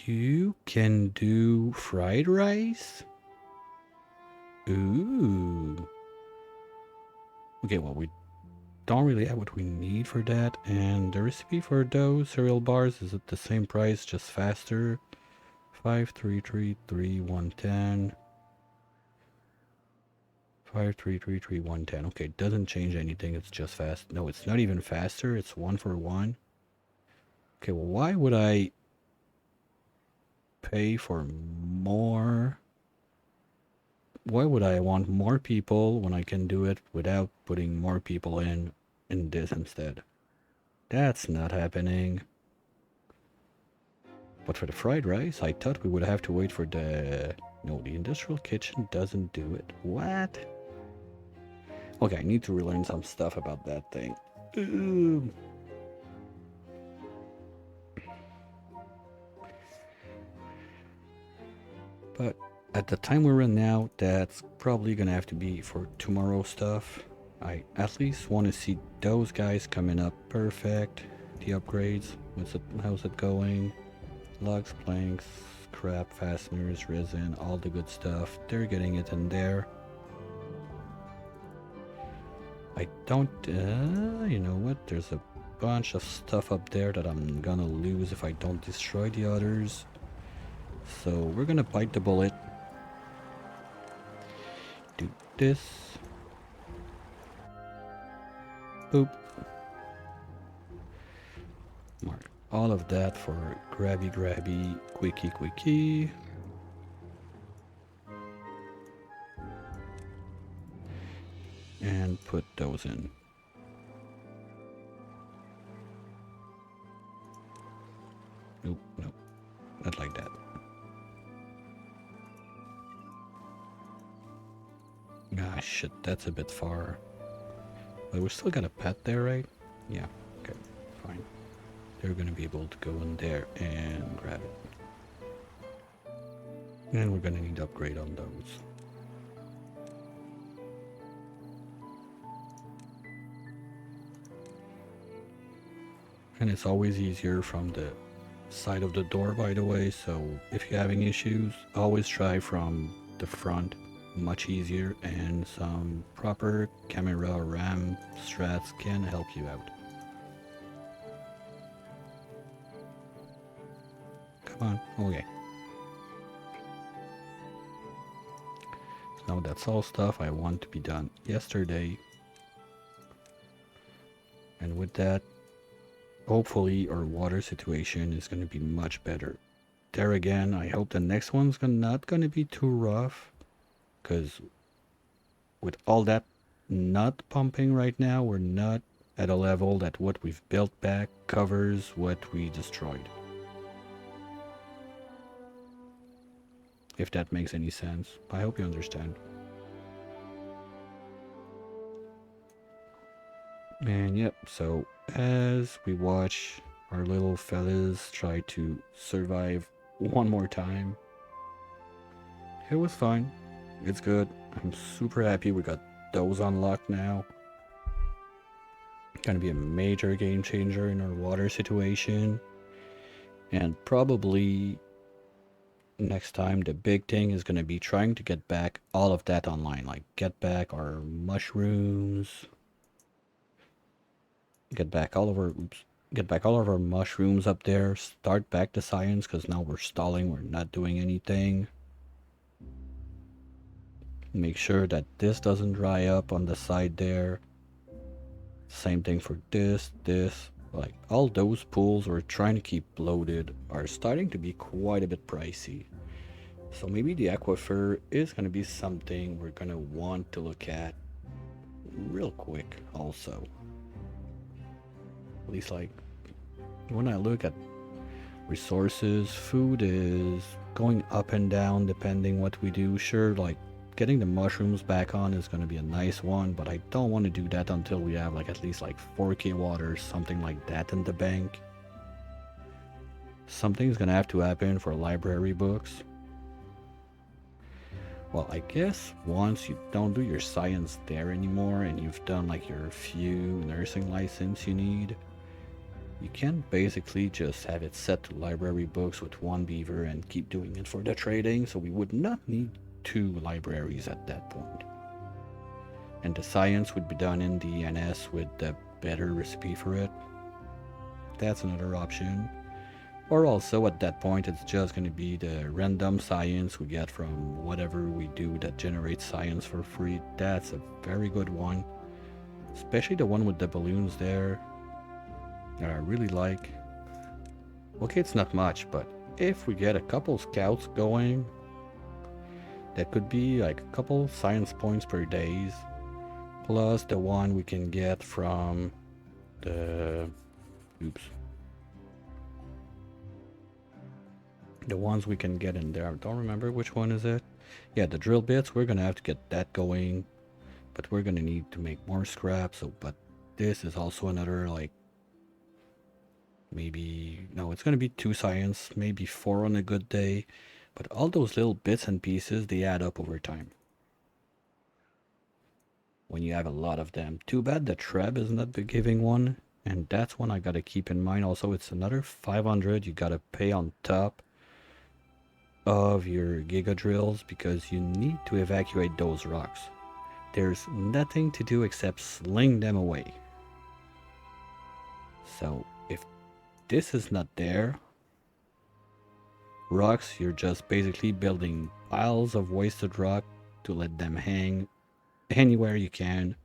you can do fried rice? Ooh. Okay, well, we don't really have what we need for that, and the recipe for those cereal bars is at the same price, just faster. 5333 110. 5333 110. Okay, it doesn't change anything, it's just fast. No, it's not even faster, it's 1 for 1. Okay, well, why would I pay for more? Why would I want more people when I can do it without putting more people in this instead? That's not happening. But for the fried rice, I thought we would have to wait for the... No, the industrial kitchen doesn't do it. What? Okay, I need to relearn some stuff about that thing. But at the time we're in now, that's probably gonna have to be for tomorrow stuff. I at least want to see those guys coming up. Perfect. The upgrades. How's it going? Lugs, planks, scrap, fasteners, resin, all the good stuff. They're getting it in there. I don't, you know what? There's a bunch of stuff up there that I'm gonna lose if I don't destroy the others. So we're gonna bite the bullet. Do this. Boop. Mark all of that for grabby, quickie. And put those in. Nope, not like that. Ah, shit, that's a bit far. But we still got a pet there, right? Yeah, okay, fine. They're gonna be able to go in there and grab it. And we're gonna need to upgrade on those. And it's always easier from the side of the door, by the way, so if you're having issues, always try from the front. Much easier, and some proper camera RAM strats can help you out. Come on, okay. So now that's all stuff I want to be done yesterday. And with that, hopefully our water situation is going to be much better. There again, I hope the next one's not going to be too rough. Because with all that not pumping right now, we're not at a level that what we've built back covers what we destroyed. If that makes any sense. I hope you understand. And yep, so as we watch our little fellas try to survive one more time, it was fine. It's good. I'm super happy we got those unlocked now. Gonna be a major game changer in our water situation. And probably next time the big thing is gonna be trying to get back all of that online. Like get back our mushrooms. Get back all of our mushrooms up there. Start back the science because now we're stalling. We're not doing anything. Make sure that this doesn't dry up on the side there. Same thing for this. Like all those pools we're trying to keep loaded are starting to be quite a bit pricey. So maybe the aquifer is going to be something we're going to want to look at real quick also. At least like when I look at resources, food is going up and down depending what we do. Sure, like getting the mushrooms back on is going to be a nice one, but I don't want to do that until we have like at least like 4k water, something like that in the bank. Something's going to have to happen for library books. Well, I guess once you don't do your science there anymore and you've done like your few nursing license you need, you can basically just have it set to library books with one beaver and keep doing it for the trading, so we would not need 2 libraries at that point. and the science would be done in the NS with the better recipe for it. That's another option. Or also at that point it's just going to be the random science we get from whatever we do that generates science for free. That's a very good one. Especially the one with the balloons there that I really like. Okay, it's not much, but if we get a couple scouts going, that could be like a couple science points per days, plus the one we can get from the... oops. The ones we can get in there. I don't remember which one is it. Yeah, the drill bits, we're gonna have to get that going. But we're gonna need to make more scrap, so but this is also another like maybe no, it's gonna be 2 science, maybe 4 on a good day. But all those little bits and pieces, they add up over time. When you have a lot of them. Too bad the Treb is not the giving one. And that's one I gotta keep in mind. Also, it's another 500 you gotta pay on top of your giga drills because you need to evacuate those rocks. There's nothing to do except sling them away. So if this is not there, rocks, you're just basically building piles of wasted rock to let them hang anywhere you can,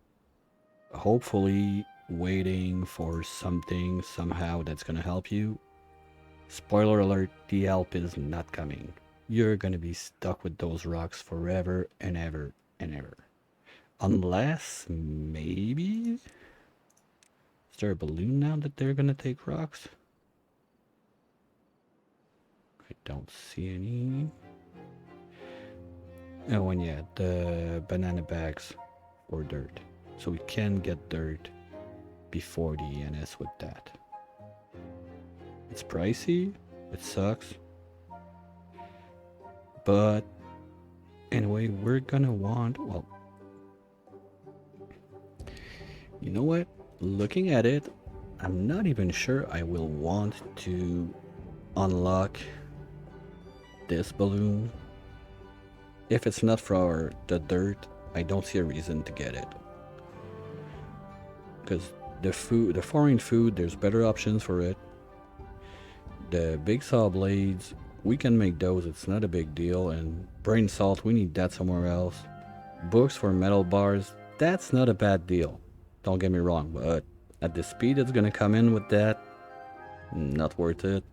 hopefully waiting for something somehow that's gonna help you. Spoiler alert, the help is not coming. You're gonna be stuck with those rocks forever and ever and ever. Unless, maybe... Is there a balloon now that they're gonna take rocks? I don't see any. Oh, and yeah, the banana bags for dirt. So we can get dirt before the NS with that. It's pricey, it sucks. But anyway, we're gonna want, well, you know what? Looking at it, I'm not even sure I will want to unlock this balloon. If it's not for the dirt, I don't see a reason to get it. Because the food, the foreign food, there's better options for it. The big saw blades, we can make those, it's not a big deal. And brain salt, we need that somewhere else. Books for metal bars, that's not a bad deal. Don't get me wrong, but at the speed it's gonna come in with that, not worth it.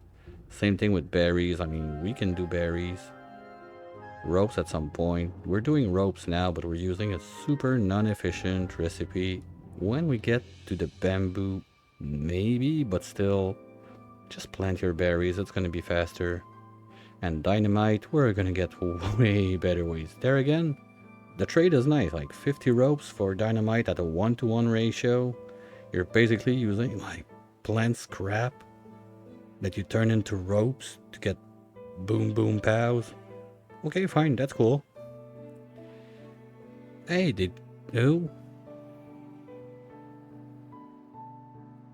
Same thing with berries. I mean, we can do berries. Ropes at some point. We're doing ropes now, but we're using a super non-efficient recipe. When we get to the bamboo, maybe, but still, just plant your berries. It's gonna be faster. And dynamite, we're gonna get way better ways. There again, the trade is nice. Like 50 ropes for dynamite at a 1-to-1 ratio. You're basically using like plant scrap that you turn into ropes to get boom boom pows. Okay, fine, that's cool. Hey, no?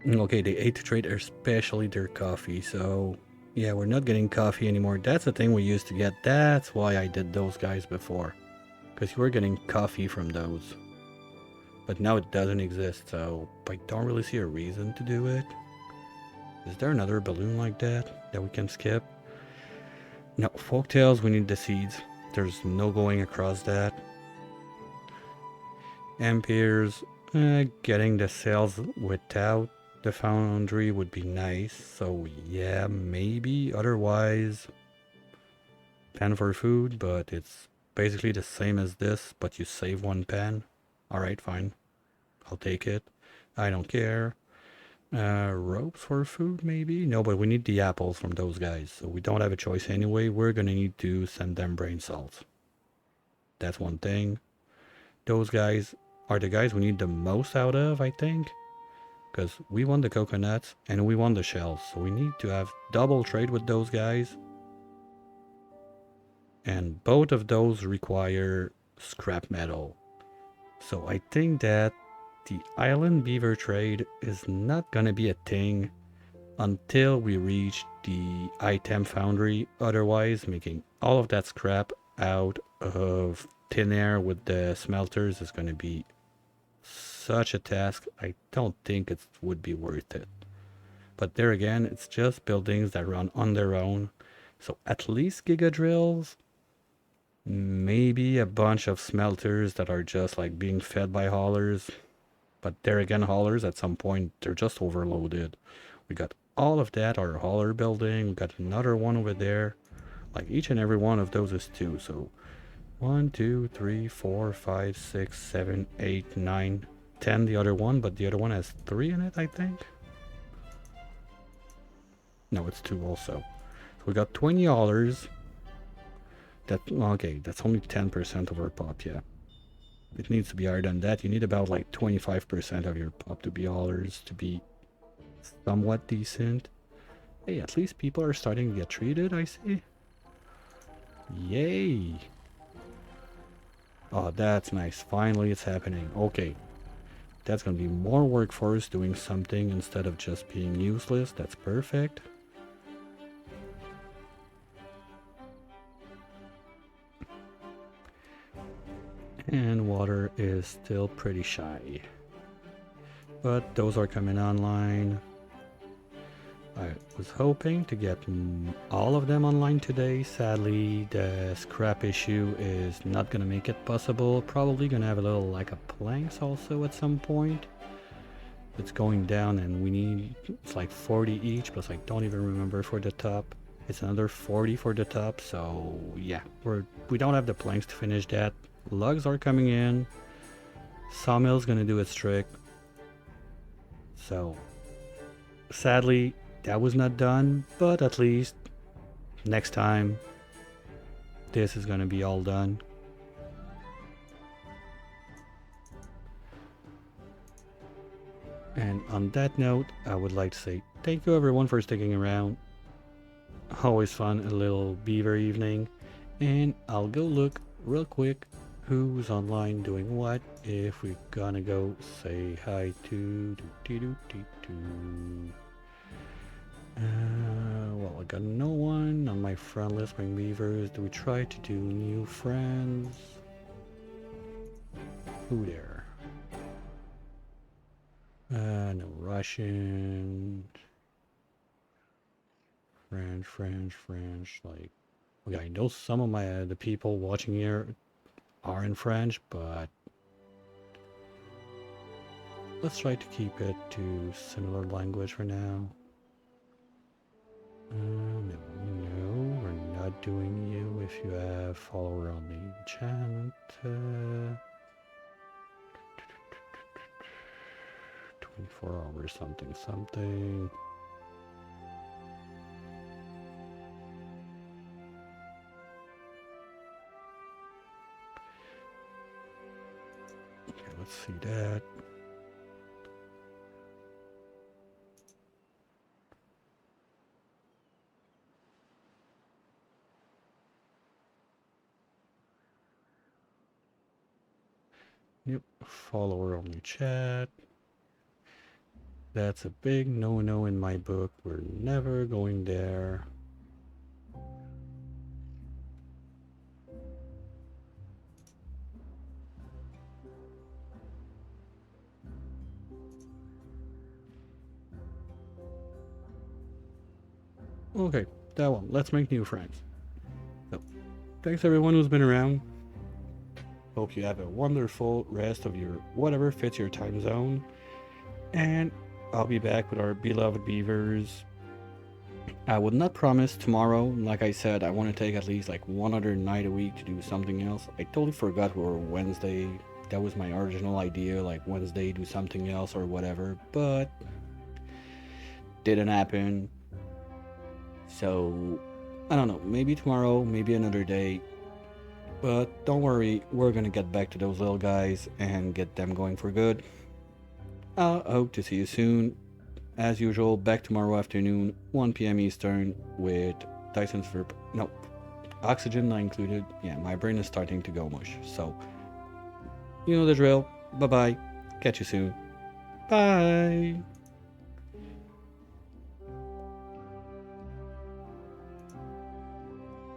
Okay, they ate to trade especially their coffee, so yeah, we're not getting coffee anymore. That's the thing we used to get. That's why I did those guys before, because you were getting coffee from those. But now it doesn't exist, so I don't really see a reason to do it. Is there another balloon like that we can skip? No, folktales, we need the seeds. There's no going across that. Amperes, getting the cells without the foundry would be nice. So yeah, maybe. Otherwise, pan for food, but it's basically the same as this, but you save 1 pan. Alright, fine. I'll take it. I don't care. Ropes for food, maybe? No, but we need the apples from those guys, so we don't have a choice anyway. We're gonna need to send them brain salts. That's one thing. Those guys are the guys we need the most out of, I think. Because we want the coconuts and we want the shells, so we need to have double trade with those guys. And both of those require scrap metal. So I think that the island beaver trade is not gonna be a thing until we reach the item foundry. Otherwise, making all of that scrap out of thin air with the smelters is gonna be such a task, I don't think it would be worth it. But there again, it's just buildings that run on their own. So at least giga drills, maybe a bunch of smelters that are just like being fed by haulers. But there again, haulers at some point, they're just overloaded. We got all of that, our hauler building. We got another one over there. Like each and every one of those is 2. So 1, 2, 3, 4, 5, 6, 7, 8, 9, 10 the other one. But the other one has 3 in it, I think. No, it's 2 also. So we got 20 haulers. Okay, that's only 10% of our pop, yeah. It needs to be higher than that. You need about like 25% of your pop to be haulers to be somewhat decent. Hey, at least people are starting to get treated, I see. Yay! Oh, that's nice. Finally, it's happening. Okay. That's gonna be more work for us doing something instead of just being useless. That's perfect. And water is still pretty shy. But those are coming online. I was hoping to get all of them online today. Sadly, the scrap issue is not gonna make it possible. Probably gonna have a little lack of planks also at some point. It's going down and we need, it's like 40 each, plus I don't even remember for the top. It's another 40 for the top, so yeah, we don't have the planks to finish that. Logs are coming in. Sawmill's gonna do its trick. So, sadly, that was not done, but at least next time, this is gonna be all done. And on that note, I would like to say thank you everyone for sticking around. Always fun, a little beaver evening. And I'll go look real quick who's online doing what. If we're gonna go say hi to well, I got no one on my friend list. Bring beavers. Do we try to do new friends? Who there? No Russian. French. Like, okay, I know some of the people watching here are in French, but let's try to keep it to similar language for now. No, we're not doing you if you have follower on the channel. 24 hours something. Okay, let's see that. Yep, follower only chat. That's a big no-no in my book. We're never going there. Okay, that one. Let's make new friends. So, thanks everyone who's been around. Hope you have a wonderful rest of your whatever fits your time zone. And I'll be back with our beloved beavers. I would not promise tomorrow. Like I said, I want to take at least like one other night a week to do something else. I totally forgot we were Wednesday. That was my original idea, like Wednesday do something else or whatever, but didn't happen. So, I don't know, maybe tomorrow, maybe another day. But don't worry, we're gonna get back to those little guys and get them going for good. I hope to see you soon. As usual, back tomorrow afternoon, 1 p.m. Eastern with Tyson's Verb. No, oxygen not included. Yeah, my brain is starting to go mush. So, you know the drill. Bye-bye. Catch you soon. Bye.